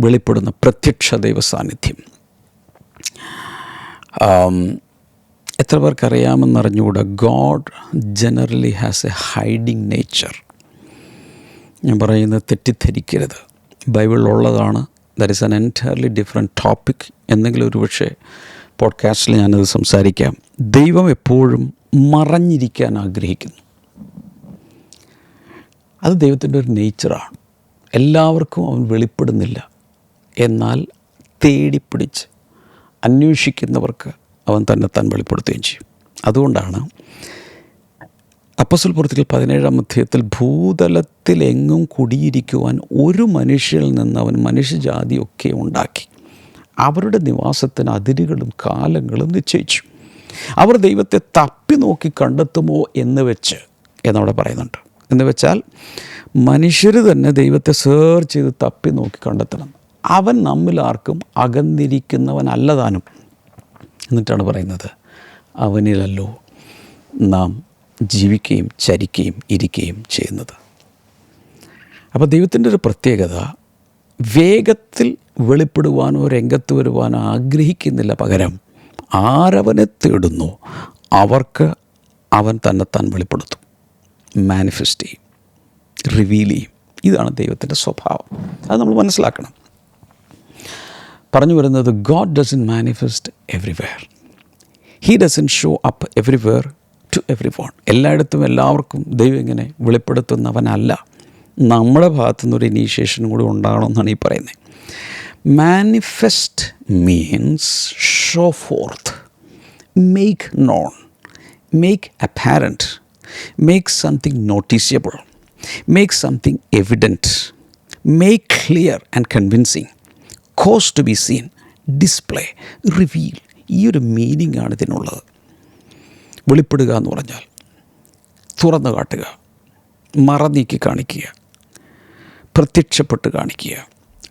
Speaker 1: വെളിപ്പെടുന്ന പ്രത്യക്ഷ ദൈവസാന്നിധ്യം. എത്ര പേർക്കറിയാമെന്നറിഞ്ഞുകൂടാ, God generally has a hiding nature. ഞാൻ പറയുന്നത് തെറ്റിദ്ധരിക്കരുത്, ബൈബിളിലുള്ളതാണ്. That is an entirely different topic. എന്തെങ്കിലും ഒരു പക്ഷേ പോഡ്കാസ്റ്റിൽ ഞാനത് സംസാരിക്കാം. ദൈവം എപ്പോഴും മറഞ്ഞിരിക്കാൻ ആഗ്രഹിക്കുന്നു. അത് ദൈവത്തിൻ്റെ ഒരു നേച്ചറാണ്. എല്ലാവർക്കും അവൻ വെളിപ്പെടുന്നില്ല. എന്നാൽ തേടിപ്പിടിച്ച് അന്വേഷിക്കുന്നവർക്ക് അവൻ തന്നെത്താൻ വെളിപ്പെടുത്തുകയും ചെയ്യും. അതുകൊണ്ടാണ് അപ്പോസ്തല പ്രവൃത്തികൾ 17-ാം അധ്യായത്തിൽ ഭൂതലത്തിലെങ്ങും കുടിയിരിക്കുവാൻ ഒരു മനുഷ്യരിൽ നിന്ന് അവൻ മനുഷ്യജാതിയൊക്കെ ഉണ്ടാക്കി. അവരുടെ നിവാസത്തിന് അതിരുകളും കാലങ്ങളും നിശ്ചയിച്ചു. അവർ ദൈവത്തെ തപ്പി നോക്കി കണ്ടെത്തുമോ എന്നവിടെ പറയുന്നുണ്ട്. എന്ന് വെച്ചാൽ മനുഷ്യർ തന്നെ ദൈവത്തെ സെർച്ച് ചെയ്ത് തപ്പി നോക്കി കണ്ടെത്തണം. അവൻ നമ്മിൽ ആർക്കും അകന്നിരിക്കുന്നവനല്ലതാനും. എന്നിട്ടാണ് പറയുന്നത്, അവനിലല്ലോ നാം ജീവിക്കുകയും ചരിക്കുകയും ഇരിക്കുകയും ചെയ്യുന്നത്. അപ്പോൾ ദൈവത്തിൻ്റെ ഒരു പ്രത്യേകത, വേഗത്തിൽ വെളിപ്പെടുവാനോ രംഗത്ത് വരുവാനോ ആഗ്രഹിക്കുന്നില്ല. പകരം ആരവനെ തേടുന്നു അവർക്ക് അവൻ തന്നെത്താൻ വെളിപ്പെടുത്തും, മാനിഫെസ്റ്റ് ചെയ്യും, റിവീൽ ചെയ്യും. ഇതാണ് ദൈവത്തിൻ്റെ സ്വഭാവം. അത് നമ്മൾ മനസ്സിലാക്കണം. പറഞ്ഞു വരുന്നത്, God doesn't manifest everywhere. He doesn't show up everywhere to everyone. എല്ലായിടത്തും എല്ലാവർക്കും ദൈവം ഇങ്ങനെ വെളിപ്പെടുത്തുന്നവനല്ല. നമ്മുടെ ഭാഗത്തുനിന്നൊരു ഇനീഷ്യേഷനും കൂടി ഉണ്ടാകണമെന്നാണ് ഈ പറയുന്നത്. Manifest means show forth, make known, make apparent, make something noticeable, make something evident, make clear and convincing, cause to be seen, display, reveal. ഈ ഒരു മീനിങ് ആണ് ഇതിനുള്ളത്. വെളിപ്പെടുക എന്ന് പറഞ്ഞാൽ തുറന്നു കാട്ടുക, മറനീക്കി കാണിക്കുക, പ്രത്യക്ഷപ്പെട്ട് കാണിക്കുക.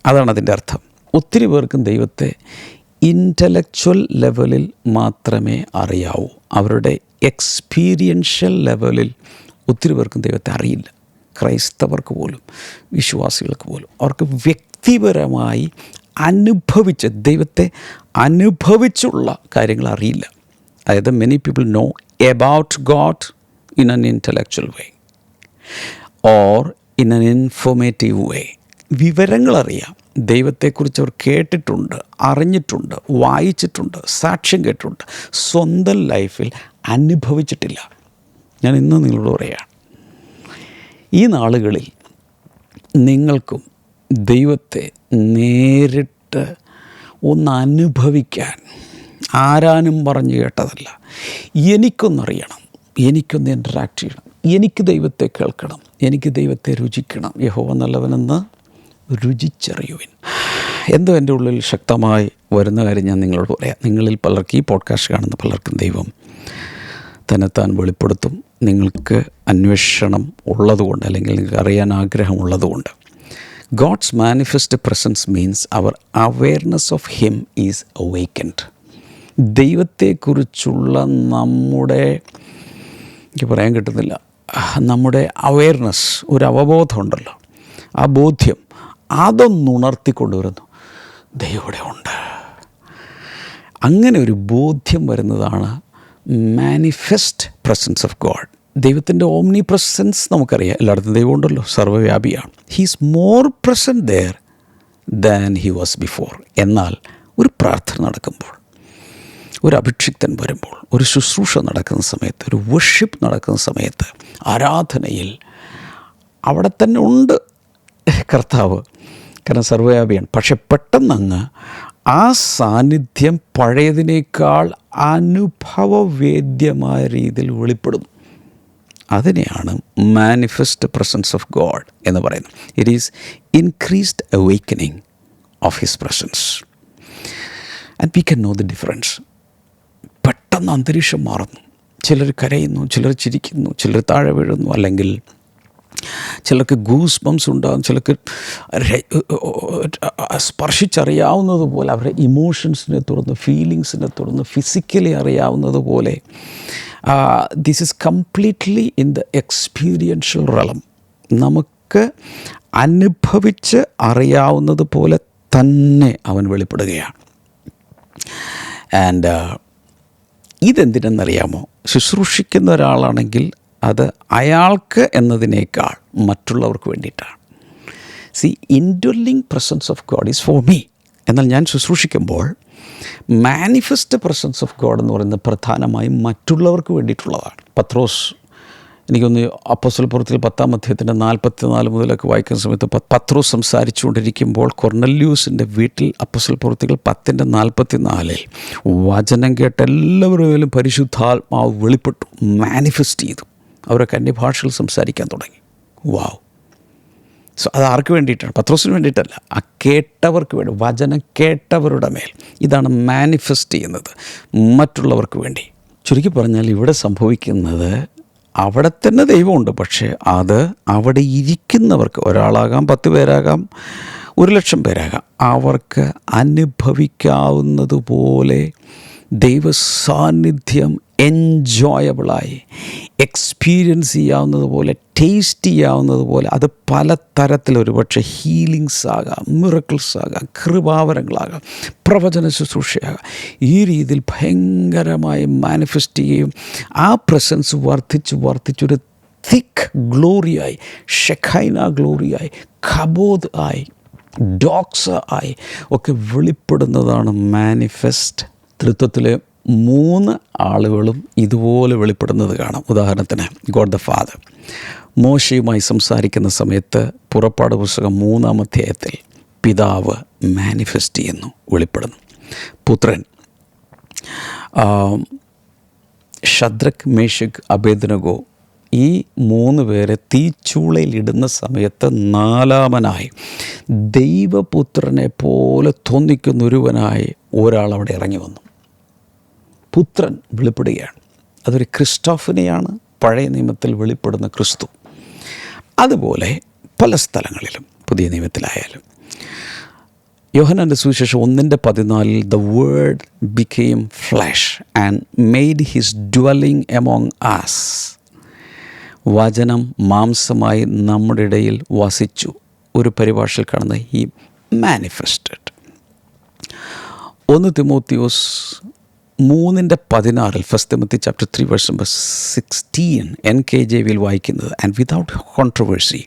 Speaker 1: അതാണ് അതിൻ്റെ അർത്ഥം. ഒത്തിരി പേർക്കും ദൈവത്തെ ഇൻ്റലക്ച്വൽ ലെവലിൽ മാത്രമേ അറിയാവൂ. അവരുടെ എക്സ്പീരിയൻഷ്യൽ ലെവലിൽ ഒത്തിരി പേർക്കും ദൈവത്തെ അറിയില്ല. ക്രൈസ്തവർക്ക് പോലും, വിശ്വാസികൾക്ക് പോലും അവർക്ക് വ്യക്തിപരമായി ദൈവത്തെ അനുഭവിച്ചുള്ള കാര്യങ്ങൾ അറിയില്ല. അതായത് many people know about God in an intellectual way or in an informative way. വിവരങ്ങളറിയാം, ദൈവത്തെക്കുറിച്ച് അവർ കേട്ടിട്ടുണ്ട്, അറിഞ്ഞിട്ടുണ്ട്, വായിച്ചിട്ടുണ്ട്, സാക്ഷ്യം കേട്ടിട്ടുണ്ട്. സ്വന്തം ലൈഫിൽ അനുഭവിച്ചിട്ടില്ല. ഞാൻ ഇന്ന് നിങ്ങളോട് പറയുകയാണ്, ഈ നാളുകളിൽ നിങ്ങൾക്കും ദൈവത്തെ നേരിട്ട് ഒന്ന് അനുഭവിക്കാൻ, ആരാനും പറഞ്ഞു കേട്ടതല്ല, എനിക്കൊന്നറിയണം, എനിക്കൊന്ന് ഇൻട്രാക്ട് ചെയ്യണം, എനിക്ക് ദൈവത്തെ കേൾക്കണം, എനിക്ക് ദൈവത്തെ രുചിക്കണം. യഹോവ നല്ലവനെന്ന് രുചിച്ചറിയുവിൻ. എന്തോ എൻ്റെ ഉള്ളിൽ ശക്തമായി വരുന്ന കാര്യം ഞാൻ നിങ്ങളോട് പറയാം. നിങ്ങളിൽ പലർക്കും, ഈ പോഡ്കാസ്റ്റ് കാണുന്ന പലർക്കും ദൈവം തന്നെത്താൻ വെളിപ്പെടുത്തും. നിങ്ങൾക്ക് അന്വേഷണം ഉള്ളതുകൊണ്ട്, അല്ലെങ്കിൽ നിങ്ങൾക്ക് അറിയാൻ ആഗ്രഹമുള്ളതുകൊണ്ട്. God's manifest presence means our awareness of him is awakened. ദൈവത്തെക്കുറിച്ചുള്ള നമ്മുടെ, എനിക്ക് പറയാൻ കിട്ടുന്നില്ല, നമ്മുടെ അവെയർനെസ്, ഒരു അവബോധമുണ്ടല്ലോ, ആ ബോധ്യം അതൊന്നുണർത്തിക്കൊണ്ടുവരുന്നു. ദൈവം ഇവിടെ ഉണ്ട്. അങ്ങനെ ഒരു ബോധ്യം വരുന്നതാണ് മാനിഫെസ്റ്റ് പ്രസൻസ് ഓഫ് ഗോഡ്. ദൈവത്തിൻ്റെ ഓംനി പ്രസൻസ് നമുക്കറിയാം, എല്ലായിടത്തും ദൈവം ഉണ്ടല്ലോ, സർവ്വവ്യാപിയാണ്. He is more present there than he was before. എന്നാൽ ഒരു പ്രാർത്ഥന നടക്കുമ്പോൾ, ഒരു അഭിഷിക്തൻ വരുമ്പോൾ, ഒരു ശുശ്രൂഷ നടക്കുന്ന സമയത്ത്, ഒരു വർഷിപ്പ് നടക്കുന്ന സമയത്ത്, ആരാധനയിൽ അവിടെ തന്നെ ഉണ്ട് കർത്താവ്. കാരണം സർവ്വവ്യാപിയാണ്. പക്ഷെ പെട്ടെന്നങ്ങ് ആ സാന്നിധ്യം പഴയതിനേക്കാൾ അനുഭവവേദ്യമായ രീതിയിൽ വെളിപ്പെടുന്നു. അതിനെയാണ് മാനിഫെസ്റ്റ് പ്രസൻസ് ഓഫ് ഗോഡ് എന്ന് പറയുന്നത്. It is increased awakening of his presence and we can know the difference. പെട്ടെന്ന് അന്തരീക്ഷം മാറുന്നു. ചിലർ കരയുന്നു, ചിലർ ചിരിക്കുന്നു, ചിലർ താഴെ വീഴുന്നു, അല്ലെങ്കിൽ ചിലർക്ക് ഗൂസ് ബംസ് ഉണ്ടാകും, ചിലർക്ക് സ്പർശിച്ചറിയാവുന്നതുപോലെ അവരുടെ ഇമോഷൻസിനെ തുറന്ന്, ഫീലിങ്സിനെ തുറന്ന്, ഫിസിക്കലി അറിയാവുന്നതുപോലെ. This is completely in the experiential റളം. നമുക്ക് അനുഭവിച്ച് അറിയാവുന്നതുപോലെ തന്നെ അവൻ വെളിപ്പെടുകയാണ്. ആൻഡ് ഇതെന്തിനെന്നറിയാമോ? ശുശ്രൂഷിക്കുന്ന ഒരാളാണെങ്കിൽ അത് അയാൾക്ക് എന്നതിനേക്കാൾ മറ്റുള്ളവർക്ക് വേണ്ടിയിട്ടാണ്. Indwelling presence of God is for me. എന്നാൽ ഞാൻ ശുശ്രൂഷിക്കുമ്പോൾ മാനിഫെസ്റ്റ് പ്രസൻസ് ഓഫ് ഗോഡ് എന്ന് പറയുന്നത് പ്രധാനമായും മറ്റുള്ളവർക്ക് വേണ്ടിയിട്ടുള്ളതാണ്. പത്രോസ്, എനിക്കൊന്ന് അപ്പോസ്തല പ്രവൃത്തികൾ 10-ാം അധ്യായത്തിൻ്റെ 44 മുതലൊക്കെ വായിക്കുന്ന സമയത്ത് പത്രോസ് സംസാരിച്ചുകൊണ്ടിരിക്കുമ്പോൾ കൊർന്നല്യൂസിൻ്റെ വീട്ടിൽ അപ്പോസ്തല പ്രവൃത്തികൾ 10:44 വചനം കേട്ട എല്ലാവരും പരിശുദ്ധാത്മാവ് വെളിപ്പെട്ടു, മാനിഫെസ്റ്റ് ചെയ്തു. അവരൊക്കെ അന്യഭാഷകൾ സംസാരിക്കാൻ തുടങ്ങി. വാവ്! സോ അത് ആർക്ക് വേണ്ടിയിട്ടാണ്? പത്രോസിന് വേണ്ടിയിട്ടല്ല, ആ കേട്ടവർക്ക് വേണ്ടി, വചനം കേട്ടവരുടെ മേൽ. ഇതാണ് മാനിഫെസ്റ്റ് ചെയ്യുന്നത്, മറ്റുള്ളവർക്ക് വേണ്ടി. ചുരുക്കി പറഞ്ഞാൽ ഇവിടെ സംഭവിക്കുന്നത്, അവിടെ തന്നെ ദൈവമുണ്ട്, പക്ഷേ അത് അവിടെ ഇരിക്കുന്നവർക്ക്, ഒരാളാകാം, 10 പേരാകാം, 1,00,000 പേരാകാം, അവർക്ക് അനുഭവിക്കാവുന്നതുപോലെ ദൈവസാന്നിധ്യം എൻജോയബിളായി എക്സ്പീരിയൻസ് ചെയ്യാവുന്നതുപോലെ, ടേസ്റ്റ് ചെയ്യാവുന്നതുപോലെ, അത് പല തരത്തിലൊരു പക്ഷേ ഹീലിങ്സ് ആകാം, മിറക്കിൾസ് ആകാം, കൃപാവരങ്ങളാകാം, പ്രവചന ശുശ്രൂഷയാകാം. ഈ രീതിയിൽ ഭയങ്കരമായി മാനിഫെസ്റ്റ് ചെയ്യുകയും ആ പ്രസൻസ് വർദ്ധിച്ചൊരു തിക്ക് ഗ്ലോറിയായി, ഷെഖൈന ഗ്ലോറിയായി, ഖബോദ് ആയി, ഡോക്സ ആയി ഒക്കെ വെളിപ്പെടുന്നതാണ് മാനിഫെസ്റ്റ്. തൃത്വത്തിലെ 3 ആളുകളും ഇതുപോലെ വെളിപ്പെടുന്നത് കാണാം. ഉദാഹരണത്തിന് ഗോഡ് ദ ഫാദർ മോശയുമായി സംസാരിക്കുന്ന സമയത്ത് പുറപ്പാട് പുസ്തകം 3-ാം അധ്യായത്തിൽ പിതാവ് മാനിഫെസ്റ്റ് ചെയ്യുന്നു, വെളിപ്പെടുന്നു. പുത്രൻ ശദ്രക്, മേശക്, അബേദ്നെഗോ, ഈ 3 പേരെ തീച്ചൂളയിലിടുന്ന സമയത്ത് 4-മനായി ദൈവപുത്രനെ പോലെ തോന്നിക്കുന്നൊരുവനായി ഒരാളവിടെ ഇറങ്ങി വന്നു. പുത്രൻ വെളിപ്പെടുകയാണ്. അതൊരു ക്രിസ്റ്റോഫിനെയാണ് പഴയ നിയമത്തിൽ വെളിപ്പെടുന്ന ക്രിസ്തു. അതുപോലെ പല സ്ഥലങ്ങളിലും പുതിയ നിയമത്തിലായാലും. യോഹന്നാൻ്റെ സുവിശേഷം 1:14 the word became flesh and made his dwelling among us. വചനം മാംസമായി നമ്മുടെ ഇടയിൽ വസിച്ചു. ഒരു പരിഭാഷയിൽ കാണുന്ന ഹി മാനിഫെസ്റ്റഡ്. 1 തിമോത്തിയോസ് 3:16 first Timothy chapter 3 verse number 16 NKJV വായിക്കുന്നത്, and without controversy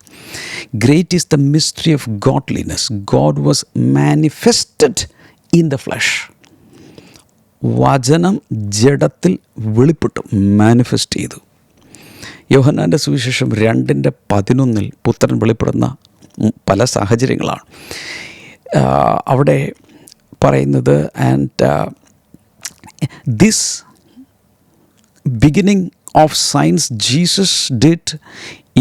Speaker 1: great is the mystery of godliness, God was manifested in the flesh. വചനം ജഡത്തിൽ വെളിപ്പെട്ടു, മാനിഫെസ്റ്റ് ചെയ്തു. യോഹന്നാൻ്റെ സുവിശേഷം 2:11 പുത്രൻ വെളിപ്പെടുന്ന പല സാഹചര്യങ്ങളാണ് അവിടെ പറയുന്നത്. And this beginning of signs Jesus did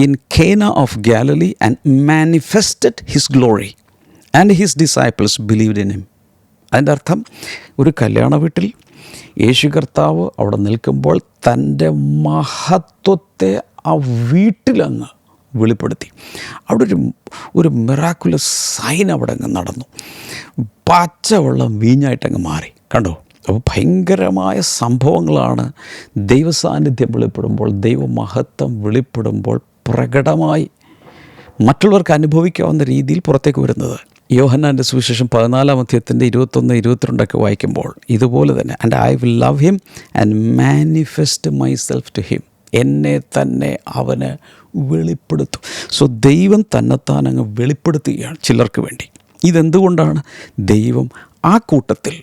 Speaker 1: in Cana of Galilee and manifested his glory and his disciples believed in him. അതിൻ്റെ അർത്ഥം, ഒരു കല്യാണ വീട്ടിൽ യേശു കർത്താവ് അവിടെ നിൽക്കുമ്പോൾ തൻ്റെ മഹത്വത്തെ ആ വീട്ടിലങ്ങ് വെളിപ്പെടുത്തി. അവിടെ ഒരു മിറാക്കുലസ് സൈൻ അവിടെ അങ്ങ് നടന്നു. പച്ചവെള്ളം വീഞ്ഞായിട്ടങ്ങ് മാറി. കണ്ടോ? അപ്പോൾ ഭയങ്കരമായ സംഭവങ്ങളാണ് ദൈവസാന്നിധ്യം വെളിപ്പെടുമ്പോൾ, ദൈവമഹത്വം വെളിപ്പെടുമ്പോൾ പ്രകടമായി മറ്റുള്ളവർക്ക് അനുഭവിക്കാവുന്ന രീതിയിൽ പുറത്തേക്ക് വരുന്നത്. യോഹന്നാൻ്റെ സുവിശേഷം 14-ാം അധ്യായത്തിൻ്റെ 21-22 വായിക്കുമ്പോൾ ഇതുപോലെ തന്നെ, and I will love him and manifest myself to him. എന്നെ തന്നെ അവന് വെളിപ്പെടുത്തും. സോ ദൈവം തന്നെത്താൻ അങ്ങ് വെളിപ്പെടുത്തുകയാണ് ചിലർക്ക് വേണ്ടി. ഇതെന്തുകൊണ്ടാണ്? ദൈവം ആ കൂട്ടത്തിൽ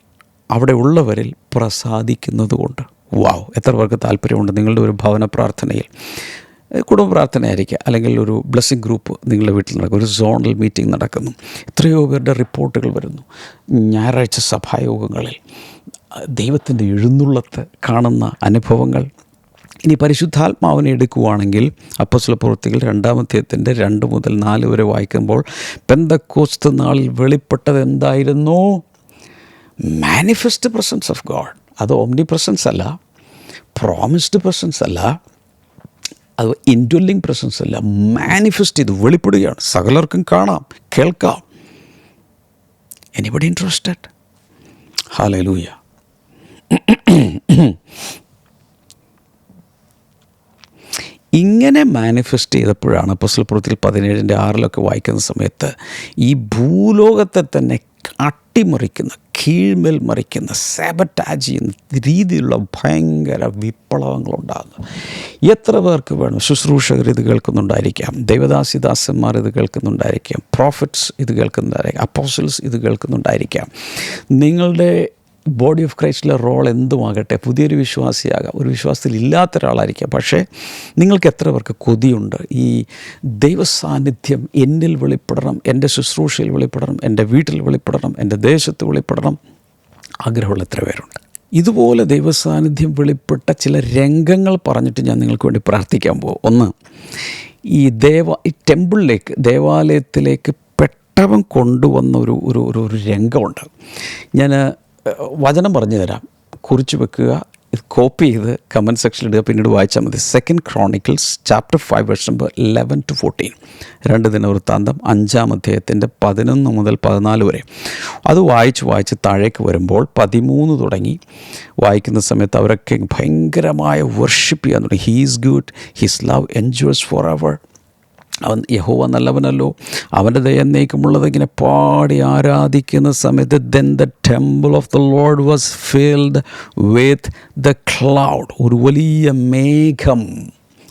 Speaker 1: അവിടെ ഉള്ളവരിൽ പ്രസാദിക്കുന്നത് കൊണ്ട്. വാവ്! എത്ര പേർക്ക് താല്പര്യമുണ്ട് നിങ്ങളുടെ ഒരു ഭവന പ്രാർത്ഥനയിൽ, കുടുംബ പ്രാർത്ഥനയായിരിക്കുക, അല്ലെങ്കിൽ ഒരു ബ്ലെസ്സിങ് ഗ്രൂപ്പ് നിങ്ങളുടെ വീട്ടിൽ നടക്കും, ഒരു സോണൽ മീറ്റിംഗ് നടക്കുന്നു, എത്രയോ പേരുടെ റിപ്പോർട്ടുകൾ വരുന്നു. ഞായറാഴ്ച സഭായോഗങ്ങളിൽ ദൈവത്തിൻ്റെ എഴുന്നള്ളത്ത് കാണുന്ന അനുഭവങ്ങൾ. ഇനി പരിശുദ്ധാത്മാവിനെ എടുക്കുവാണെങ്കിൽ അപ്പോസ്തല പ്രവൃത്തികൾ 2-ാം അധ്യായത്തിൻ്റെ 2 മുതൽ 4 വരെ വായിക്കുമ്പോൾ പെന്തക്കോസ്ത് നാളിൽ വെളിപ്പെട്ടത് എന്തായിരുന്നു? Manifest presence of God. അത് ഓംനി പ്രസൻസ് അല്ല, പ്രോമിസ്ഡ് പ്രസൻസ് അല്ല, അത് ഇൻഡ്വെല്ലിംഗ് പ്രസൻസ് അല്ല, മാനിഫെസ്റ്റ് ചെയ്ത് വെളിപ്പെടുകയാണ്. സകലർക്കും കാണാം, കേൾക്കാം. Anybody interested? ഹല്ലേലൂയ. ഇങ്ങനെ മാനിഫെസ്റ്റ് ചെയ്തപ്പോഴാണ് അപ്പോസ്തല പ്രവൃത്തികൾ 17:6 വായിക്കുന്ന സമയത്ത് ഈ ഭൂലോകത്തെ തന്നെ അട്ടിമറിക്കുന്ന, കീഴ്മേൽ മറിക്കുന്ന, സാബറ്റാജ് ചെയ്യുന്ന രീതിയിലുള്ള ഭയങ്കര വിപ്ലവങ്ങളുണ്ടാകുന്നു. എത്ര പേർക്ക് വേണം? ശുശ്രൂഷകർ ഇത് കേൾക്കുന്നുണ്ടായിരിക്കാം, ദൈവദാസിദാസന്മാർ ഇത് കേൾക്കുന്നുണ്ടായിരിക്കാം, പ്രോഫറ്റ്സ് ഇത് കേൾക്കുന്നുണ്ടായിരിക്കാം, അപ്പോസ്റ്റൽസ് ഇത് കേൾക്കുന്നുണ്ടായിരിക്കാം. നിങ്ങളുടെ ബോഡി ഓഫ് ക്രൈസ്റ്റിലെ റോൾ എന്തുമാകട്ടെ, പുതിയൊരു വിശ്വാസിയാകാം, ഒരു വിശ്വാസത്തിൽ ഇല്ലാത്ത ഒരാളായിരിക്കാം, പക്ഷേ നിങ്ങൾക്ക് എത്ര പേർക്ക് കൊതിയുണ്ട് ഈ ദൈവസാന്നിധ്യം എന്നിൽ വെളിപ്പെടണം, എൻ്റെ ശുശ്രൂഷയിൽ വെളിപ്പെടണം, എൻ്റെ വീട്ടിൽ വെളിപ്പെടണം, എൻ്റെ ദേശത്ത് വെളിപ്പെടണം? ആഗ്രഹമുള്ള എത്ര പേരുണ്ട്? ഇതുപോലെ ദൈവസാന്നിധ്യം വെളിപ്പെട്ട ചില രംഗങ്ങൾ പറഞ്ഞിട്ട് ഞാൻ നിങ്ങൾക്ക് വേണ്ടി പ്രാർത്ഥിക്കാൻ പോകും. ഒന്ന്, ഈ ടെമ്പിളിലേക്ക്, ദേവാലയത്തിലേക്ക് പെട്ടവൻ കൊണ്ടുവന്ന ഒരു രംഗമുണ്ട്. ഞാൻ വചനം പറഞ്ഞു തരാം, കുറിച്ച് വെക്കുക, ഇത് കോപ്പി ചെയ്ത് കമൻറ്റ് സെക്ഷനിൽ ഇടുക, പിന്നീട് വായിച്ചാൽ മതി. 2 Chronicles chapter 5 verse number 11-14. 2 ദിനവൃത്താന്തം 5-ാം അധ്യായത്തിൻ്റെ 11 മുതൽ 14 വരെ. അത് വായിച്ച് താഴേക്ക് വരുമ്പോൾ 13 തുടങ്ങി വായിക്കുന്ന സമയത്ത് അവരൊക്കെ ഭയങ്കരമായ വർഷിപ്പ് ചെയ്യാൻ തുടങ്ങി. He is good, his love enjoys for ever. അവൻ യഹോവ നല്ലവനല്ലോ, അവൻ്റെ ദയ എന്നേക്കുമുള്ളത് ഇങ്ങനെ പാടി ആരാധിക്കുന്ന സമയത്ത് then the temple of the Lord was filled with the cloud. ഒരു വലിയ മേഘം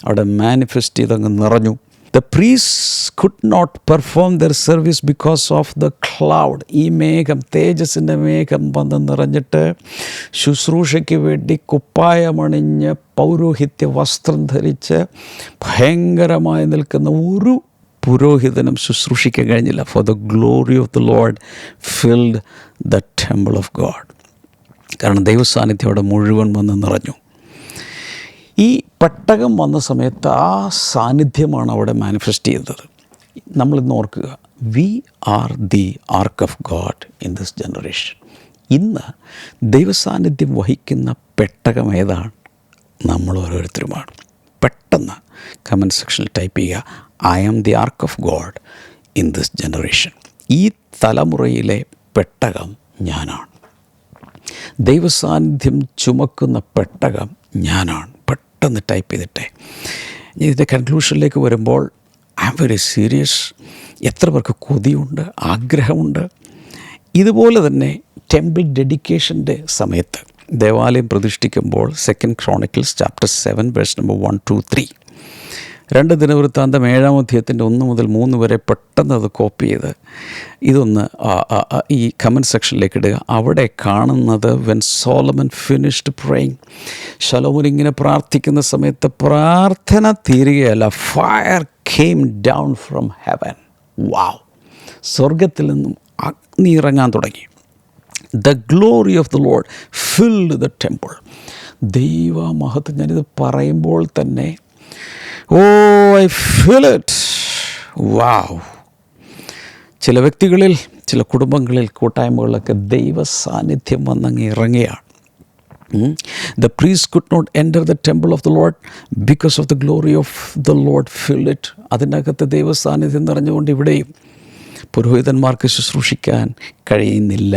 Speaker 1: അവിടെ മാനിഫെസ്റ്റ് ചെയ്തങ്ങ് നിറഞ്ഞു. The priests could not perform their service because of the cloud. ഈ മേഘം, തേജസ്സിൻ്റെ മേഘം വന്ന് നിറഞ്ഞിട്ട് ശുശ്രൂഷയ്ക്ക് വേണ്ടി കുപ്പായമണിഞ്ഞ് പൗരോഹിത്യ വസ്ത്രം ധരിച്ച് ഭയങ്കരമായി നിൽക്കുന്ന ഒരു പുരോഹിതനും ശുശ്രൂഷിക്കാൻ കഴിഞ്ഞില്ല. For the glory of the Lord filled the temple of God. കാരണം ദൈവസാന്നിധ്യം അവിടെ മുഴുവൻ വന്ന് നിറഞ്ഞു. ഈ പെട്ടകം വന്ന സമയത്ത് ആ സാന്നിധ്യമാണ് അവിടെ മാനിഫെസ്റ്റ് ചെയ്തത്. നമ്മളിന്ന് ഓർക്കുക, we are the ark of God in this generation. ഇന്ന് ദൈവസാന്നിധ്യം വഹിക്കുന്ന പെട്ടകം ഏതാണ്? നമ്മൾ ഓരോരുത്തരുമാണ്. പെട്ടെന്ന് കമൻറ്റ് സെക്ഷനിൽ ടൈപ്പ് ചെയ്യുക, I am the ark of God in this generation. ഈ തലമുറയിലെ പെട്ടകം ഞാനാണ്. ദൈവസാന്നിധ്യം ചുമക്കുന്ന പെട്ടകം ഞാനാണ്. പെട്ടെന്ന് ടൈപ്പ് ചെയ്തിട്ടെ. ഇതിൻ്റെ കൺക്ലൂഷനിലേക്ക് വരുമ്പോൾ ഐ ആം വെരി സീരിയസ്. എത്ര പേർക്ക് കൊതിയുണ്ട്, ആഗ്രഹമുണ്ട്? ഇതുപോലെ തന്നെ ടെമ്പിൾ ഡെഡിക്കേഷൻ്റെ സമയത്ത് ദേവാലയം പ്രതിഷ്ഠിക്കുമ്പോൾ 2 Chronicles chapter 7 verse number 1-3. 2 ദിനവൃത്താന്തം 7-ാം അധ്യായത്തിൻ്റെ 1 മുതൽ 3 വരെ പെട്ടെന്ന് അത് കോപ്പി ചെയ്ത് ഇതൊന്ന് ഈ കമൻറ്റ് സെക്ഷനിലേക്ക് ഇടുക. അവിടെ കാണുന്നത് വെൻ സോളമൻ ഫിനിഷ്ഡ് പ്രേയിങ്, ശലോമോൻ ഇങ്ങനെ പ്രാർത്ഥിക്കുന്ന സമയത്ത് പ്രാർത്ഥന തീരുകയല്ല, fire came down from heaven. Wow! സ്വർഗത്തിൽ നിന്നും അഗ്നി ഇറങ്ങാൻ തുടങ്ങി. The glory of the Lord filled the temple. ദൈവ മഹത്വം. ഞാനിത് പറയുമ്പോൾ തന്നെ ഐ ഫീൽ ഇറ്റ്. വാവ്! ചില വ്യക്തികളിൽ, ചില കുടുംബങ്ങളിൽ, കൂട്ടായ്മകളിലൊക്കെ ദൈവ സാന്നിധ്യം വന്നങ്ങ് ഇറങ്ങുകയാണ്. The priest could not enter the temple of the Lord because of the glory of the Lord filled it. അതിനകത്ത് ദൈവ സാന്നിധ്യം നിറഞ്ഞുകൊണ്ട് ഇവിടെയും പുരോഹിതന്മാർക്ക് ശുശ്രൂഷിക്കാൻ കഴിയുന്നില്ല.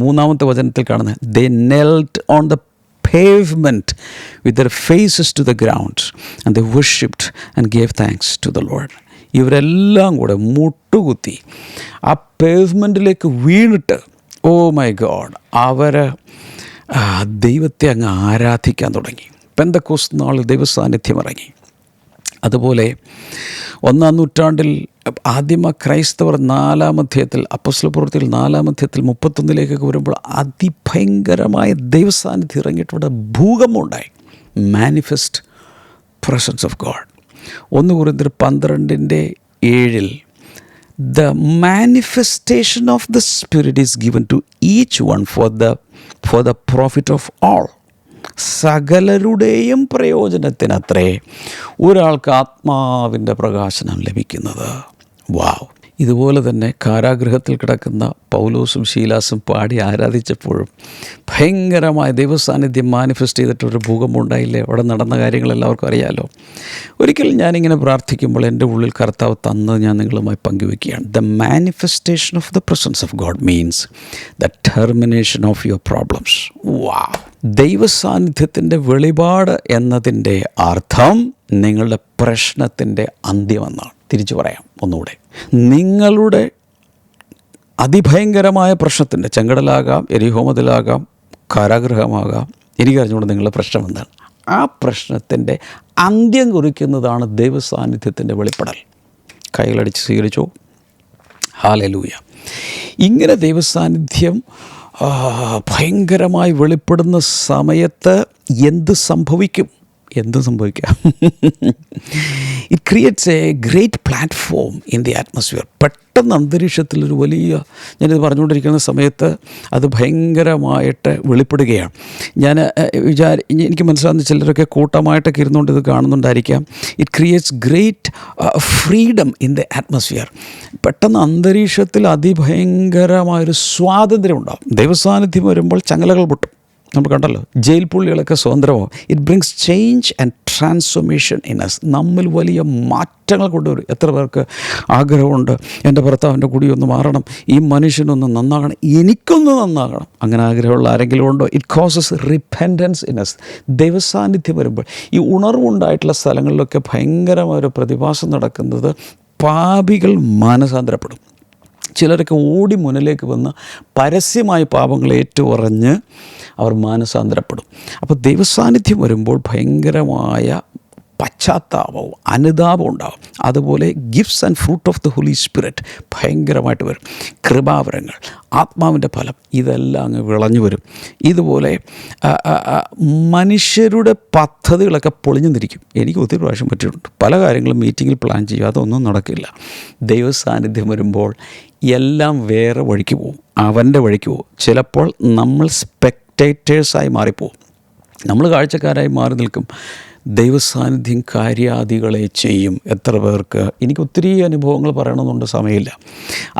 Speaker 1: മൂന്നാമത്തെ വചനത്തിൽ കാണുന്നത്, they knelt on the pavement with their faces to the ground and they worshipped and gave thanks to the Lord. ഇവരെല്ലാം കൂടെ മുട്ടുകുത്തി ആ പേവ്മെൻറ്റിലേക്ക് വീണിട്ട്, ഓ മൈ ഗോഡ്, അവർ ദൈവത്തെ അങ്ങ് ആരാധിക്കാൻ തുടങ്ങി. പെന്തക്കോസ്ത് നാളിൽ ദൈവസാന്നിധ്യം ഇറങ്ങി. അതുപോലെ 1-ാം നൂറ്റാണ്ടിൽ ആദിമ ക്രൈസ്തവർ 4-ാം അധ്യായത്തിൽ, അപ്പോസ്തലപ്രവൃത്തിയിൽ 4-ാം അധ്യായത്തിൽ 31 വരുമ്പോൾ അതിഭയങ്കരമായ ദൈവസാന്നിധ്യം ഇറങ്ങിയിട്ട് ഇവിടെ ഭൂകമ്പമുണ്ടായി. Manifest presence of God. 1 കൊരിന്ത്യർ 12:7 the manifestation of the Spirit is given to each one for the profit of all. സകലരുടെയും പ്രയോജനത്തിനത്രേ ഒരാൾക്ക് ആത്മാവിൻ്റെ പ്രകാശനം ലഭിക്കുന്നത്. വാവ്! ഇതുപോലെ തന്നെ കാരാഗൃഹത്തിൽ കിടക്കുന്ന പൗലോസും ശീലാസും പാടി ആരാധിച്ചപ്പോഴും ഭയങ്കരമായ ദൈവസാന്നിധ്യം മാനിഫെസ്റ്റ് ചെയ്തിട്ടൊരു ഭൂകമ്പം ഉണ്ടായില്ലേ? അവിടെ നടന്ന കാര്യങ്ങൾ എല്ലാവർക്കും അറിയാമല്ലോ. ഒരിക്കൽ ഞാനിങ്ങനെ പ്രാർത്ഥിക്കുമ്പോൾ എൻ്റെ ഉള്ളിൽ കർത്താവ് തന്നത് ഞാൻ നിങ്ങളുമായി പങ്കുവെക്കുകയാണ്. The manifestation of the presence of God means the termination of your problems. Wow! ദൈവസാന്നിധ്യത്തിൻ്റെ വെളിപാട് എന്നതിൻ്റെ അർത്ഥം നിങ്ങളുടെ പ്രശ്നത്തിൻ്റെ അന്ത്യമെന്നാണ്. തിരിച്ചു പറയാം ഒന്നുകൂടെ, നിങ്ങളുടെ അതിഭയങ്കരമായ പ്രശ്നത്തിൻ്റെ ചെങ്കടലാകാം, എരിഹോ മതിലാകാം, കാരാഗൃഹമാകാം, എനിക്കറിഞ്ഞുകൊണ്ട് നിങ്ങളുടെ പ്രശ്നം എന്താണ്. ആ പ്രശ്നത്തിൻ്റെ അന്ത്യം കുറിക്കുന്നതാണ് ദൈവസാന്നിധ്യത്തിൻ്റെ വെളിപ്പെടൽ. കൈകളടിച്ച് സ്വീകരിച്ചോ. ഹല്ലേലൂയ. ഇങ്ങനെ ദൈവസാന്നിധ്യം ഭയങ്കരമായി വെളിപ്പെടുന്ന സമയത്ത് എന്ത് സംഭവിക്കാം? It creates A great platform in the atmosphere. പെട്ടെന്ന് അന്തരീക്ഷത്തിലൊരു വലിയ, ഞാനിത് പറഞ്ഞുകൊണ്ടിരിക്കുന്ന സമയത്ത് അത് ഭയങ്കരമായിട്ട് വെളിപ്പെടുകയാണ്. എനിക്ക് മനസ്സിലാകുന്ന ചിലരൊക്കെ കൂട്ടമായിട്ടൊക്കെ ഇരുന്നുകൊണ്ട് ഇത് കാണുന്നുണ്ടായിരിക്കാം. It creates great freedom in the atmosphere. പെട്ടെന്ന് അന്തരീക്ഷത്തിൽ അതിഭയങ്കരമായൊരു സ്വാതന്ത്ര്യം ഉണ്ടാകും. ദൈവസാന്നിധ്യം വരുമ്പോൾ ചങ്ങലകൾ പൊട്ടും. നമ്മൾ കണ്ടല്ലോ, ജയിൽ പുള്ളികളൊക്കെ സ്വതന്ത്രമാവും. It brings change and transformation in us. നമ്മിൽ വലിയ മാറ്റങ്ങൾ കൊണ്ടുവരും. എത്ര പേർക്ക് ആഗ്രഹമുണ്ട്, എൻ്റെ ഭർത്താവിൻ്റെ കുടിയൊന്ന് മാറണം, ഈ മനുഷ്യനൊന്ന് നന്നാകണം, എനിക്കൊന്ന് നന്നാകണം. അങ്ങനെ ആഗ്രഹമുള്ള ആരെങ്കിലും ഉണ്ടോ? It causes repentance in us. ദൈവസാന്നിധ്യം വരുമ്പോൾ ഈ ഉണർവുണ്ടായിട്ടുള്ള സ്ഥലങ്ങളിലൊക്കെ ഭയങ്കരമായൊരു പ്രതിഭാസം നടക്കുന്നത്, പാപികൾ മാനസാന്തരപ്പെടും. ചിലരൊക്കെ ഓടി മുന്നിലേക്ക് വന്ന് പരസ്യമായി പാപങ്ങൾ ഏറ്റുപറഞ്ഞ് അവർ മാനസാന്തരപ്പെടും. അപ്പോൾ ദൈവസാന്നിധ്യം വരുമ്പോൾ ഭയങ്കരമായ പശ്ചാത്താപവും അനുതാപവും ഉണ്ടാകും. അതുപോലെ gifts and fruit of the Holy Spirit ഭയങ്കരമായിട്ട് വരും. കൃപാവരങ്ങൾ, ആത്മാവിൻ്റെ ഫലം, ഇതെല്ലാം അങ്ങ് വിളഞ്ഞു വരും. ഇതുപോലെ മനുഷ്യരുടെ പദ്ധതികളൊക്കെ പൊളിഞ്ഞു നിൽക്കും. എനിക്ക് ഒത്തിരി പ്രാവശ്യം പറ്റിയിട്ടുണ്ട്. പല കാര്യങ്ങളും മീറ്റിങ്ങിൽ പ്ലാൻ ചെയ്യും, അതൊന്നും നടക്കില്ല. ദൈവസാന്നിധ്യം വരുമ്പോൾ എല്ലാം വേറെ വഴിക്ക് പോകും, അവൻ്റെ വഴിക്ക് പോകും. ചിലപ്പോൾ നമ്മൾ സ്പെക്ടേറ്റേഴ്സായി മാറിപ്പോവും, നമ്മൾ കാഴ്ചക്കാരായി മാറി നിൽക്കും. ദൈവസാന്നിധ്യം കാര്യാദികളെ ചെയ്യും. എത്ര പേർക്ക്, എനിക്ക് ഒത്തിരി അനുഭവങ്ങൾ പറയണമെന്നുണ്ട്, സമയമില്ല.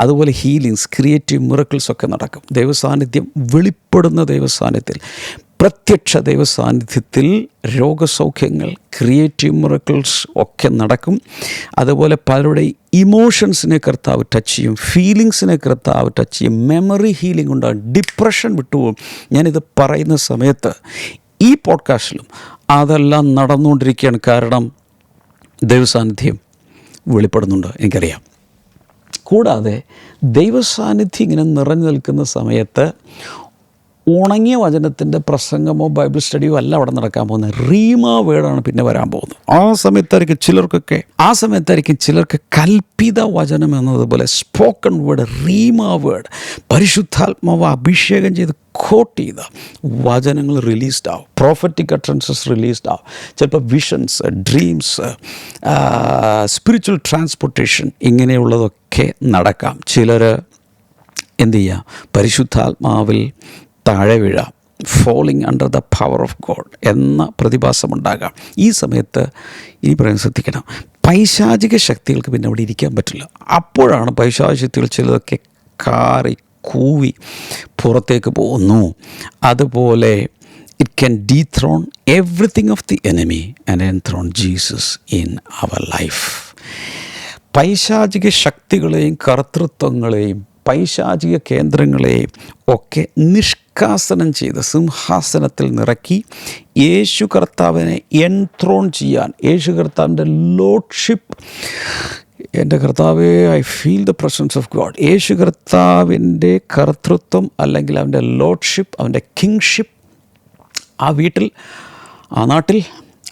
Speaker 1: അതുപോലെ ഹീലിങ്സ്, ക്രിയേറ്റീവ് മിറക്കിൾസൊക്കെ നടക്കും. ദൈവസാന്നിധ്യം വെളിപ്പെടുന്ന ദൈവസാന്നിധ്യത്തിൽ, പ്രത്യക്ഷ ദൈവസാന്നിധ്യത്തിൽ രോഗസൗഖ്യങ്ങൾ, ക്രിയേറ്റീവ് മിറക്കിൾസ് ഒക്കെ നടക്കും. അതുപോലെ പലരുടെ ഇമോഷൻസിനെ കർത്താവ് ടച്ച് ചെയ്യും, ഫീലിങ്സിനെ കർത്താവ് ടച്ച് ചെയ്യും, മെമ്മറി ഹീലിംഗ് ഉണ്ടാകും, ഡിപ്രഷൻ വിട്ടുപോകും. ഞാനിത് പറയുന്ന സമയത്ത് ഈ പോഡ്കാസ്റ്റിലും അതെല്ലാം നടന്നുകൊണ്ടിരിക്കുകയാണ്. കാരണം ദൈവസാന്നിധ്യം വെളിപ്പെടുന്നുണ്ട്, എനിക്കറിയാം. കൂടാതെ ദൈവസാന്നിധ്യം ഇങ്ങനെ നിറഞ്ഞു നിൽക്കുന്ന സമയത്ത് ഉണങ്ങിയ വചനത്തിൻ്റെ പ്രസംഗമോ ബൈബിൾ സ്റ്റഡിയോ അല്ല അവിടെ നടക്കാൻ പോകുന്നത്. റീമാ വേർഡാണ് പിന്നെ വരാൻ പോകുന്നത്. ആ സമയത്തായിരിക്കും ചിലർക്ക് കൽപ്പിത വചനം എന്നതുപോലെ സ്പോക്കൺ വേർഡ്, റീമാ വേർഡ്, പരിശുദ്ധാത്മാവ് അഭിഷേകം ചെയ്ത് കോട്ട് ചെയ്ത വചനങ്ങൾ റിലീസ്ഡ് ആവും. പ്രോഫറ്റിക് അട്രൻസസ് റിലീസ്ഡ് ആവും. ചിലപ്പോൾ വിഷൻസ്, ഡ്രീംസ്, സ്പിരിച്വൽ ട്രാൻസ്പോർട്ടേഷൻ, ഇങ്ങനെയുള്ളതൊക്കെ നടക്കാം. ചിലർ എന്തു ചെയ്യുക, പരിശുദ്ധാത്മാവിൽ താഴെ വീഴാം, falling under the power of God എന്ന പ്രതിഭാസമുണ്ടാകാം. ഈ സമയത്ത് ഈ പറയുന്നത് ശ്രദ്ധിക്കണം, പൈശാചിക ശക്തികൾക്ക് പിന്നെ അവിടെ ഇരിക്കാൻ പറ്റില്ല. അപ്പോഴാണ് പൈശാചിക ശക്തികൾ ചിലതൊക്കെ കാറി കൂവി പുറത്തേക്ക് പോകുന്നു. അതുപോലെ it can dethrone everything of the enemy and enthrone Jesus in our life. പൈശാചിക ശക്തികളെയും കർത്തൃത്വങ്ങളെയും പൈശാചിക കേന്ദ്രങ്ങളെയും ഒക്കെ നിഷ്കാസനം ചെയ്ത് സിംഹാസനത്തിൽ നിറക്കി യേശു കർത്താവിനെ എൻത്രോൺ ചെയ്യാൻ, യേശു കർത്താവിൻ്റെ ലോഡ്ഷിപ്പ്, എൻ്റെ കർത്താവേ, I feel the presence of God. യേശു കർത്താവിൻ്റെ കർത്തൃത്വം അല്ലെങ്കിൽ അവൻ്റെ ലോഡ്ഷിപ്പ്, അവൻ്റെ കിങ്ഷിപ്പ് ആ വീട്ടിൽ, ആ നാട്ടിൽ,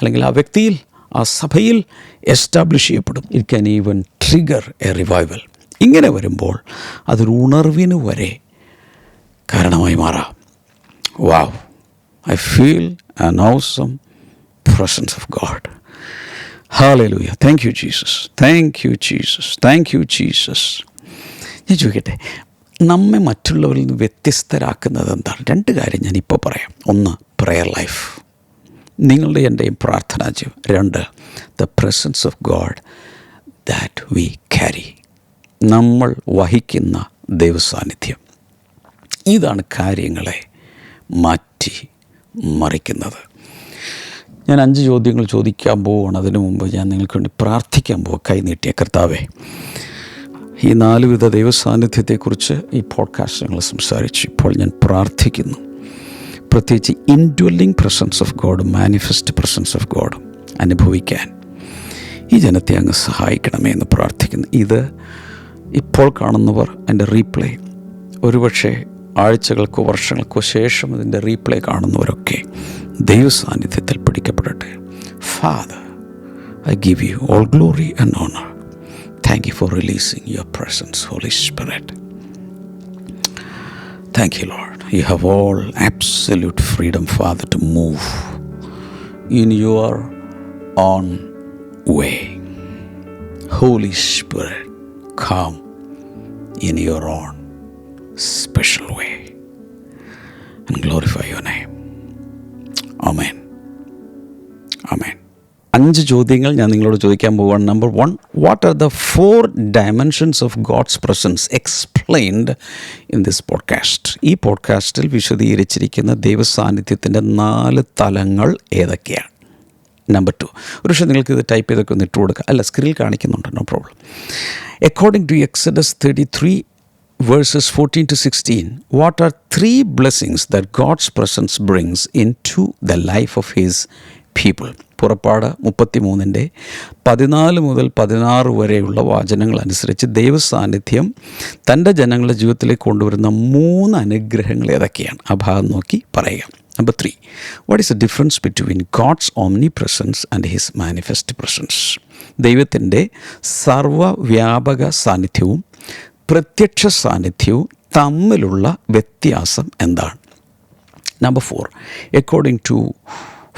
Speaker 1: അല്ലെങ്കിൽ ആ വ്യക്തിയിൽ, ആ സഭയിൽ എസ്റ്റാബ്ലിഷ് ചെയ്യപ്പെടും. It can even trigger a revival. ഇങ്ങനെ വരുമ്പോൾ അതൊരു ഉണർവിന് വരെ കാരണമായി മാറാം. Wow, I feel an awesome presence of God. Hallelujah. Thank you Jesus, thank you Jesus, thank you Jesus. ഞാൻ ചോദിക്കട്ടെ, നമ്മെ മറ്റുള്ളവരിൽ നിന്ന് വ്യത്യസ്തരാക്കുന്നത് എന്താണ്? രണ്ട് കാര്യം ഞാനിപ്പോൾ പറയാം. ഒന്ന്, പ്രെയർ ലൈഫ്, നിങ്ങളുടെ എൻ്റെയും പ്രാർത്ഥനാ ജീവിതം. രണ്ട്, the presence of God that we carry, നമ്മൾ വഹിക്കുന്ന ദൈവസാന്നിധ്യം. ഇതാണ് കാര്യങ്ങളെ മാറ്റി മറിക്കുന്നത്. ഞാൻ 5 ചോദ്യങ്ങൾ ചോദിക്കാൻ പോവുകയാണ്. അതിനു മുമ്പ് ഞാൻ നിങ്ങൾക്ക് വേണ്ടി പ്രാർത്ഥിക്കാൻ പോവുക. കൈ നീട്ടിയ കർത്താവേ, ഈ 4 വിധ ദൈവസാന്നിധ്യത്തെക്കുറിച്ച് ഈ പോഡ്കാസ്റ്റ് ഞങ്ങൾ സംസാരിച്ചു. ഇപ്പോൾ ഞാൻ പ്രാർത്ഥിക്കുന്നു, പ്രത്യേകിച്ച് indwelling presence of God, manifest presence of God അനുഭവിക്കാൻ ഈ ജനത്തെ അങ്ങ് സഹായിക്കണമേ എന്ന് പ്രാർത്ഥിക്കുന്നു. ഇത് ഇപ്പോൾ കാണുന്നവർ, എൻ്റെ റീപ്ലേ ഒരുപക്ഷെ ആഴ്ചകൾക്കോ വർഷങ്ങൾക്കോ ശേഷം ഇതിൻ്റെ റീപ്ലേ കാണുന്നവരൊക്കെ ദൈവസാന്നിധ്യത്തിൽ പിടിക്കപ്പെടട്ടെ. Father, I give you all glory and honor. Thank you for releasing your presence, Holy Spirit. Thank you, Lord. You have all absolute freedom, Father, to move in your own way. Holy Spirit, come in your own special way and glorify your name. Amen. Amen. 5 ചോദ്യങ്ങൾ ഞാൻ നിങ്ങളോട് ചോദിക്കാൻ പോവുകയാണ്. Number 1, what are the 4 dimensions of God's presence explained in this podcast? ഈ പോഡ്കാസ്റ്റിൽ വിശദീകരിച്ചിരിക്കുന്ന ദൈവസാന്നിധ്യത്തിൻ്റെ 4 തലങ്ങൾ ഏതൊക്കെയാണ്? Number 2, ഒരു പക്ഷേ നിങ്ങൾക്കിത് ടൈപ്പ് ചെയ്തൊക്കെ ഒന്ന് ഇട്ട് കൊടുക്കുക. അല്ല, സ്ക്രീനിൽ കാണിക്കുന്നുണ്ട്, no problem. According to Exodus 33 verses 14 to 16, what are 3 blessings that God's presence brings into the life of His people? പുറപ്പാട് 33 14 മുതൽ 16 വരെയുള്ള വാചനങ്ങൾ അനുസരിച്ച് ദൈവസാന്നിധ്യം തൻ്റെ ജനങ്ങളുടെ ജീവിതത്തിലേക്ക് കൊണ്ടുവരുന്ന 3 അനുഗ്രഹങ്ങൾ ഏതൊക്കെയാണ്? ആ ഭാഗം നോക്കി പറയുക. Number 3, what is the difference between God's omnipresence and his manifest presence? ദൈവത്തിൻ്റെ സർവ്വവ്യാപക സാന്നിധ്യവും പ്രത്യക്ഷ സാന്നിധ്യവും തമ്മിലുള്ള വ്യത്യാസം എന്താണ്? Number 4, according to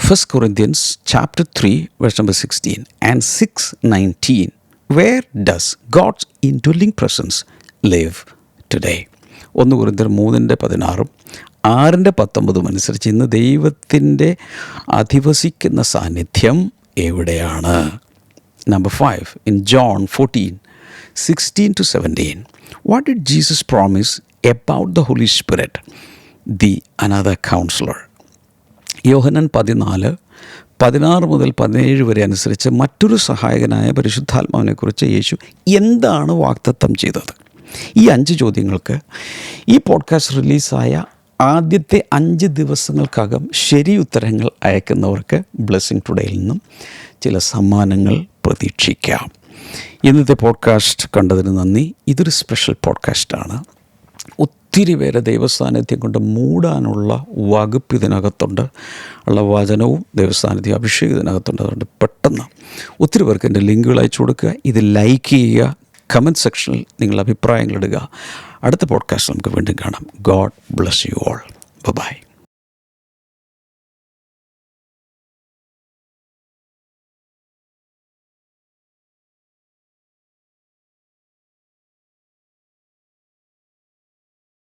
Speaker 1: 1 Corinthians chapter 3 verse number 16 and 6:19, where does God's indwelling presence live today? 1 Corinthians 3:16 6:19 അനുസരിച്ച് ഇന്ന് ദൈവത്തിൻ്റെ അധിവസിക്കുന്ന സാന്നിധ്യം എവിടെയാണ്? Number 5, in John 14:16 to 17, what did Jesus promise about the Holy Spirit, the another counselor? യോഹന്നാൻ 14:16 മുതൽ 17 വരെ അനുസരിച്ച് മറ്റൊരു സഹായകനായ പരിശുദ്ധാത്മാവിനെക്കുറിച്ച് യേശു എന്താണ് വാഗ്ദത്തം ചെയ്തത്? ഈ 5 ചോദ്യങ്ങൾക്ക് ഈ പോഡ്കാസ്റ്റ് റിലീസായ ആദ്യത്തെ 5 ദിവസങ്ങൾക്കകം ശരി ഉത്തരങ്ങൾ അയക്കുന്നവർക്ക് ബ്ലെസ്സിങ് ടുഡേയിൽ നിന്നും ചില സമ്മാനങ്ങൾ പ്രതീക്ഷിക്കാം. ഇന്നത്തെ പോഡ്കാസ്റ്റ് കണ്ടതിന് നന്ദി. ഇതൊരു സ്പെഷ്യൽ പോഡ്കാസ്റ്റാണ്. ഒത്തിരി പേരെ ദൈവസാന്നിധ്യം കൊണ്ട് മൂടാനുള്ള വകുപ്പ് ഇതിനകത്തുണ്ട്. ഉള്ള വചനവും ദൈവസാന്നിധ്യം അഭിഷേകം ഇതിനകത്തുണ്ട്. അതുകൊണ്ട് പെട്ടെന്ന് ഒത്തിരി പേർക്ക് എൻ്റെ ലിങ്കുകൾ അയച്ചു കൊടുക്കുക. ഇത് ലൈക്ക് ചെയ്യുക. കമൻറ്റ് സെക്ഷനിൽ നിങ്ങളുടെ അഭിപ്രായങ്ങൾ ഇടുക. അടുത്ത പോഡ്കാസ്റ്റ് നമുക്ക് വീണ്ടും കാണാം. God bless you all. By.